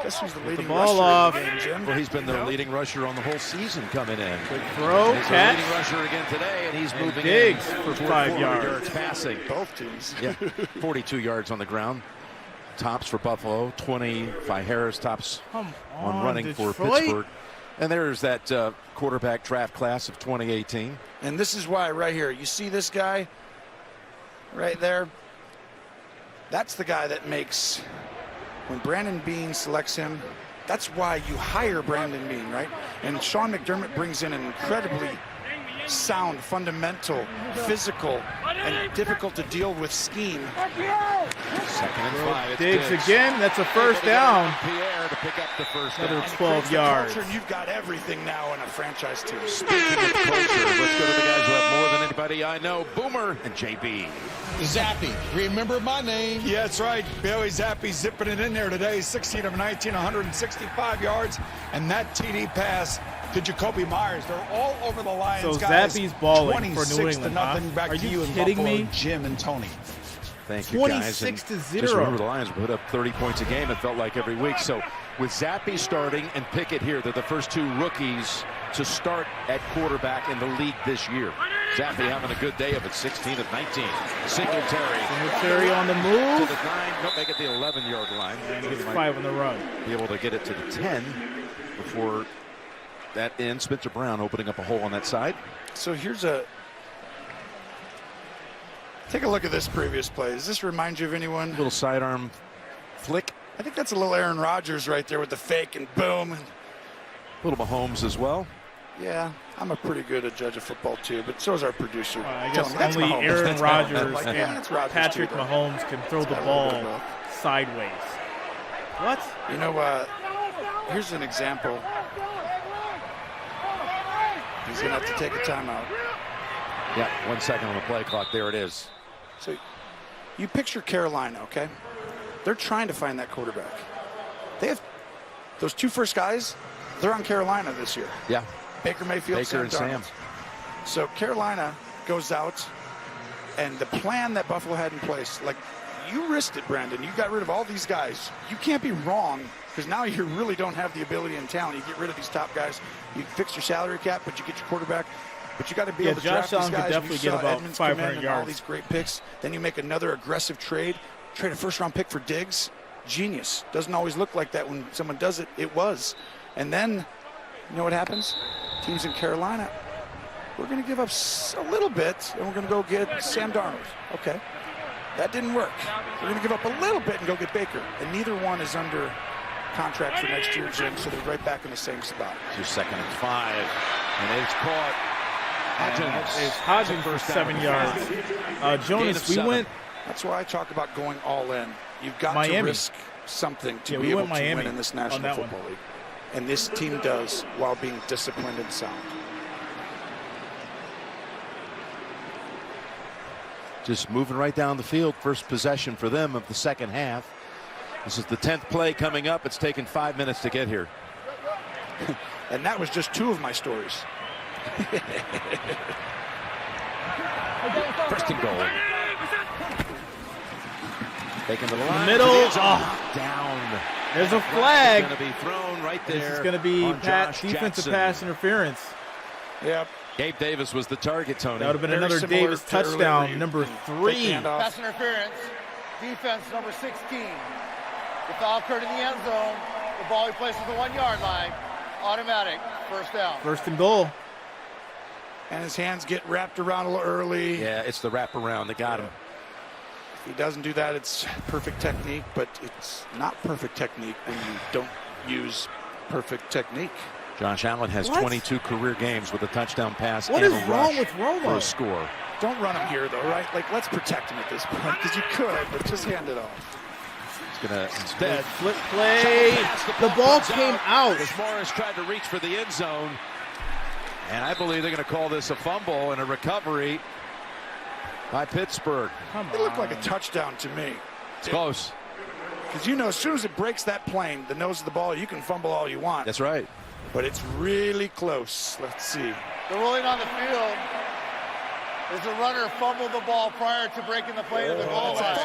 Guess who's the leading ball rusher off. in the game, Jim? Well, he's been the leading rusher on the whole season coming in. Quick throw, he's catch. the leading rusher again today, and he's moving Diggs in for 5 yards. passing. Both teams. Yeah, 42 yards on the ground. Tops for Buffalo, 20 by Harris, tops on running Detroit. for Pittsburgh. And there's that quarterback draft class of 2018. And this is why right here, you see this guy right there? That's the guy that makes, when Brandon Beane selects him, that's why you hire Brandon Beane, right? And Sean McDermott brings in an incredibly sound, fundamental, physical, and difficult to deal with scheme. 2nd and 5. Diggs again. That's a first down. Pierre to pick up the first down. Another 12 yards. Culture, you've got everything now in a franchise team. Speaking of culture, let's go to the guys who have more than anybody I know. Boomer and JB. Zappy, remember my name. Yeah, that's right. Billy Zappi zipping it in there today. 16 of 19, 165 yards. And that TD pass to Jacoby Myers. They're all over the Lions, So guys. Zappi's balling for New England, nothing. huh? Back Are to you in kidding Buffalo, me? Jim and Tony. Thank you, guys. 26 to 0. Just remember the Lions put up 30 points a game, it felt like, every week. So with Zappi starting and Pickett here, they're the first 2 rookies to start at quarterback in the league this year. Zappi having a good day of it, 16 of 19. Singletary on the To move. the 9, don't make it the 11-yard line. And gets 5 on the run. Be able to get it to the 10 before that ends. Spencer Brown opening up a hole on that side. So here's a... Take a look at this previous play. Does this remind you of anyone? Little sidearm flick. I think that's a little Aaron Rodgers right there with the fake and boom. And Little Mahomes as well. yeah, I'm a pretty good a judge of football too, but so is our producer. I Tell guess me, that's only Mahomes. Aaron That's Rodgers Mahomes. Like, yeah, and that's Rodgers Patrick too, though. Mahomes can throw the got a little bit ball of both. sideways. What? You know, here's an example. He's going to have to take a timeout. Yeah, 1 second on the play clock. There it is. So you picture Carolina, okay? They're trying to find that quarterback. They have those 2 first guys, they're on Carolina this year. Yeah. Baker Mayfield, Baker and Sam. So Carolina goes out, and the plan that Buffalo had in place, like, you risked it, Brandon. You got rid of all these guys. You can't be wrong, because now you really don't have the ability and talent. You get rid of these top guys. You fix your salary cap, but you get your quarterback. But you got to be able to draft these guys. Definitely get about 500 yards. All these great picks. Then you make another aggressive trade a first-round pick for Diggs. Genius. Doesn't always look like that when someone does it. It was. And then, you know what happens? Teams in Carolina, we're going to give up a little bit, and we're going to go get Sam Darnold. Okay. That didn't work. We're going to give up a little bit and go get Baker. And neither one is under contract for next year, Jim, so they're right back in the same spot. 2 2nd and 5. And it's caught. It's Hodgins for 7 yards. Jonas, we went. That's why I talk about going all in. You've got to risk something to be able to win in this National Football League. And this team does while being disciplined and sound. Just moving right down the field. First possession for them of the second half. This is the 10th play coming up. It's taken 5 minutes to get here. And that was just 2 of my stories. First and goal. Taking to the line. Middle. Down. There's a flag. Going to be thrown right there. This is going to be defensive pass interference. Yep. Gabe Davis was the target, Tony. That would have been another Davis touchdown, number 3. Pass interference. Defense number 16. The foul occurred in the end zone. The ball he places the 1 yard line. Automatic. First down. First and goal. And his hands get wrapped around a little early. Yeah, it's the wraparound that got him. If he doesn't do that, it's perfect technique, but it's not perfect technique when you don't use perfect technique. Josh Allen has 22 career games with a touchdown pass and a rush wrong with Romo? For a score. Don't run him here, though, right? Like, let's protect him at this point, because you could, but just hand it off. He's going to instead flip play. The ball came out. As Morris tried to reach for the end zone. And I believe they're going to call this a fumble and a recovery by Pittsburgh. It looked like a touchdown to me. It's close. Because, you know, as soon as it breaks that plane, the nose of the ball, you can fumble all you want. That's right. But it's really close. Let's see. The ruling on the field is the runner fumbled the ball prior to breaking the plane of the goal line.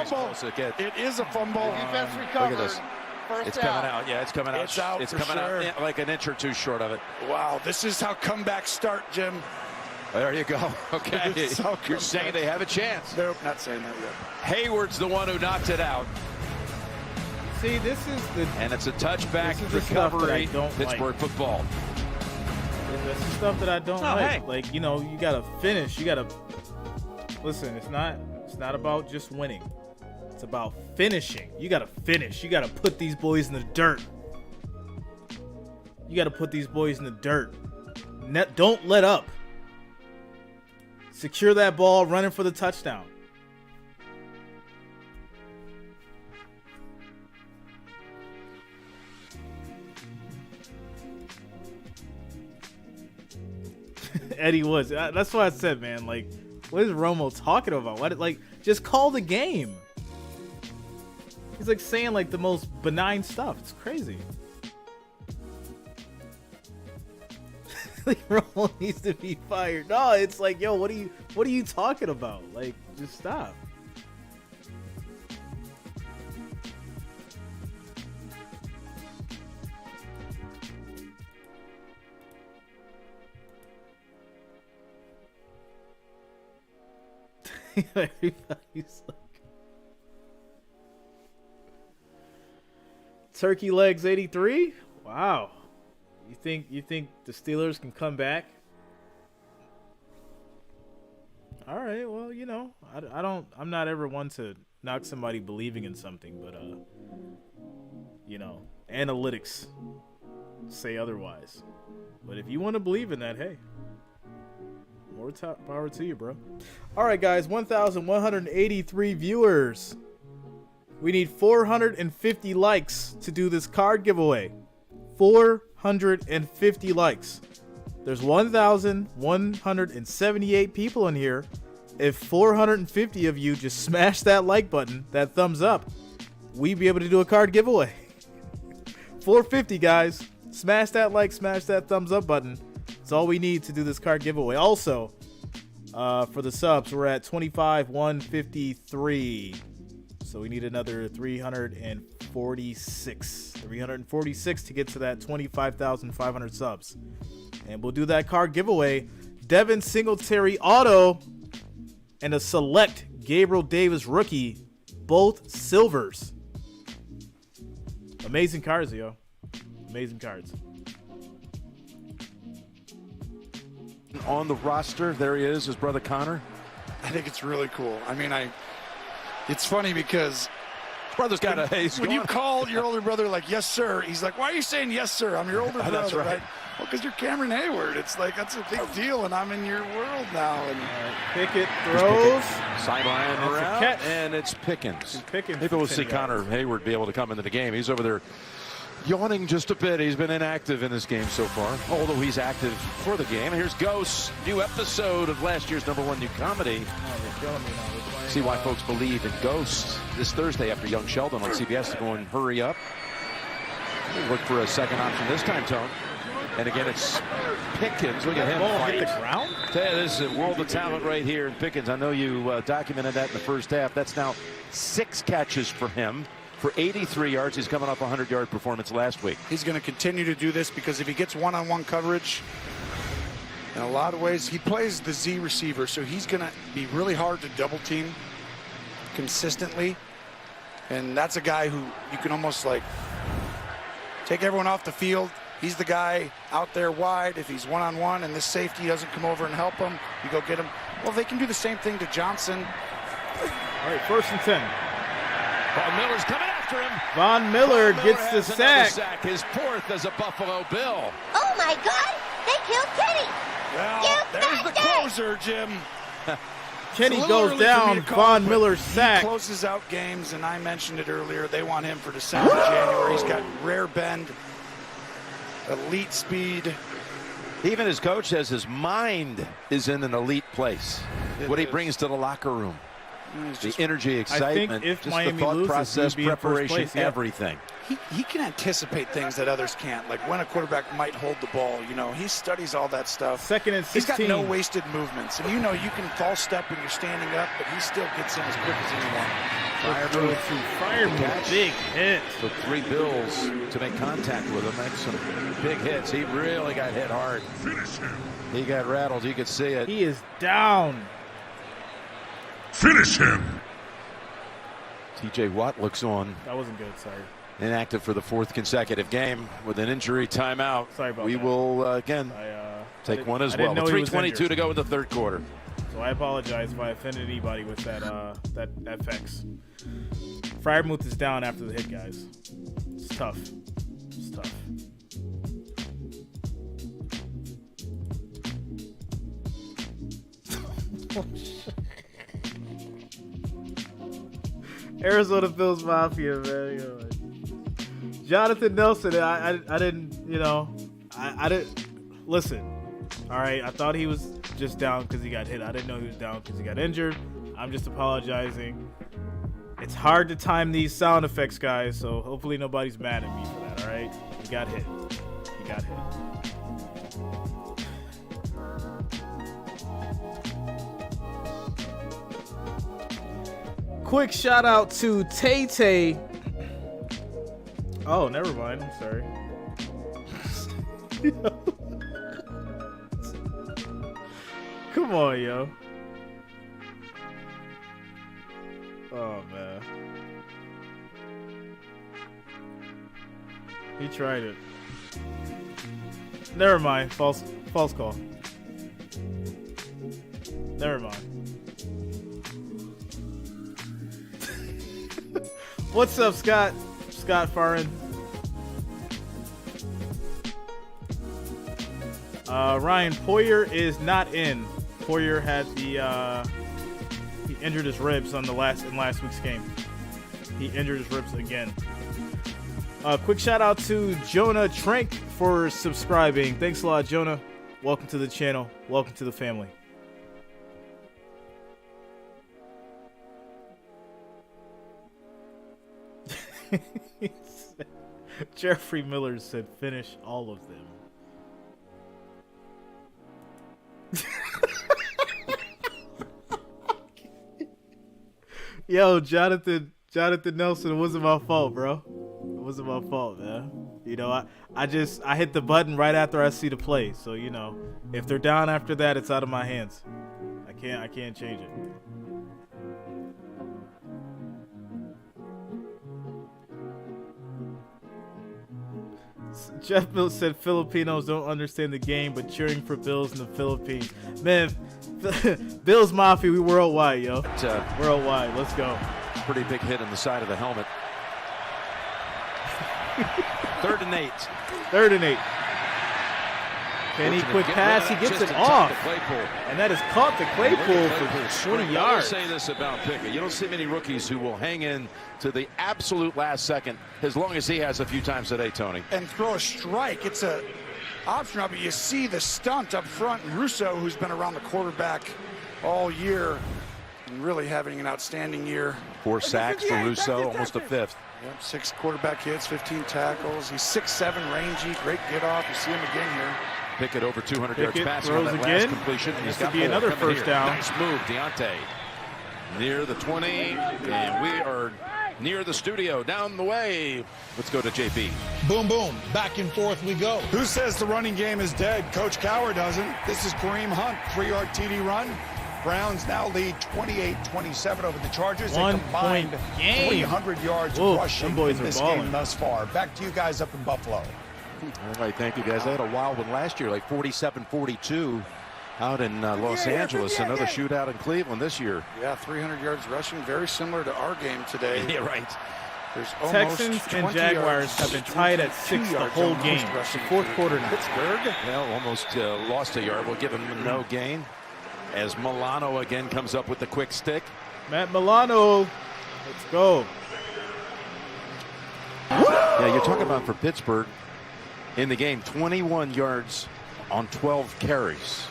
It is a fumble. Defense recovered. Look at this. First down. Coming out. Yeah, it's coming out. It's out. It's coming out like an inch or 2 short of it. Wow, this is how comebacks start, Jim. There you go. Okay. You're saying they have a chance. Nope, not saying that yet. Hayward's the one who knocked it out. See, this is the... And it's a touchback recovery. Pittsburgh football. That's the stuff that I don't like. Hey. Like, you know, you got to finish. You got to... Listen, it's not about just winning. It's about finishing. You got to finish. You got to put these boys in the dirt. You got to put these boys in the dirt. Don't let up. Secure that ball, running for the touchdown. Eddie Woods. That's what I said, man. Like, what is Romo talking about? Just call the game. He's like saying like the most benign stuff. It's crazy. Like, Romo needs to be fired. No, it's like, yo, what are you talking about? Like, just stop. Everybody's like, turkey legs 83. Wow, you think the Steelers can come back? All right, well, you know, I'm not ever one to knock somebody believing in something, but you know, analytics say otherwise. But if you want to believe in that, hey, more power to you, bro. All right, guys, 1,183 viewers. We need 450 likes to do this card giveaway. 450 likes. There's 1,178 people in here. If 450 of you just smash that like button, that thumbs up, we'd be able to do a card giveaway. 450, guys. Smash that like, smash that thumbs up button. It's all we need to do this card giveaway. Also, for the subs, we're at 25,153. So we need another 346. 346 to get to that 25,500 subs. And we'll do that card giveaway. Devin Singletary auto and a select Gabriel Davis rookie. Both silvers. Amazing cards, yo. Amazing cards. On the roster, there he is, his brother Connor. I think it's really cool. I mean, it's funny because Brother's got a haze. When you call your older brother like, yes, sir, he's like, why are you saying yes, sir? I'm your older brother. That's right. Well, because you're Cameron Hayward. It's like, that's a big deal, and I'm in your world now. And Pickett throws. Sideline That's a around, catch. and it's Pickens. Pickens. Maybe we'll see Connor Hayward be able to come into the game. He's over there yawning just a bit. He's been inactive in this game so far, although he's active for the game. Here's Ghosts, new episode of last year's #1 new comedy. See why folks believe in Ghosts this Thursday after Young Sheldon on CBS to go and hurry up. Look for a second option this time, Tone. And again, it's Pickens. Look at him fight. Hit the ground? Tell you, this is a world of talent right here in Pickens. I know you documented that in the first half. That's now 6 catches for him for 83 yards. He's coming off a 100-yard performance last week. he's going to continue to do this because if he gets one-on-one coverage, in a lot of ways, he plays the Z receiver, so he's going to be really hard to double team consistently. And that's a guy who you can almost like take everyone off the field. He's the guy out there wide. If he's one-on-one and this safety doesn't come over and help him, you go get him. Well, they can do the same thing to Johnson. All right, 1st and 10. Von Miller's coming after him. Von Miller gets the has another sack. His 4th as a Buffalo Bill. Oh my God! They killed Kenny! Well, there's the closer, Jim. Kenny It's a little goes early for me down. to call, Von but Miller's he sack. closes out games, and I mentioned it earlier. They want him for December, January. He's got rare bend, elite speed. Even his coach says his mind is in an elite place. What he brings to the locker room. The energy, excitement, if just Miami the thought loses, process, he'd be in first preparation, place, yeah. everything. He can anticipate things that others can't, like when a quarterback might hold the ball. You know, he studies all that stuff. 2nd and 16. He's got no wasted movements. And you know you can false step when you're standing up, but he still gets in as quick as anyone. Fire move. Big hit. Took 3 Bills to make contact with him. That's some big hits. He really got hit hard. He got rattled. You could see it. He is down. Finish him. TJ Watt looks on. That wasn't good. Sorry. Inactive for the 4th consecutive game with an injury timeout. Sorry about we that. will again take one as well. 3:22 to go in the 3rd quarter. So I apologize if I offended anybody with that FX. Freiermuth is down after the hit, guys. It's tough. It's tough. Arizona Bills Mafia, man. Jonathan Nelson, I didn't, I didn't listen. All right, I thought he was just down because he got hit. I didn't know he was down because he got injured. I'm just apologizing. It's hard to time these sound effects, guys, so hopefully nobody's mad at me for that, all right? He got hit. He got hit. Quick shout out to Tay Tay. Oh, never mind. I'm sorry. Come on, yo. Oh, man. He tried it. Never mind. False call. Never mind. What's up, Scott? Scott Farren. Ryan Poyer is not in. Poyer had he injured his ribs in last week's game. He injured his ribs again. Quick shout out to Jonah Trank for subscribing. Thanks a lot, Jonah. Welcome to the channel. Welcome to the family. Jeffrey Miller said finish all of them. Yo, Jonathan Nelson, it wasn't my fault, bro. It wasn't my fault, man. You know, I hit the button right after I see the play. So, you know, if they're down after that, it's out of my hands. I can't change it. Jeff Mills said Filipinos don't understand the game, but cheering for Bills in the Philippines. Man, Bills Mafia, we worldwide, yo. Worldwide, let's go. Pretty big hit on the side of the helmet. 3rd and 8. 3rd and 8. Kenny, quick pass, he gets it off. And that is caught to Claypool for 20 yards. I will say this about Pickett. You don't see many rookies who will hang in to the absolute last second as long as he has a few times today, Tony. And throw a strike. It's a option, but you see the stunt up front. Russo, who's been around the quarterback all year, and really having an outstanding year. 4 sacks for Russo, almost a 5th. Yep, 6 quarterback hits, 15 tackles. He's 6'7", rangy, great get off. You see him again here. Pickett over 200 yards passing throws on that again. last completion. This could be another first down. Nice move, Deontay. Near the 20, and we are near the studio, down the way. Let's go to JP. Boom, boom. Back and forth we go. Who says the running game is dead? Coach Cowher doesn't. This is Kareem Hunt, 3-yard TD run. Browns now lead 28-27 over the Chargers. They combined 300 yards rushing in this game thus far. Back to you guys up in Buffalo. All right, thank you, guys. They had a wild one last year, like 47-42 out in Los Angeles. Another shootout in Cleveland this year. Yeah, 300 yards rushing, very similar to our game today. Yeah, right. There's Texans and Jaguars have been tied at 6 the whole game. It's the 4th quarter now. Pittsburgh. Well, almost lost a yard. We'll give him no gain. As Milano again comes up with the quick stick. Matt Milano, let's go. Yeah, you're talking about for Pittsburgh in the game, 21 yards on 12 carries.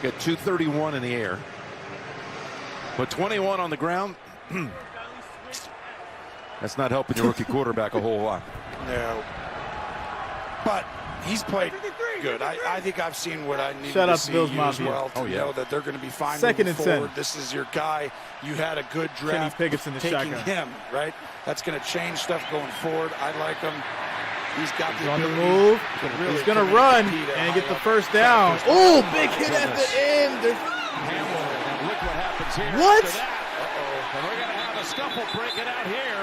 Got 231 in the air, but 21 on the ground. That's not helping your rookie quarterback a whole lot. No, but he's played good. I think I've seen what I need Shout to out see to Bills as Mafia. well to know that they're going to be fine. 2nd and 10. This is your guy. You had a good Kenny draft. Pickett's in the taking shotgun. him, right? That's going to change stuff going forward. I like him. He's got the on the ability. move. He's going to run and get the first down. Oh, big hit at the end. Look what happens here. What? And we're going to have a scuffle break it out here.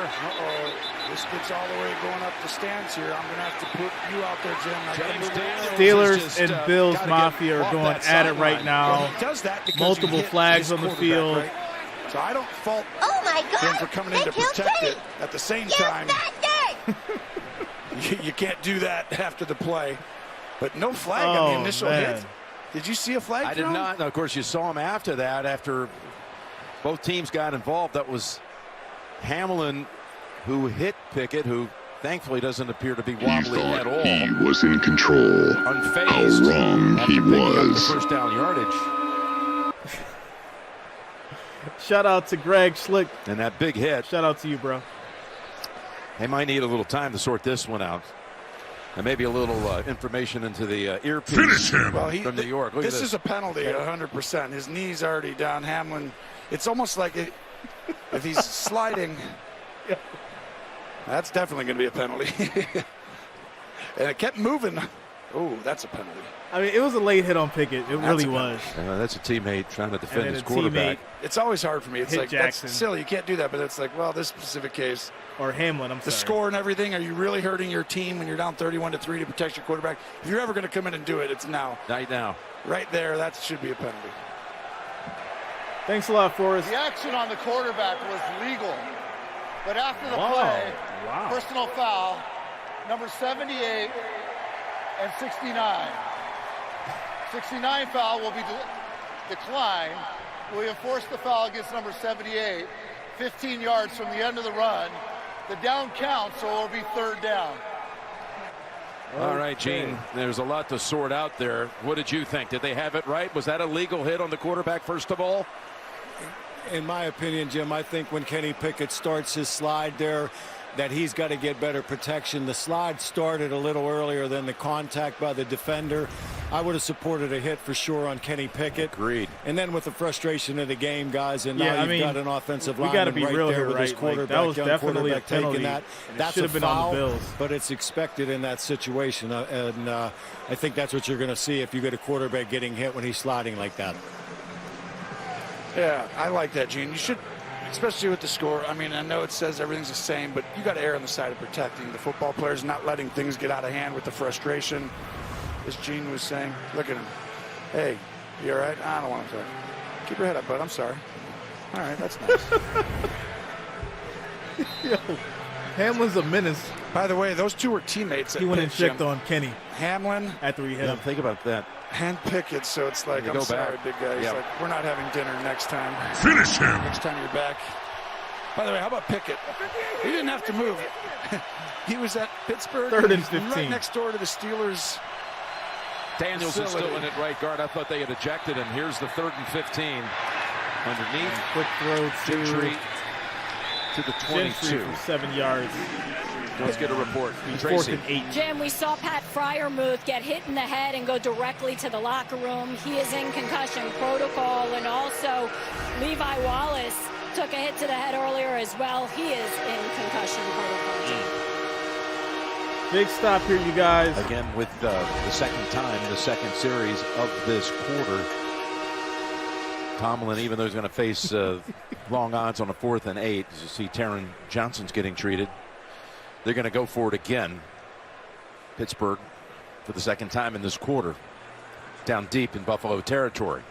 This gets all the way going up the stands here. I'm going to have to put you out there, Jim. Steelers and Bills Mafia are going at it right now. He does that because multiple flags on the field. Right? So I don't fault him for coming in to protect it. At the same time, you can't do that after the play. But no flag on the initial hit. Did you see a flag? I did not. No, of course, you saw him after that. After both teams got involved, that was Hamlin who hit Pickett, who thankfully doesn't appear to be wobbly at all. He was in control. Unfazed. How wrong he was. First down yardage. Shout out to Greg Schlick. And that big hit. Shout out to you, bro. They might need a little time to sort this one out. And maybe a little information into the earpiece. Finish him. Well, from New York. Look this is a penalty, 100%. His knee's already down. Hamlin, it's almost like if he's sliding, that's definitely going to be a penalty. And it kept moving. Oh, that's a penalty. I mean, it was a late hit on Pickett. It really was. That's a teammate trying to defend his quarterback. It's always hard for me. It's like, Jackson. That's silly. You can't do that. But it's like, well, this specific case. Or Hamlin, the score and everything. Are you really hurting your team when you're down 31-3 to protect your quarterback? If you're ever going to come in and do it, it's now. Right now. Right there. That should be a penalty. Thanks a lot, Forrest. The action on the quarterback was legal. But after the play, personal foul, number 78 and 69. 69 foul will be declined. We enforce the foul against number 78, 15 yards from the end of the run. The down counts, so it will be 3rd down. All right, Gene, there's a lot to sort out there. What did you think? Did they have it right? Was that a legal hit on the quarterback, first of all? In my opinion, Jim, I think when Kenny Pickett starts his slide there, that he's got to get better protection. The slide started a little earlier than the contact by the defender. I would have supported a hit for sure on Kenny Pickett. Agreed. And then with the frustration of the game, guys, and now you've got an offensive lineman got to be right real there here, with right? his quarterback, That was definitely a penalty. taking that. That's should a have been foul, on the Bills. but it's expected in that situation. I think that's what you're going to see if you get a quarterback getting hit when he's sliding like that. Yeah, I like that, Gene. You should, especially with the score. I mean, I know it says everything's the same, but you got to err on the side of protecting the football players, not letting things get out of hand with the frustration. As Gene was saying, look at him. Hey, you all right? I don't want to talk. Keep your head up, bud. I'm sorry. All right, that's nice. Yo, Hamlin's a menace. By the way, those two were teammates. He went and checked on Kenny. Hamlin. After he hit him. Think about that. And Pickett, so it's like, I'm sorry, big guy. He's like, we're not having dinner next time. Finish him. Next time you're back. By the way, how about Pickett? He didn't have to move. He was at Pittsburgh. 3rd and 15. Right next door to the Steelers. Daniels is still in at right guard. I thought they had ejected him. Here's the 3rd and 15. Underneath. Quick throw to the 22. For 7 yards. Let's get a report. 4th and 8. Jim, we saw Pat Fryermuth get hit in the head and go directly to the locker room. He is in concussion protocol, and also Levi Wallace took a hit to the head earlier as well. He is in concussion protocol, Jim. Big stop here, you guys. Again, with the second time, the second series of this quarter. Tomlin, even though he's going to face long odds on a 4th and 8, as you see Taron Johnson's getting treated. They're going to go for it again. Pittsburgh for the second time in this quarter. Down deep in Buffalo territory.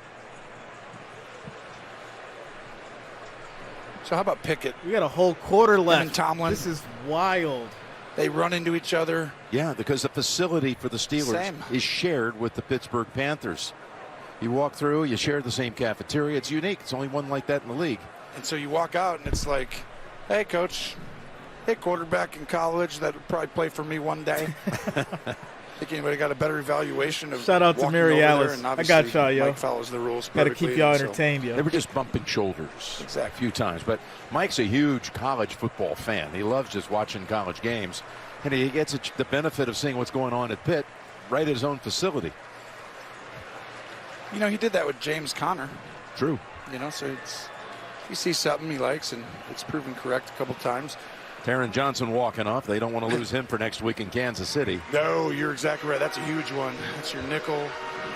So how about Pickett? We got a whole quarter left. And Tomlin. This is wild. They run into each other. Yeah, because the facility for the Steelers is shared with the Pittsburgh Panthers. You walk through, you share the same cafeteria. It's unique. It's only one like that in the league. And so you walk out, and it's like, hey, coach. Hey, quarterback in college that would probably play for me one day. Think anybody got a better evaluation of shout out to Mary Alice. I got y'all, yo. Mike follows the rules. Got to keep y'all entertained, yo. They were just bumping shoulders a few times. But Mike's a huge college football fan. He loves just watching college games. And he gets the benefit of seeing what's going on at Pitt right at his own facility. You know, he did that with James Conner. True. You know, so it's, you see something he likes, and it's proven correct a couple times. Taron Johnson walking off. They don't want to lose him for next week in Kansas City. No, you're exactly right. That's a huge one. That's your nickel.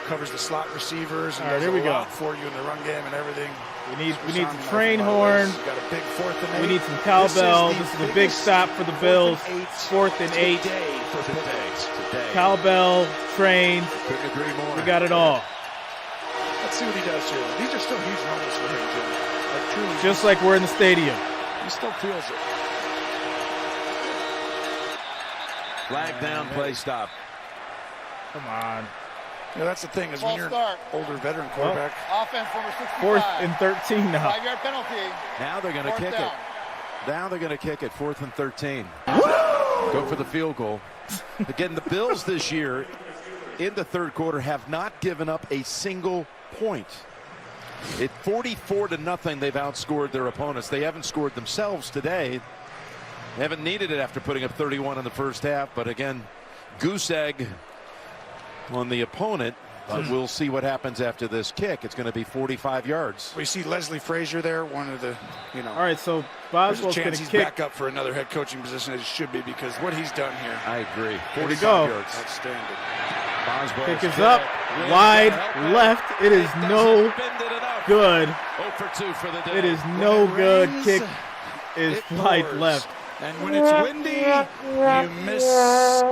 Covers the slot receivers. And all right, here we go. For you in the run game and everything. We need the train horn. Got a big 4th and 8. We need some cowbell. This is a big stop for the Bills. 4th and 8. Today. Cowbell, train. Couldn't agree more. We got it all. Let's see what he does here. These are still huge moments for him, Jim. Like, truly. Just like we're in the stadium. He still feels it. Flag down, play stop. Come on. You know, that's the thing is when you're an older veteran quarterback. Offense number 65. 4th and 13 now. 5-yard penalty. Now they're going to kick down. it. Now they're going to kick it. 4th and 13. Go for the field goal. Again, the Bills this year in the third quarter have not given up a single point. At 44-0, they've outscored their opponents. They haven't scored themselves today. They haven't needed it after putting up 31 in the first half. But again, goose egg on the opponent. But we'll see what happens after this kick. It's going to be 45 yards. We see Leslie Frazier there, one of the, you know. All right, so Boswell's going to he's kick. Back up for another head coaching position as he should be because what he's done here. I agree. 45 yards. Outstanding. Boswell's kick is up, wide left. It is no good. 0 for 2 for the day. It is no good. Kick is wide pours. left. And when it's windy, you miss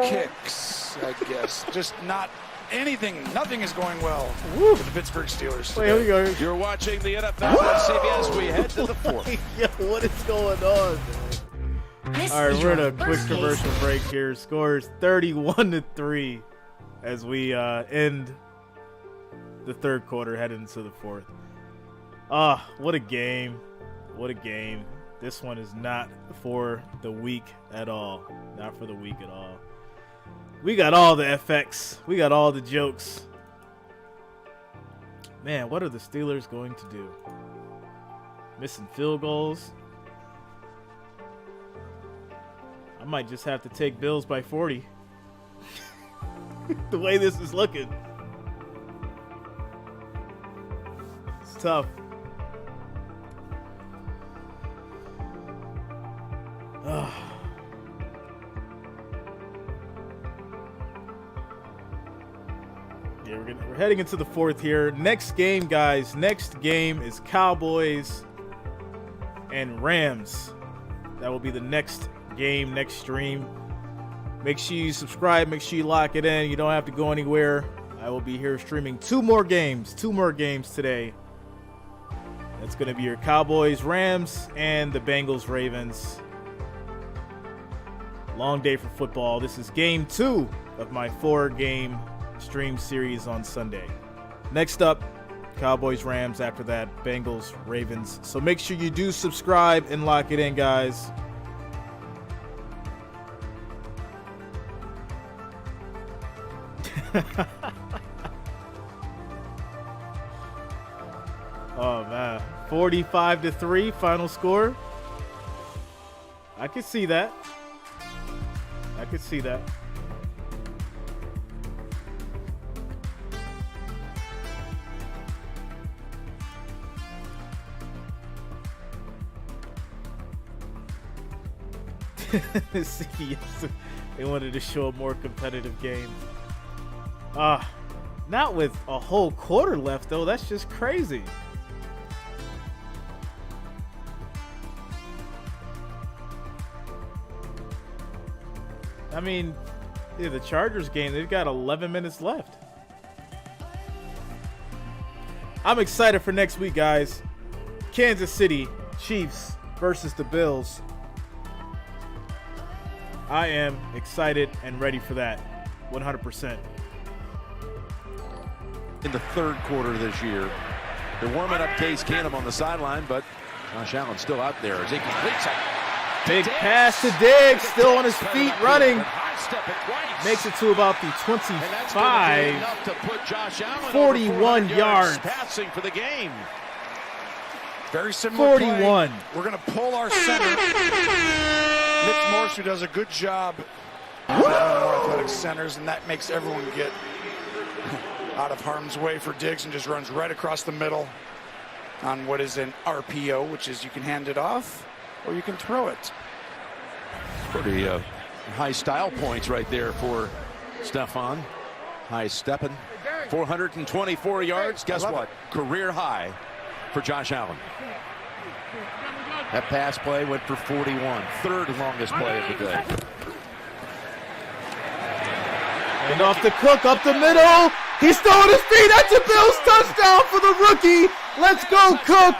kicks, I guess. Just not anything. Nothing is going well for the Pittsburgh Steelers. Wait, here we go. You're watching the NFL on CBS. We head to the 4th. Yo, what is going on, man? All right, we're in a quick commercial break here. Scores 31-3 as we end the third quarter, head into the 4th. What a game. What a game. This one is not for the weak at all. Not for the weak at all. We got all the FX. We got all the jokes. Man, what are the Steelers going to do? Missing field goals. might just have to take Bills by 40. The way this is looking. It's tough. Yeah, we're heading into the fourth here. Next game, guys. Next game is Cowboys and Rams. That will be the next game, next stream. Make sure you subscribe. Make sure you lock it in. You don't have to go anywhere. I will be here streaming two more games today. That's going to be your Cowboys, Rams, and the Bengals, Ravens. Long day for football. This is game 2 of my 4-game stream series on Sunday. Next up, Cowboys, Rams. After that, Bengals, Ravens. So make sure you do subscribe and lock it in, guys. Oh man, 45-3 final score. I could see that. They wanted to show a more competitive game. Not with a whole quarter left, though. That's just crazy. I mean, yeah, the Chargers game, they've got 11 minutes left. I'm excited for next week, guys. Kansas City Chiefs versus the Bills. I am excited and ready for that, 100%. In the third quarter this year, they're warming up Case Keenum on the sideline, but Josh Allen still out there as he completes it. Big pass to Diggs, still on his feet running. Makes it to about the 25. 41 yards. Passing for the game. Very similar 41. Play. We're going to pull our center. Mitch Morse, who does a good job with more athletic centers, and that makes everyone get out of harm's way for Diggs and just runs right across the middle on what is an RPO, which is you can hand it off or you can throw it. Pretty high style points right there for Stephon. High stepping. 424 yards. Guess what? Career high for Josh Allen. That pass play went for 41. Third longest play of the day. And off the Cook, up the middle. He's still on his feet. That's a Bills touchdown for the rookie. Let's go, Cook.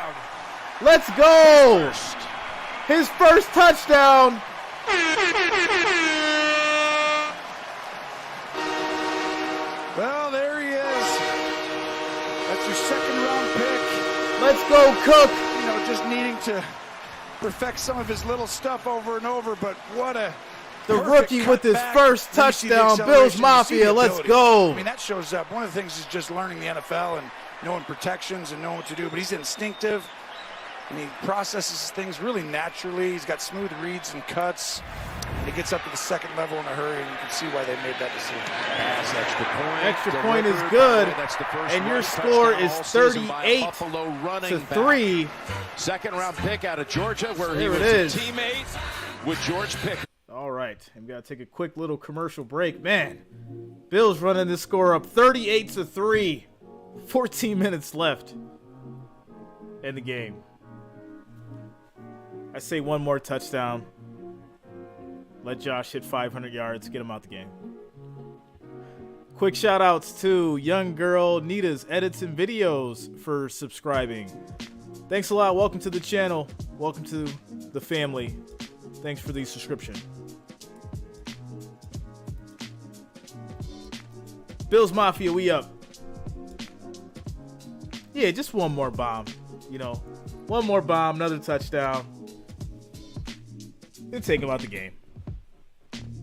Let's go. His first touchdown. Well, there he is. That's your second-round pick. Let's go, Cook. You know, just needing to perfect some of his little stuff over and over, but what a the rookie with his first touchdown. Bills Mafia, let's go. I mean, that shows up. One of the things is just learning the NFL and knowing protections and knowing what to do, but he's instinctive and he processes things really naturally. He's got smooth reads and cuts. He gets up to the second level in a hurry, and you can see why they made that decision. Pass, extra point. Extra point is good, and your score is 38-3. Second round pick out of Georgia, where he was a teammate with George Pickens. All right, I'm gonna take a quick little commercial break. Man, Bills running this score up 38-3. 14 minutes left in the game. I say one more touchdown. Let Josh hit 500 yards, get him out the game. Quick shout outs to young girl Nita's Edits and Videos for subscribing. Thanks a lot. Welcome to the channel. Welcome to the family. Thanks for the subscription. Bills Mafia, we up. Yeah, just one more bomb. You know, one more bomb, another touchdown. Then take him out the game.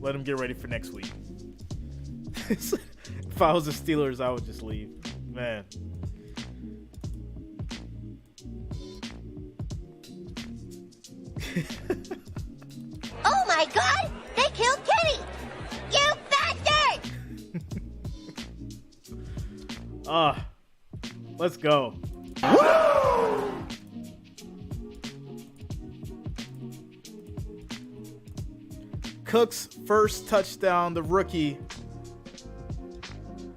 Let him get ready for next week. If I was the Steelers, I would just leave. Man. Oh my God! They Let's go. Cook's first touchdown, the rookie.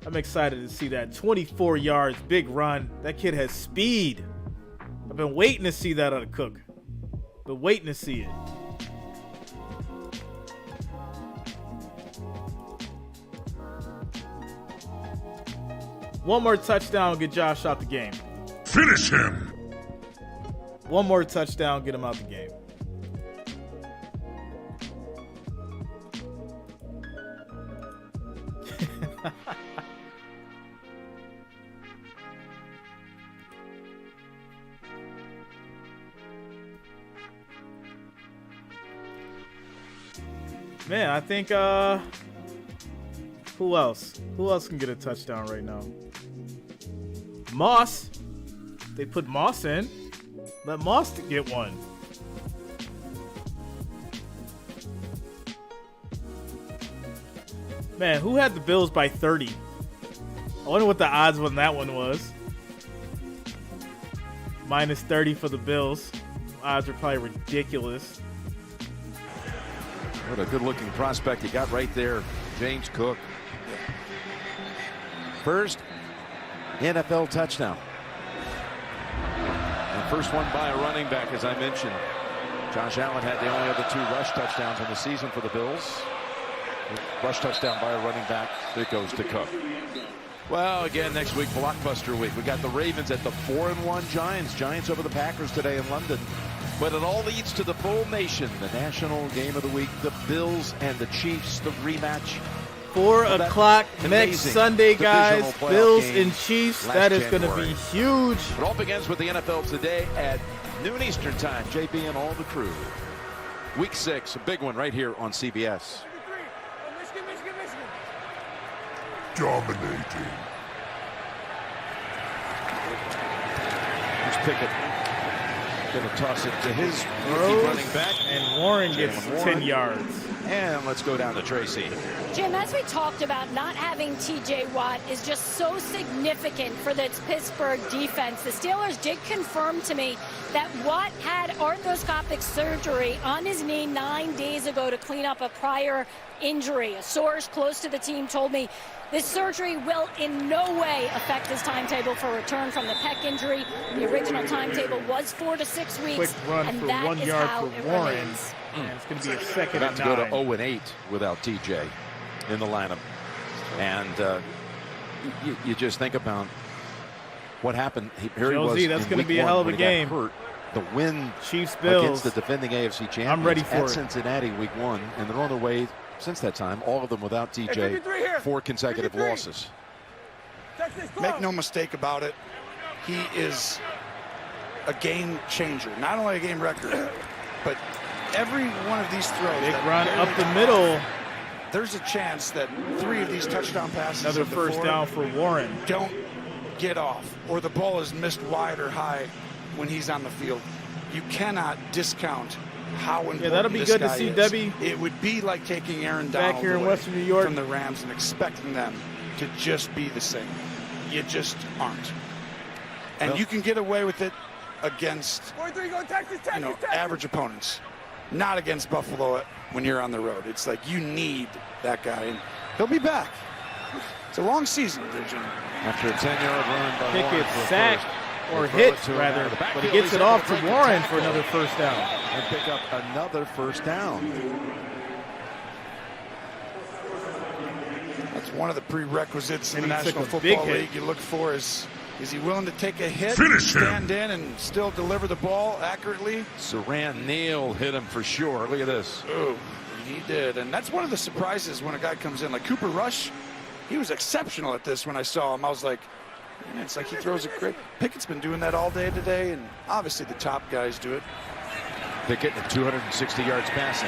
I'm excited to see that. 24 yards, big run. That kid has speed. I've been waiting to see that out of Cook. Been waiting to see it. One more touchdown, get Josh out the game. Finish him. One more touchdown, get him out the game. Man, I think who else? Who else can get a touchdown right now? Moss. They put Moss in. Let Moss get one. Man, who had the Bills by 30? I wonder what the odds on that one was. Minus 30 for the Bills. Odds are probably ridiculous. What a good-looking prospect you got right there, James Cook. First NFL touchdown. And first one by a running back, as I mentioned. Josh Allen had the only other 2 rush touchdowns in the season for the Bills. Rush touchdown by a running back. It goes to Cook. Well, again, next week, blockbuster week. We got the Ravens at the 4-1 Giants. Giants over the Packers today in London. But it all leads to the full nation. The national game of the week, the Bills and the Chiefs, the rematch. 4 o'clock next Sunday, guys. Bills and Chiefs. That is going to be huge. It all begins with the NFL today at noon Eastern time. JB and all the crew. Week 6, a big one right here on CBS. Dominating. Here's Pickett. Going to toss it to his rookie running back. And Warren gets 10 yards. And let's go down to Tracy. Jim, as we talked about, not having T.J. Watt is just so significant for the Pittsburgh defense. The Steelers did confirm to me that Watt had arthroscopic surgery on his knee 9 days ago to clean up a prior injury. A source close to the team told me this surgery will in no way affect his timetable for return from the pec injury. The original timetable was 4 to 6 weeks. Quick run and for that 1 is yard how for it Warren. remains. And it's going to be a second About and 9. to go to 0-8 without TJ in the lineup. And you just think about what happened. Here Josie, he was. that's going to be a hell of a game. Hurt. The win Chiefs Bills against the defending AFC champions. I'm ready for at it. Cincinnati week 1, and they're on their way since that time. All of them without TJ. 4 consecutive losses. Make no mistake about it. He is a game changer. Not only a game record, but every one of these throws. Big run up the middle. There's a chance that 3 of these touchdown passes. Another first down for Warren. Don't get off, or the ball is missed wide or high when he's on the field. You cannot discount how important that'll be this good to guy see is. Debbie. It would be like taking Aaron Back Donald here in away Western New York from the Rams and expecting them to just be the same. You just aren't. And you can get away with it against average opponents, not against Buffalo when you're on the road. It's like you need that guy, and he'll be back. It's a long season, Virginia. After a 10-yard run by Pickett Warren for sacked or hit, rather, but he gets it off to Warren for another first down. And pick up another first down. That's one of the prerequisites in And the he took National a big Football hit. League you look for is he willing to take a hit, Finish him. stand in, and still deliver the ball accurately? Saran Neal hit him for sure. Look at this. Oh, he did. And that's one of the surprises when a guy comes in. Like Cooper Rush, he was exceptional at this when I saw him. I was like, man, it's like he throws it great. Pickett's been doing that all day today, and obviously the top guys do it. Pickett at 260 yards passing.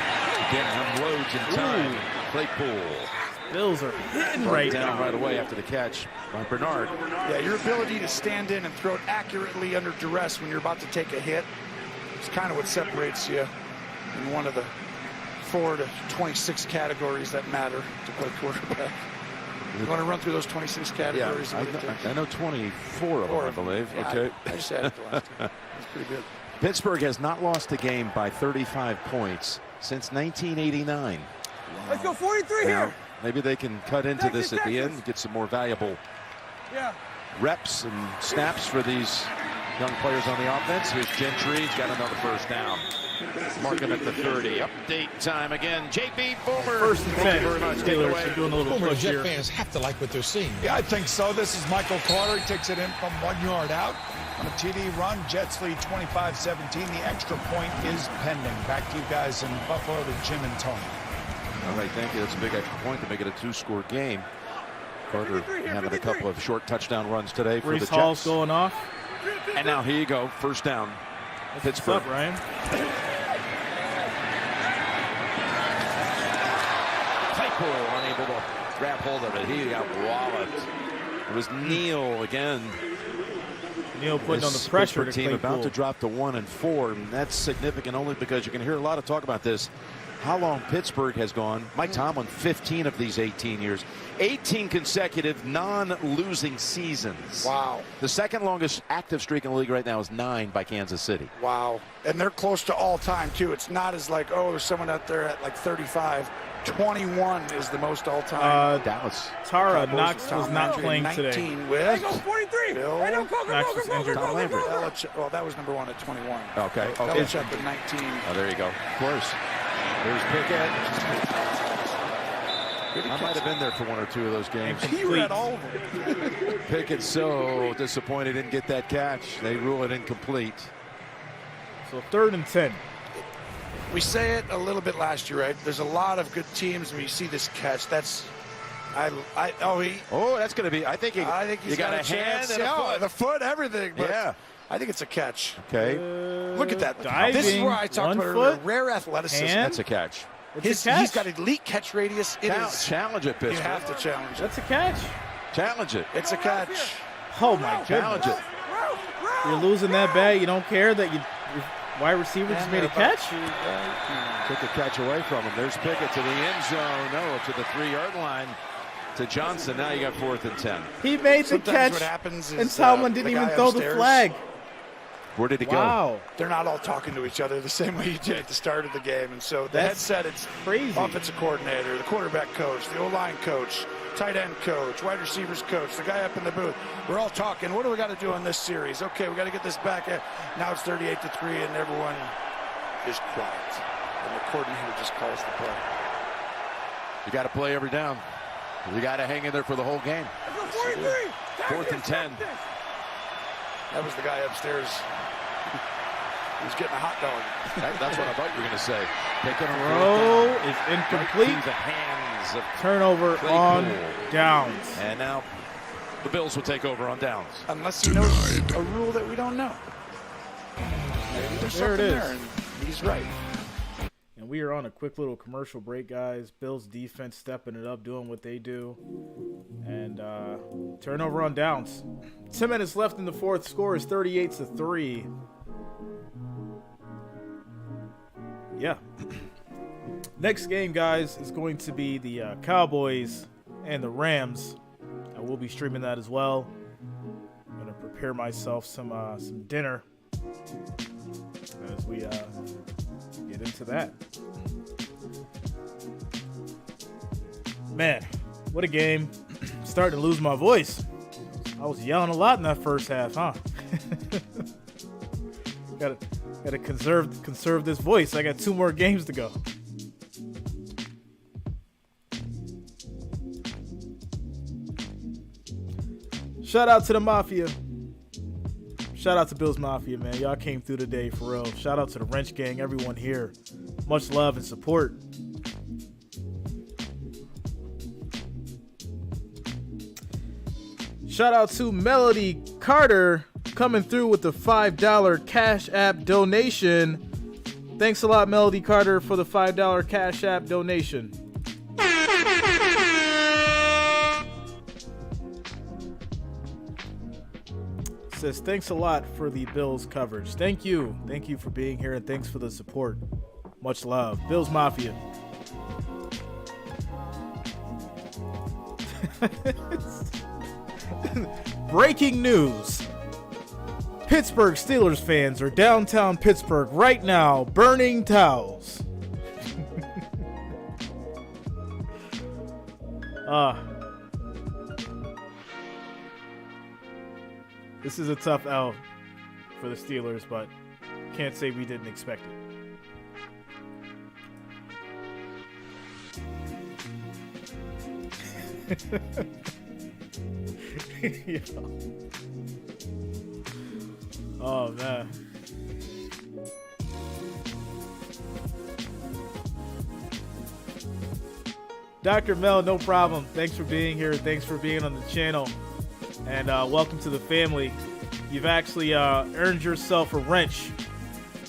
Again, unloads in time. Claypool. Bills are hitting right down now. right away after the catch by Bernard. Yeah, your ability to stand in and throw it accurately under duress when you're about to take a hit is kind of what separates you in one of the 4 to 26 categories that matter to play quarterback. You want to run through those 26 categories? Yeah, I know 24 of them, I believe. Yeah, okay. I just added the last time. That's pretty good. Pittsburgh has not lost a game by 35 points since 1989. Wow. Let's go 43 here. Maybe they can cut into this at the end and get some more valuable reps and snaps for these young players on the offense. Here's Gentry. He's got another first down. Mark him at the 30. Update time again. JB Boomer. First and 10. Thank you very much. Take it away. Doing a little Boomer, push Jet here. fans have to like what they're seeing. Yeah, I think so. This is Michael Carter. He takes it in from 1 yard out on a TD run. Jets lead 25-17. The extra point is pending. Back to you guys in Buffalo to Jim and Tony. All right, thank you. That's a big extra point to make it a 2-score game. Carter having a couple of short touchdown runs today for the Jets. Hall's going off. And now here you go. First down. Pittsburgh. What's up, Ryan? Claypool unable to grab hold of it. He got walloped. It was Neal again. Neal putting on the pressure to team Claypool. about to drop to 1-4, and that's significant only because you can hear a lot of talk about this. How long Pittsburgh has gone. Mike Tomlin, 15 of these 18 years. 18 consecutive non-losing seasons. Wow. The second longest active streak in the league right now is 9 by Kansas City. Wow. And they're close to all time, too. It's not as like, oh, there's someone out there at like 35. 21 is the most all time. Dallas. Tara Knox was not playing today. With 43. Bill Knox was injured. Tom Landry. Well, that was number 1 at 21. Okay. Belichick at 19. Oh, there you go. Of course. There's Pickett. I might have been there for 1 or 2 of those games. He read all of them. Pickett's so disappointed didn't get that catch. They rule it incomplete. So 3rd and 10. We say it a little bit last year, right? There's a lot of good teams when you see this catch. That's that's going to be. I think he's got a hand and a foot. The foot, everything. But yeah. I think it's a catch. Okay. Look at that. Diving, this is where I talked about earlier. Rare athleticism. Hand. That's a catch. It's a catch. He's got elite catch radius. Challenge it, Pittsburgh. You have to challenge it. That's a catch. Challenge it. It's a catch. Oh my Challenge goodness. it. You're losing that bad. You don't care that your wide receiver just made a catch? Took a catch away from him. There's Pickett to the end zone. No, to the 3-yard line. To Johnson. Now you got 4th and 10. He made the catch, what happens is, and Tomlin didn't even throw the flag. Where did he go? Wow. They're not all talking to each other the same way you did at the start of the game. And so the headset, it's crazy. Offensive coordinator, the quarterback coach, the O-line coach, tight end coach, wide receivers coach, the guy up in the booth. We're all talking. What do we got to do in this series? Okay, we got to get this back. Now it's 38-3, and everyone is quiet. And the coordinator just calls the play. You got to play every down. You got to hang in there for the whole game. 4th and 10. That was the guy upstairs. He was getting a hot dog. That's what I thought you were going to say. Pickett Throw is incomplete. Right to the hands of Turnover Claypool. on downs. And now the Bills will take over on downs. Unless he knows a rule that we don't know. Maybe there's There it something is. there, and he's right. And we are on a quick little commercial break, guys. Bills defense stepping it up, doing what they do. And turnover on downs. 10 minutes left in the fourth. Score is 38-3. Yeah. Next game, guys, is going to be the Cowboys and the Rams. I will be streaming that as well. I'm going to prepare myself some dinner as we get into that. Man, what a game. Starting to lose my voice. I was yelling a lot in that first half, huh? Gotta conserve this voice. I got 2 more games to go. Shout out to the Mafia. Shout out to Bills Mafia, man. Y'all came through today for real. Shout out to the Wrench Gang, everyone here. Much love and support. Shout out to Melody Carter coming through with the $5 Cash App donation. Thanks a lot, Melody Carter, for the $5 Cash App donation. Says, thanks a lot for the Bills coverage. Thank you. Thank you for being here, and thanks for the support. Much love. Bills Mafia. Breaking news. Pittsburgh Steelers fans are downtown Pittsburgh right now burning towels. This is a tough L for the Steelers, but can't say we didn't expect it. Yeah. Oh, man. Dr. Mel, no problem. Thanks for being here. Thanks for being on the channel. And welcome to the family. You've actually earned yourself a wrench.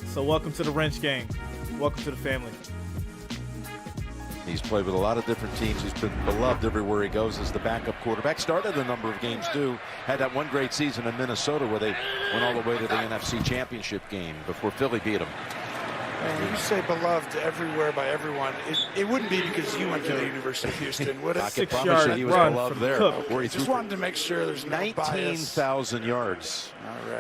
So welcome to the wrench gang. Welcome to the family. He's played with a lot of different teams. He's been beloved everywhere he goes as the backup quarterback. Started a number of games, too. Had that one great season in Minnesota where they went all the way to the NFC Championship game before Philly beat them. When you say beloved everywhere by everyone, it wouldn't be because you went to the University of Houston, would it? I can promise you he was beloved there. Where he just wanted to make sure there's no 19,000 yards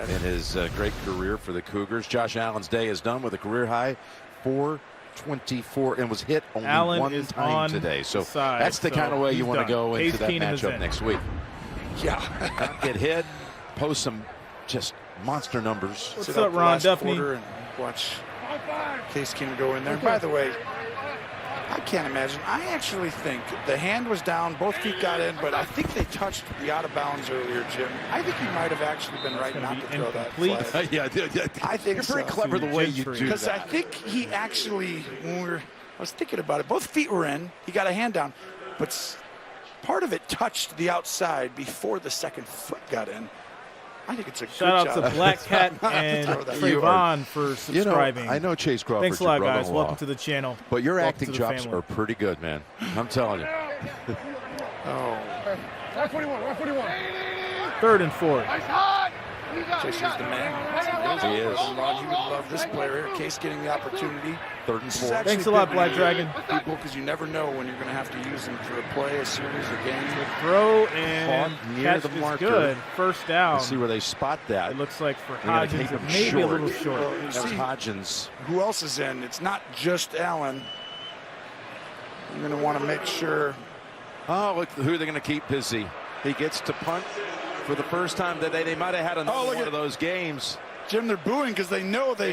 in his great career for the Cougars. Josh Allen's day is done with a career high 424 and was hit only one time today. So that's the kind of way you want to go into that matchup next week. Yeah. Get hit, post some just monster numbers. What's up, Ron Duffney? Watch Case Keenum go in there. By the way, I can't imagine. I actually think the hand was down, both feet got in, but I think they touched the out of bounds earlier, Jim. I think he might have actually been right not to throw that flag. Yeah, I think you're very clever the way you do that. Because I think he actually, I was thinking about it, both feet were in. He got a hand down, but part of it touched the outside before the second foot got in. I think it's a shout out to Black Cat and Trayvon for subscribing. I know Chase Crawford. Thanks a lot, guys. Welcome to the channel. But your acting chops are pretty good, man. I'm telling you. Oh. 141, 141. 3rd and 4. Chase is the man. He is. You would love this player here. Case getting the opportunity. 3rd and 4. Thanks a lot, Black Dragon. People, because you never know when you're going to have to use them for a play, a series, a game. Throw and catch the marker. Good. First down. Let's see where they spot that. It looks like for Hodgins, maybe a little short. Well, that's Hodgins. Who else is in? It's not just Allen. You're going to want to make sure. Oh, look who they're going to keep busy. He gets to punt for the first time today. They might have had another one of those games. Jim, they're booing because they know they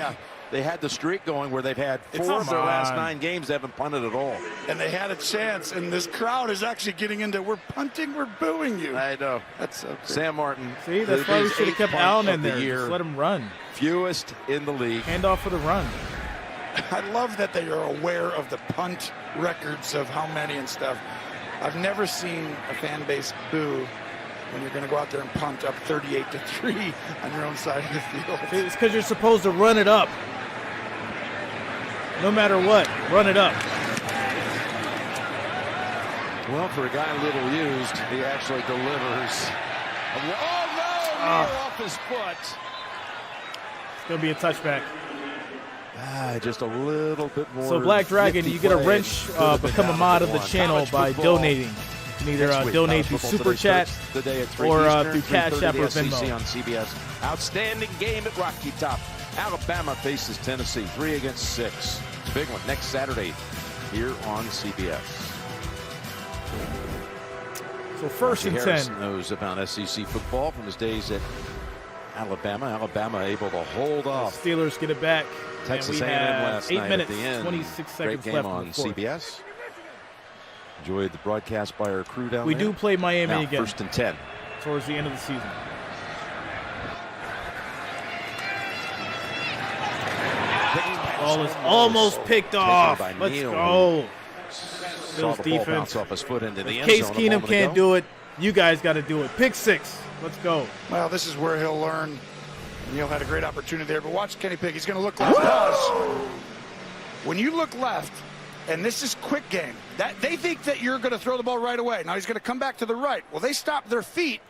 had the streak going where they've had 4 of their last 9 games. They haven't punted at all. And they had a chance, and this crowd is actually getting into, we're punting, we're booing you. I know. That's so Sam Martin. See, that's why we should have kept Allen in there. Just let him run. Fewest in the league. Hand off for the run. I love that they are aware of the punt records of how many and stuff. I've never seen a fan base boo when you're going to go out there and punt up 38-3 on your own side of the field. It's because you're supposed to run it up. No matter what, run it up. Well, for a guy a little used, he actually delivers. Oh, no! Off his foot. It's going to be a touchback. Just a little bit more. So, Black Dragon, you get a wrench, become a mod of the channel by donating. You can either donate through Super Chat or through Cash App or Venmo. On CBS. Outstanding game at Rocky Top. Alabama faces Tennessee, 3 against 6. It's a big one next Saturday here on CBS. So 1st and 10. Harris knows about SEC football from his days at Alabama. Alabama able to hold off. The Steelers get it back. Texas A&M last night at the end. 26 seconds Great game left on in the 4th. CBS. Enjoyed the broadcast by our crew down We there. do play Miami now, again. 1st and 10. Towards the end of the season. Ball is almost picked off. Let's go. Bills defense. Off his foot into the end Case zone Keenum can't do it. You guys got to do it. Pick 6. Let's go. Well, this is where he'll learn. Neil had a great opportunity there, but watch Kenny Pick. He's going to look left. When you look left, and this is quick game, that they think that you're going to throw the ball right away. Now he's going to come back to the right. Well, they stop their feet.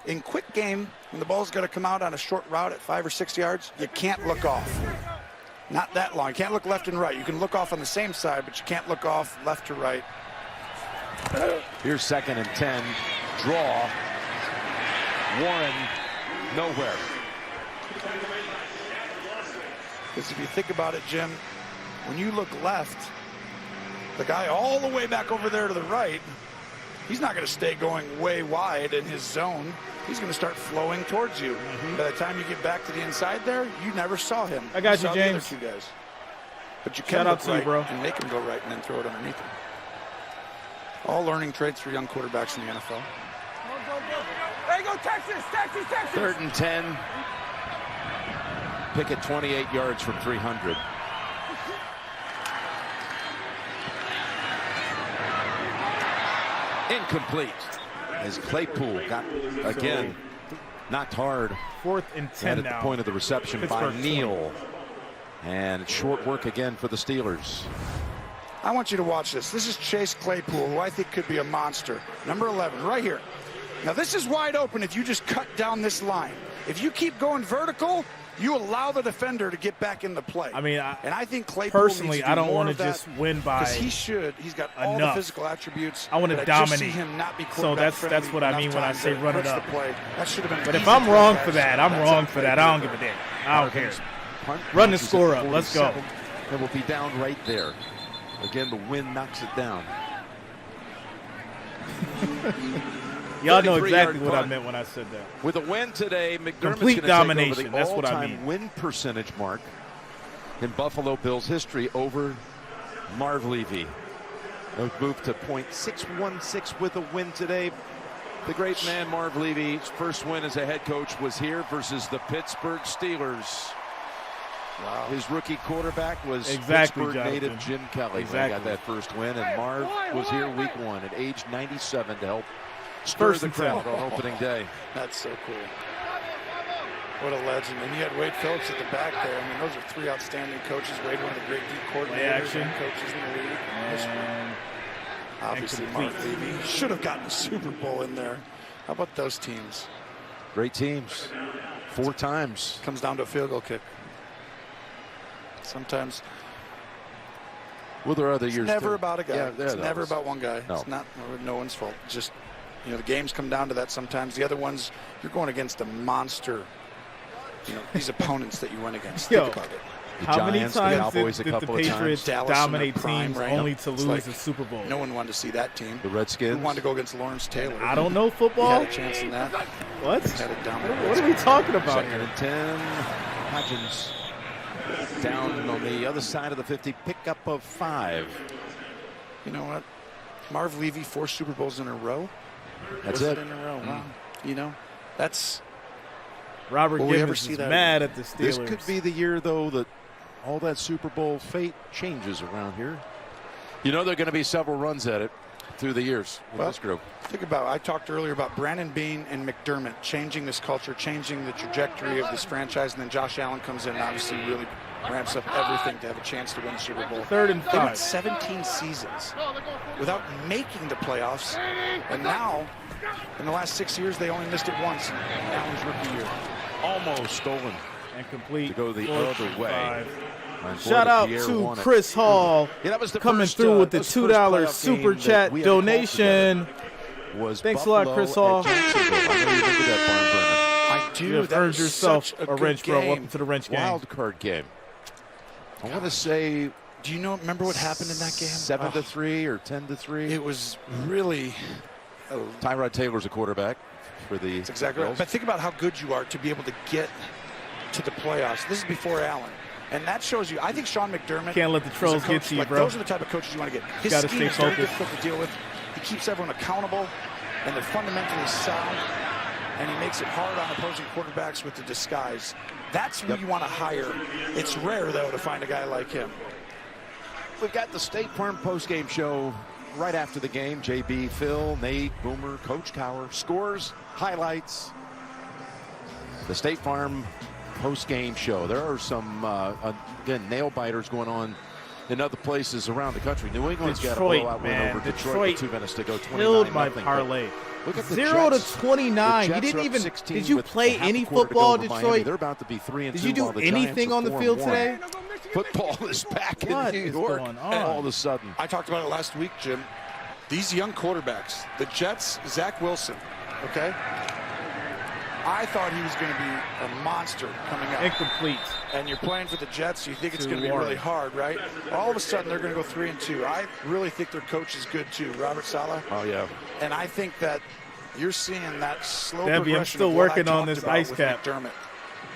In quick game, when the ball's going to come out on a short route at 5 or 6 yards, you can't look off. Not that long. You can't look left and right. You can look off on the same side, but you can't look off left to right. Here's 2nd and 10. Draw. Warren nowhere. Because if you think about it, Jim, when you look left, the guy all the way back over there to the right, he's not going to stay going way wide in his zone. He's going to start flowing towards you. By the time you get back to the inside there, you never saw him. I got you, saw James. The other 2 guys. But you Shout can out look to you, right bro. and make him go right and then throw it underneath him. All learning traits for young quarterbacks in the NFL. There you go, Texas, Texas, Texas. 3rd and 10. Pickett 28 yards from 300. Incomplete. As Claypool got, again, knocked hard. 4th and 10 at now. the point of the reception Pittsburgh by Neal. And short work again for the Steelers. I want you to watch this. This is Chase Claypool, who I think could be a monster. Number 11, right here. Now, this is wide open if you just cut down this line. If you keep going vertical, you allow the defender to get back in the play. I mean, and I think Claypool personally, needs to I do don't more want of to that just win by because he should. He's got all the physical attributes. I want to but dominate. I just see him not be So that's what I mean when I say run it up. That should have been. But if I'm wrong for that, I'm wrong for that. I don't give a damn. I don't care. Run the score up. Let's go. It will be down right there. Again, the wind knocks it down. Y'all know exactly what I meant when I said that. With a win today, McDermott's Complete going domination. to take over the That's what I all-time mean. win percentage mark in Buffalo Bills history over Marv Levy. They'll move to .616 with a win today. The great man Marv Levy's first win as a head coach was here versus the Pittsburgh Steelers. Wow. His rookie quarterback was Pittsburgh native Jim Kelly when he got that first win, and Marv was here week 1 at age 97 to help stir the crowd on opening day. That's so cool. What a legend. And you had Wade Phillips at the back there. I mean, those are 3 outstanding coaches. Wade, one of the great deep coordinators and coaches in the league. And obviously, Marv Levy should have gotten a Super Bowl in there. How about those teams? Great teams. 4 times. Comes down to a field goal kick. Sometimes. Well, there are other years. It's never too. about a guy. Yeah, it's never about one guy. No. It's not no one's fault. Just, the games come down to that sometimes. The other ones, you're going against a monster. These opponents that you went against. Think about it. How many Giants, the times Cowboys did a the couple of Patriots times. dominate prime, teams right? only to It's lose like the Super Bowl? No one wanted to see that team. The Redskins. Who wanted to go against Lawrence Taylor? I don't know football. He had a chance in that. What? Had it down What are we talking about 2nd here? and 10. Hodgins down on the other side of the 50. Pickup of 5. You know what? Marv Levy 4 Super Bowls in a row. That's Was it. in a row. Wow. That's. Robert Will we ever Gibbons see is that mad at the Steelers. This could be the year, though, that all that Super Bowl fate changes around here. There are going to be several runs at it through the years with this group. Think about, I talked earlier about Brandon Beane and McDermott changing this culture, changing the trajectory of this franchise, and then Josh Allen comes in and obviously really ramps up everything to have a chance to win the Super Bowl. 3rd and 5. They went 17 seasons without making the playoffs, and now, in the last 6 years, they only missed it once in Allen's rookie year. Almost stolen. And complete. To go the other way. Shout out to Chris Hall coming through with the $2 super chat donation. Thanks a lot, Chris Hall. I do. You have earned yourself a wrench, bro. Welcome to the wrench game. Wild card game. I want to say. Do you remember what happened in that game? 7-3 or 10-3. It was really. Tyrod Taylor's a quarterback for the. That's exactly right. But think about how good you are to be able to get to the playoffs. This is before Allen. And that shows you, I think Sean McDermott. Can't let the trolls get to you, bro. Those are the type of coaches you want to get. His scheme is very difficult to deal with. He keeps everyone accountable, and they're fundamentally sound, and he makes it hard on opposing quarterbacks with the disguise. That's who you want to hire. It's rare, though, to find a guy like him. We've got the State Farm postgame show right after the game. JB, Phil, Nate, Boomer, Coach Cower, scores, highlights. The State Farm post-game show. There are some, again, nail-biters going on in other places around the country. New England's got a blowout win over Detroit with 2 minutes to go. 29-0. Killed my parlay. Look at the 0-29. You didn't even. Did you play any football, Detroit? They're about to be 3-2. Did you do anything on the field today? Football is back in New York all of a sudden. I talked about it last week, Jim. these young quarterbacks, the Jets, Zach Wilson, okay? I thought he was going to be a monster coming out. Incomplete. And you're playing for the Jets, you think it's going to be really hard, right? All of a sudden, they're going to go 3-2. I really think their coach is good, too, Robert Saleh. Oh, yeah. And I think that you're seeing that slow Debbie, progression I'm still of what working I on this talked about ice with cap. McDermott.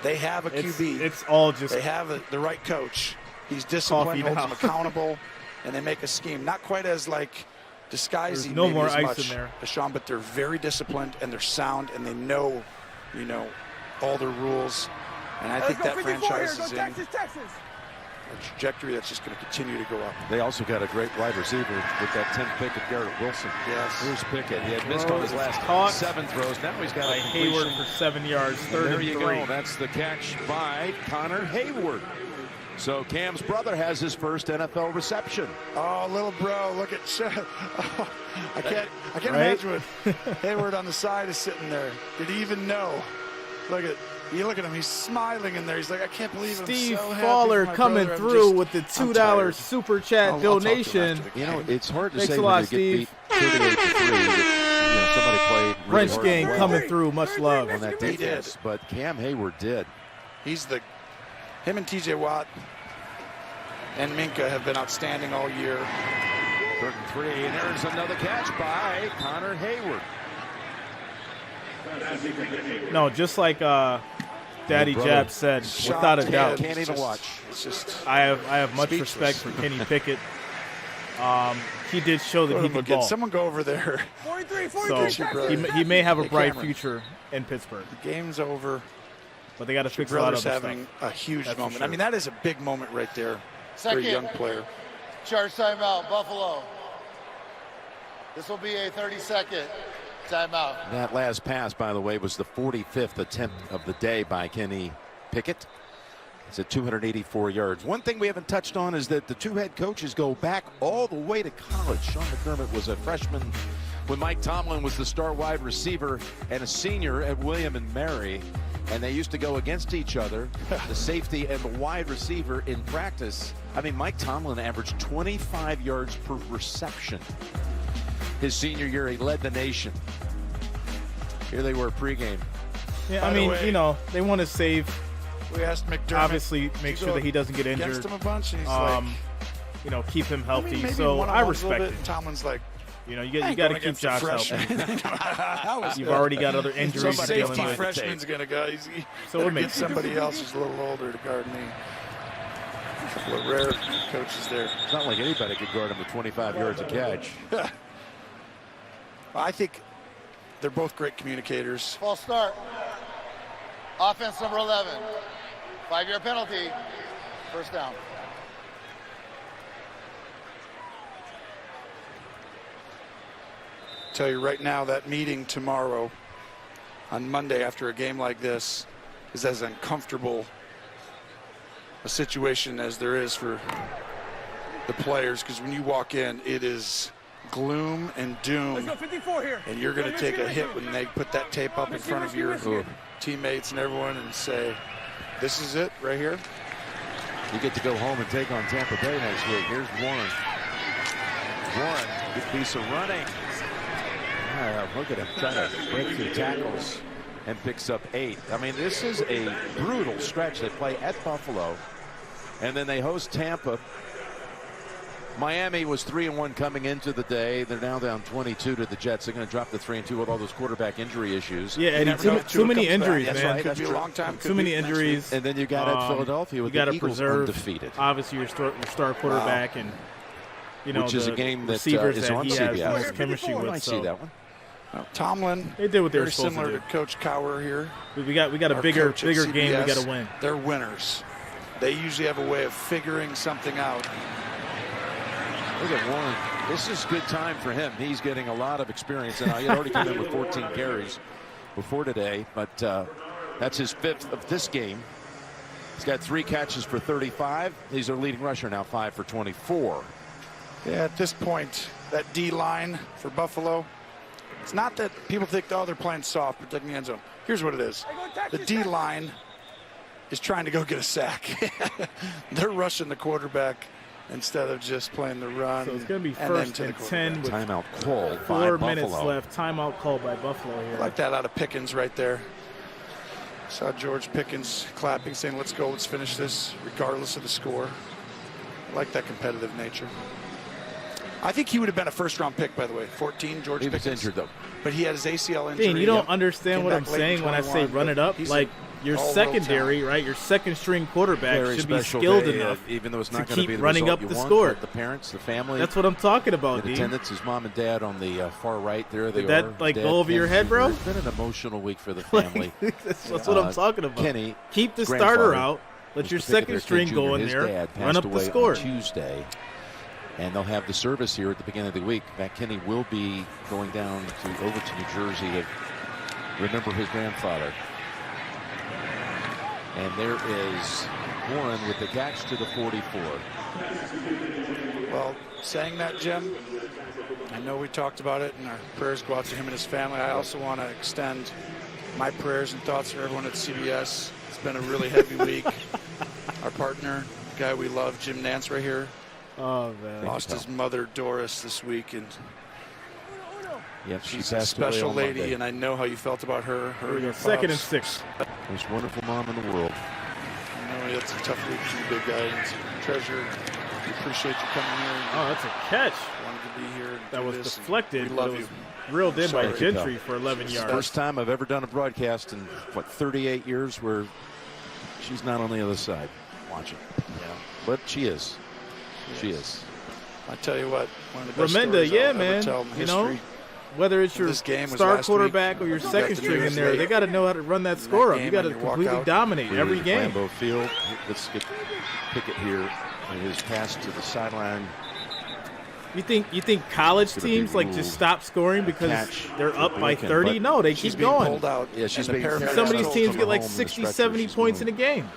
They have a QB. It's all just They have the right coach. He's disciplined, holds them accountable, and they make a scheme. Not quite as, like, disguised. There's no more as ice much, in there. Deshaun, but they're very disciplined, and they're sound, and they know, you know, all their rules. And I think that franchise is in a trajectory that's just going to continue to go up. They also got a great wide receiver with that 10th pick of Garrett Wilson. Yes. Here's Pickett. He had missed on his last 7 throws. Now he's got a Hayward for 7 yards, third there and you 3. go. That's the catch by Connor Hayward. So Cam's brother has his first NFL reception. Oh, little bro, look at oh, I can't imagine what Hayward on the side is sitting there. Did he even know? Look at him. He's smiling in there. He's like, I can't believe Steve I'm so Fowler happy for my coming brother. through with the $2 super chat donation. You know, it's hard to Thanks say a when lot, you Steve. get beat 38-3 that somebody played really French hard game well coming through. Much love on that defense, but Cam Hayward did. Him and T.J. Watt and Minka have been outstanding all year. 3rd and 3, and there's another catch by Connor Hayward. No, just like Daddy Jab said, without a doubt. Can't even watch. I have much respect for Kenny Pickett. He did show that he could ball. Someone go over there. 43, so he may have a bright future in Pittsburgh. The game's over. But they got to fix a lot of other having stuff. A huge moment. Sure. I mean, that is a big moment right there for a young player. Charge timeout, Buffalo. This will be a 30-second timeout. That last pass, by the way, was the 45th attempt of the day by Kenny Pickett. It's at 284 yards. One thing we haven't touched on is that the two head coaches go back all the way to college. Sean McDermott was a freshman when Mike Tomlin was the star wide receiver and a senior at William and Mary. And they used to go against each other, the safety and the wide receiver in practice. I mean, Mike Tomlin averaged 25 yards per reception. His senior year, he led the nation. Here they were pregame. Yeah, I mean, you know, they want to save. We asked McDermott. Obviously, make sure that he doesn't get injured. Against him a bunch, and he's like, you know, keep him healthy. maybe So I respect it. And Tomlin's like, you know, you got to keep Josh healthy. You've already got other injuries to deal with. Freshman's gonna go. So it makes somebody else who's a little older to guard me. A couple of rare coaches there. It's not like anybody could guard him with 25 yards of catch. I think they're both great communicators. False start. Offense number 11. 5-yard penalty. First down. Tell you right now, that meeting tomorrow on Monday after a game like this is as uncomfortable a situation as there is for the players, because when you walk in, it is gloom and doom, and you're going to take a hit when they put that tape up in front of your teammates and everyone and say, this is it right here. You get to go home and take on Tampa Bay next week. Here's Warren. Warren, good piece of running. Look at him trying to break through tackles and picks up 8. I mean, this is a brutal stretch. They play at Buffalo, and then they host Tampa. Miami was 3-1 coming into the day. They're now down 22 to the Jets. They're going to drop to 3-2 with all those quarterback injury issues. Yeah, Eddie, too many injuries, man. Right. Could be a long time. Too many injuries. And then you got at Philadelphia with the Eagles undefeated. Obviously, your star quarterback, and you know, which is a game that receivers is that on he CBS. has most chemistry with. I see that one. Tomlin, they did what they were very supposed similar to do. Coach Cowher here. We got a bigger game we got to win. They're winners. They usually have a way of figuring something out. Look at Warren. This is good time for him. He's getting a lot of experience, and he had already come in with 14 carries before today, but that's his 5th of this game. He's got 3 catches for 35. He's their leading rusher now, 5 for 24. Yeah, at this point, that D line for Buffalo, it's not that people think, oh, they're playing soft, protecting the end zone. Here's what it is. The D line is trying to go get a sack. They're rushing the quarterback instead of just playing the run. So it's going to be first and 10 with timeout called 4 minutes left. Timeout called by Buffalo here. I like that out of Pickens right there. Saw George Pickens clapping, saying, let's go, let's finish this, regardless of the score. I like that competitive nature. I think he would have been a first-round pick, by the way. 14, George Pickens. He was injured, though. But he had his ACL injury. Dean, you don't understand what I'm saying when I say run it up. Like, your secondary, right, your second-string quarterback should be skilled enough even though it's not to going to be keep the running result up you the want, score. but the parents, the family. That's what I'm talking about, in Dean. attendance, his mom and dad on the far right there. Did that, like, go over your head, bro? It's been an emotional week for the family. That's what I'm talking about. Kenny, keep the starter out. Let your second string go in there. Run up the score. Tuesday. And they'll have the service here at the beginning of the week. Matt Kenny will be going down over to New Jersey to remember his grandfather. And there is Warren with the catch to the 44. Well, saying that, Jim, I know we talked about it, and our prayers go out to him and his family. I also want to extend my prayers and thoughts for everyone at CBS. It's been a really heavy week. Our partner, the guy we love, Jim Nance, right here. Oh, man. Lost his mother, Doris, this week, and yep, she's a special lady, and I know how you felt about her. Second and 6. Most wonderful mom in the world. I know it's a tough week for you, big guy, and Treasure. We appreciate you coming here. Oh, that's a catch. Wanted to be here. That was deflected. We love you. Reeled in by Gentry for 11 yards. First time I've ever done a broadcast in, 38 years where she's not on the other side watching. Yeah. But she is. She is. I tell you what, one of the best Raminda, stories I'll man. ever tell in You know, history. whether it's your star quarterback or your second string in there, they got to know how to run that score up. You got to completely dominate every game. Lambeau Field. Let's get Pickett here and his pass to the sideline. You think college teams like just stop scoring because they're up by 30? No, they keep going. Yeah, she's being some of these teams get like 60, 70 points in a game.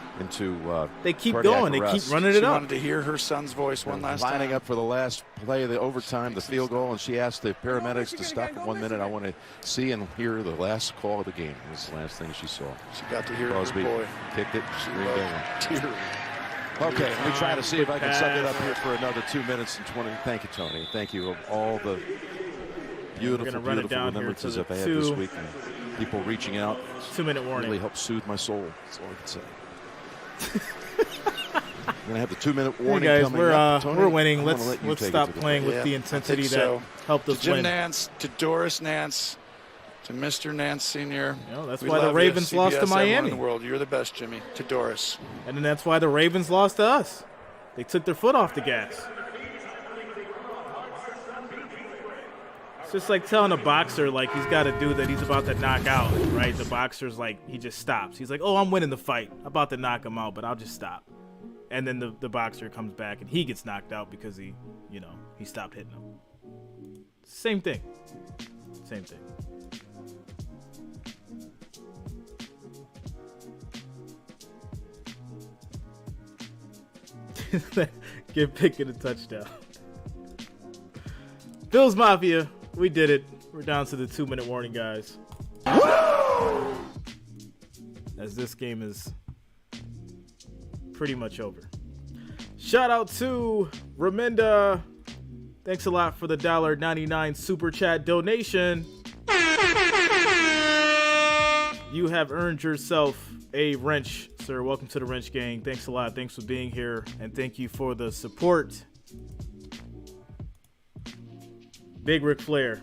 They keep going. They keep running it up. She wanted to hear her son's voice one last time. Lining up for the last play of the overtime, the field goal, and she asked the paramedics to stop for 1 minute. I want to see and hear the last call of the game. This is the last thing she saw. She got to hear Crosby her boy. Kicked it. She loved Okay, let me try to see if I can suck it up here for another 2 minutes and 20. Thank you, Tony. Thank you of all the beautiful remembrances I've had this week. And people reaching out. 2-minute warning. Really helped soothe my soul. That's all I can say. We're going to have the 2-minute warning coming up. Tony, we're winning. Let's stop playing with the intensity that helped us Jim win. Nance, to Doris Nance, to Mr. Nance Sr. That's why the Ravens lost to Miami. In the world. You're the best, Jimmy. To Doris. And then that's why the Ravens lost to us. They took their foot off the gas. It's just like telling a boxer, like, he's got a dude that he's about to knock out, right? The boxer's like, he just stops. He's like, oh, I'm winning the fight. I'm about to knock him out, but I'll just stop. And then the boxer comes back and he gets knocked out because he stopped hitting him. Same thing. Same thing. Give Pickett a touchdown. Bills Mafia, we did it. We're down to the 2-minute warning, guys. As this game is pretty much over. Shout out to Raminda. Thanks a lot for the $1.99 super chat donation. You have earned yourself a wrench, sir. Welcome to the Wrench Gang. Thanks a lot. Thanks for being here, and thank you for the support. Big Ric Flair.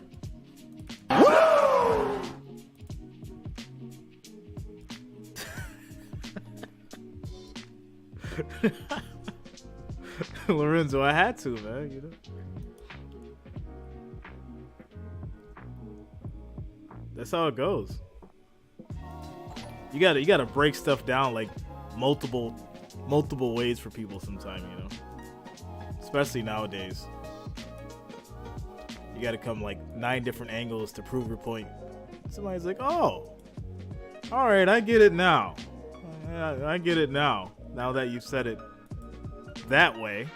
Lorenzo, I had to, man. You know. That's how it goes. You gotta break stuff down like multiple ways for people sometime, you know. Especially nowadays. You gotta come like 9 different angles to prove your point. Somebody's like, oh, all right, I get it now. I get it now. Now that you've said it that way.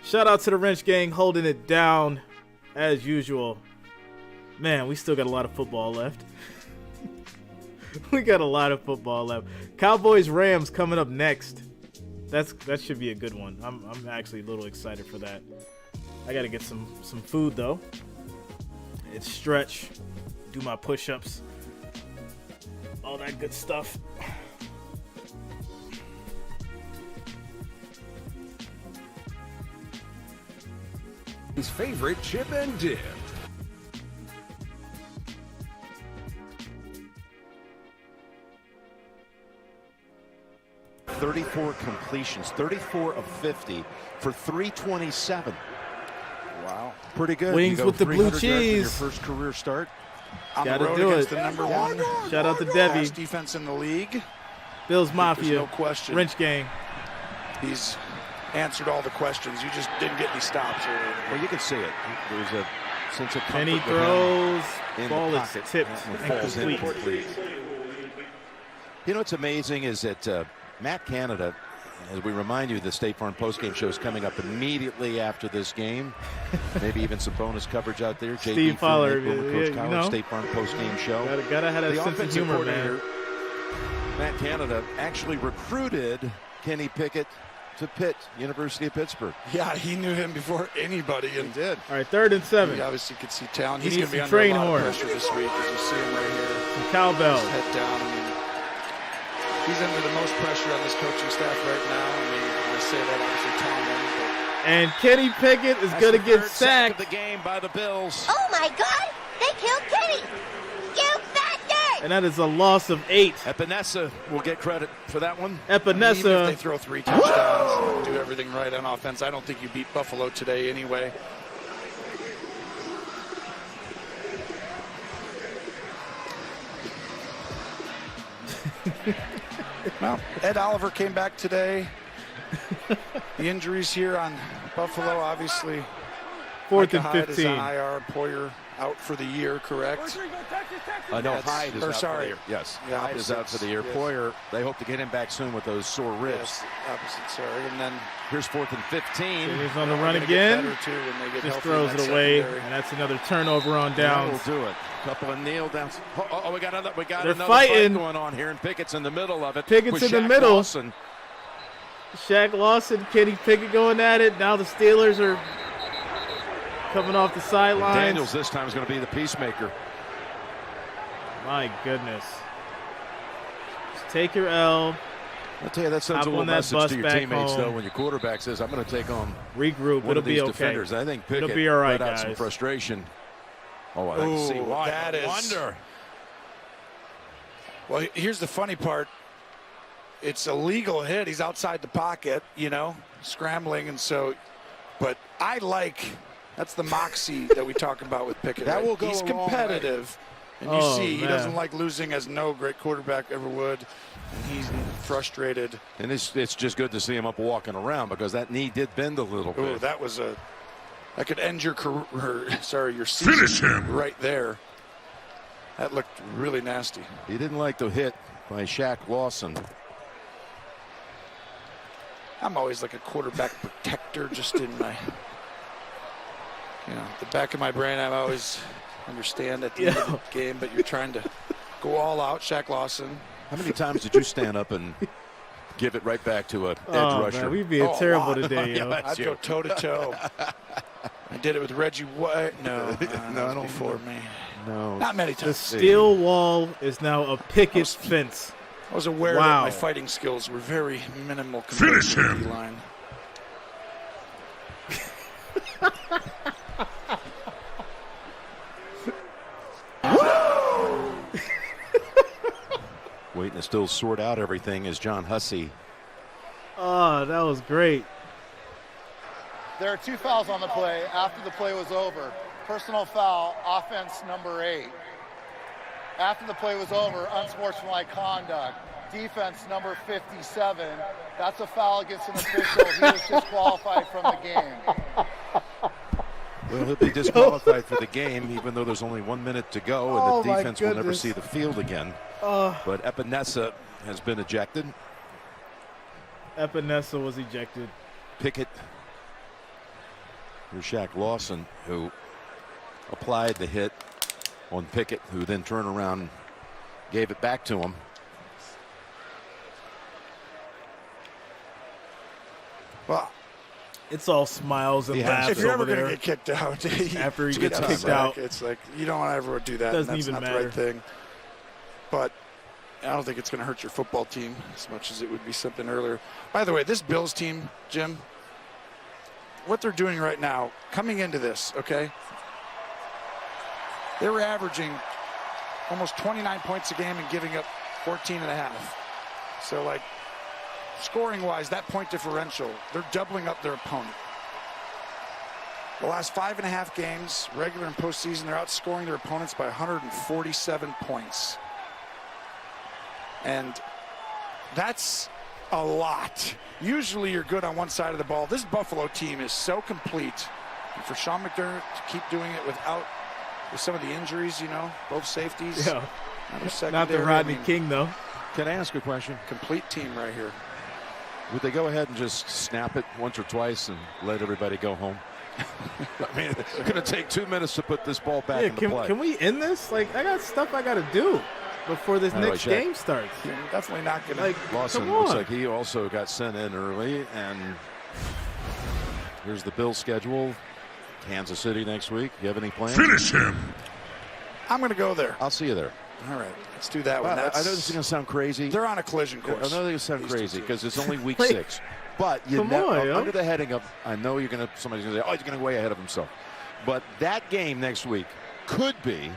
Shout out to the Wrench Gang holding it down as usual. Man, we still got a lot of football left. We got a lot of football left. Cowboys Rams coming up next. That should be a good one. I'm actually a little excited for that. I got to get some food though. It's stretch, do my push-ups, all that good stuff. His favorite chip and dip. .34 completions, 34 of 50 for 327. Wow, pretty good. Wings with the blue cheese. Your first career start. On Gotta the road do against it. the number one. Shout out to Debbie. Best defense in the league. Bills Mafia. No question. Wrench gang. He's answered all the questions. You just didn't get any stops. Well, you can see it. There's a sense of comfort. Penny with throws. him in Ball the is pocket tipped and and falls in complete. You know what's amazing is that Matt Canada, as we remind you, the State Farm postgame show is coming up immediately after this game. Maybe even some bonus coverage out there. Steve Fowler, Coach Collins, you know, State Farm postgame show. Gotta have that sense of humor, man. Matt Canada actually recruited Kenny Pickett to Pitt, University of Pittsburgh. Yeah, he knew him before anybody. And he did. All right, 3rd and 7. He obviously could see talent. He He's going to be needs under some a lot train of horn. pressure this week, as you see him right here. Some cowbell. His head down. I mean, he's under the most pressure on this coaching staff right now. I mean, I say that obviously Tomlin. And Kenny Pickett is going to get sacked. Of the game by the Bills. Oh my God! They killed Kenny! You bastard! And that is a loss of 8. Epinesa will get credit for that one. Even if they Epinesa. throw 3 touchdowns and do everything right on offense, I don't think you beat Buffalo today anyway. Well, Ed Oliver came back today. The injuries here on Buffalo, obviously. 4th and Hyde 15. is on IR. Poyer out for the year, correct? No, Hyde is out for the year. Yes, Yeah, Hyde is out for the year. yes. Poyer, they hope to get him back soon with those sore ribs. Yes, opposite, sorry. And then Here's 4th and 15. He's on the run they're gonna get again. better, too, when they get Just healthy throws in it that away, secondary. and that's another turnover on That downs. will do it. Couple of kneel downs. Oh, we got another. They're another fighting. fight going on here, and Pickett's in the middle of it. Pickett's with in the Shaq middle. Lawson. Shaq Lawson, Kenny Pickett going at it. Now the Steelers are coming off the sidelines. Daniels this time is going to be the peacemaker. My goodness. Just take your L. I'll tell you, that sends Hop a little on that message bus to your back teammates, home. though, when your quarterback says, I'm going to take on Regroup. one It'll of these be okay. defenders. I think Pickett It'll be all right, let out some guys. frustration. Oh, I can see why. that is- Wonder. Well, here's the funny part. It's a legal hit. He's outside the pocket, you know, scrambling. And so, but I like, that's the moxie that we talk about with Pickett. That right? will go He's a long competitive. And you Oh, see, he man. doesn't like losing, as no great quarterback ever would. And he's frustrated. And it's just good to see him up walking around because that knee did bend a little Oh, bit. that was that could end your career, your season. Finish him. Right there. That looked really nasty. He didn't like the hit by Shaq Lawson. I'm always like a quarterback protector, just in my, the back of my brain. I always understand at the end of the game, but you're trying to go all out. Shaq Lawson. How many times did you stand up and give it right back to an edge rusher? Man, we'd be terrible today, yo. Yeah, I'd go toe to toe. I did it with Reggie White. No, No, I don't before me. No. Not many The times. steel wall is now a picket fence. I was aware Wow. that my fighting skills were very minimal compared to the D-line. Waiting to still sort out everything is John Hussey. Oh, that was great. There are 2 fouls on the play after the play was over. Personal foul, offense number 8. After the play was over, unsportsmanlike conduct. Defense number 57. That's a foul against an official. He was disqualified from the game. Well, he'll be disqualified for the game, even though there's only 1 minute to go, and Oh, the my defense will never goodness. see the field again. But Epinesa has been ejected. Epinesa was ejected. Pickett, here's Shaq Lawson, who applied the hit on Pickett, who then turned around Gave it back to him. Well, it's all smiles and laughs. If you're ever going to get kicked out, after he gets kicked out, it's like you don't ever do that. Doesn't that's even not matter. the right thing. But I don't think it's going to hurt your football team as much as it would be something earlier. By the way, this Bills team, Jim, what they're doing right now, coming into this, okay, they were averaging almost 29 points a game and giving up 14 and a half. So, like, scoring-wise, that point differential, they're doubling up their opponent. The last 5.5 games, regular and postseason, they're outscoring their opponents by 147 points. And that's a lot. Usually you're good on one side of the ball. This Buffalo team is so complete. And for Sean McDermott to keep doing it with some of the injuries, you know, both safeties. Yeah. Not the Rodney King, though. Can I ask a question? Complete team right here. Would they go ahead and just snap it once or twice and let everybody go home? I mean, it's going to take 2 minutes to put this ball back into play. Can we end this? Like, I got stuff I got to do before this next game starts. You're definitely not going to. Like, Lawson looks like he also got sent in early. And here's the Bills schedule. Kansas City next week. You have any plans? Finish him. I'm going to go there. I'll see you there. All right, let's do that one. I know this is going to sound crazy. They're on a collision course. I know they're going to sound crazy because it's only week 6. But under the heading of, I know somebody's going to say, oh, he's going to way ahead of himself. But that game next week could be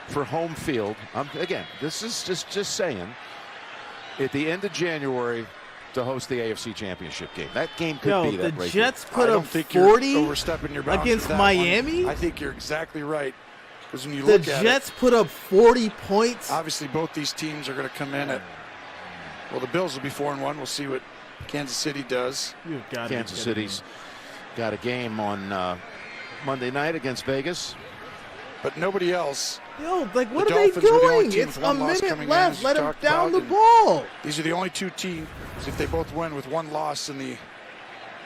for home field. Again, this is just saying, at the end of January to host the AFC Championship game. That game could be that. The Jets put up 40 overstepping your bounds against Miami. I think you're exactly right. Because when you look at the Jets put up 40 points. Obviously, both these teams are going to come in at. Well, the Bills will be 4-1. We'll see what Kansas City does. Kansas City's got a game on Monday night against Vegas. But nobody else. Yo, like, what are they doing? It's a minute left. Let them down the ball. These are the only two teams, if they both win, with one loss in the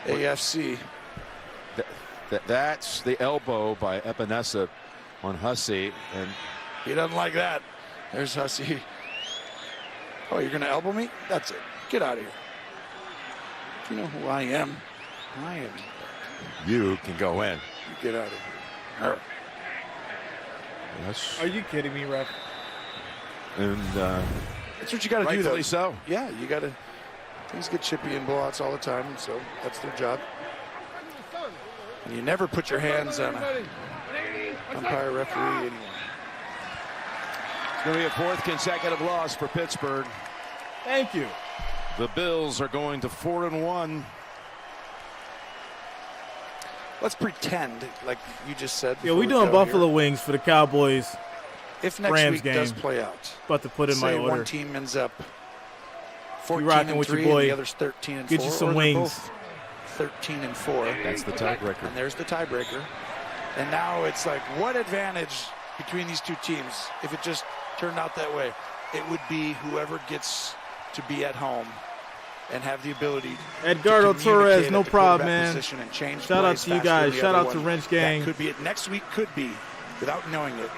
AFC. That's the elbow by Epinesa on Hussey. And he doesn't like that. There's Hussey. Oh, you're going to elbow me? That's it. Get out of here. You know who I am. You can go in. You get out of here. All right. Yes. Are you kidding me, ref? And that's what you got to do, though. Rightfully so. Yeah, you got to. Things get chippy in blowouts all the time, so that's their job. And you never put your hands on an umpire, referee, anyway. It's going to be a 4th consecutive loss for Pittsburgh. Thank you. The Bills are going to 4-1. Let's pretend, like you just said. Yeah, we doing Buffalo Wings for the Cowboys. If next Rams week game does play out, about to put in my order. One team ends up 14-3, with your boy. and the other's 13-4. Get you some wings. 13-4. That's the tiebreaker. And there's the tiebreaker. And now it's like, what advantage between these two teams? If it just turned out that way, it would be whoever gets to be at home and have the ability. Edgardo Torres, no problem, man. Shout out to you guys. Shout out to Wrench Gang. That could be it. Next week could be, without knowing it.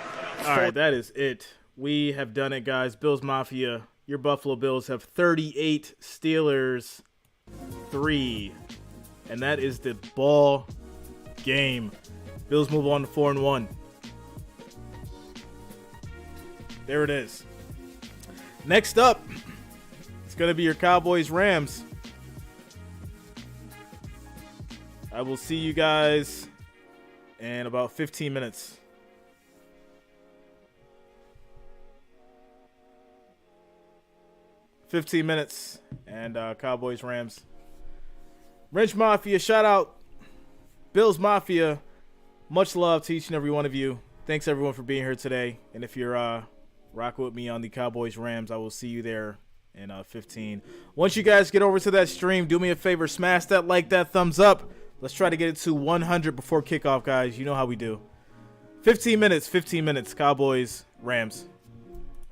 All right, that is it. We have done it, guys. Bills Mafia. Your Buffalo Bills have 38, Steelers 3. And that is the ball game. Bills move on to 4-1. There it is. Next up, it's going to be your Cowboys Rams. I will see you guys in about 15 minutes. And Cowboys Rams. Wrench Mafia, shout out. Bills Mafia, much love to each and every one of you. Thanks everyone for being here today. And if you're rocking with me on the Cowboys Rams, I will see you there in 15. Once you guys get over to that stream, do me a favor, smash that like, that thumbs up. Let's try to get it to 100 before kickoff, guys. You know how we do. 15 minutes, Cowboys, Rams.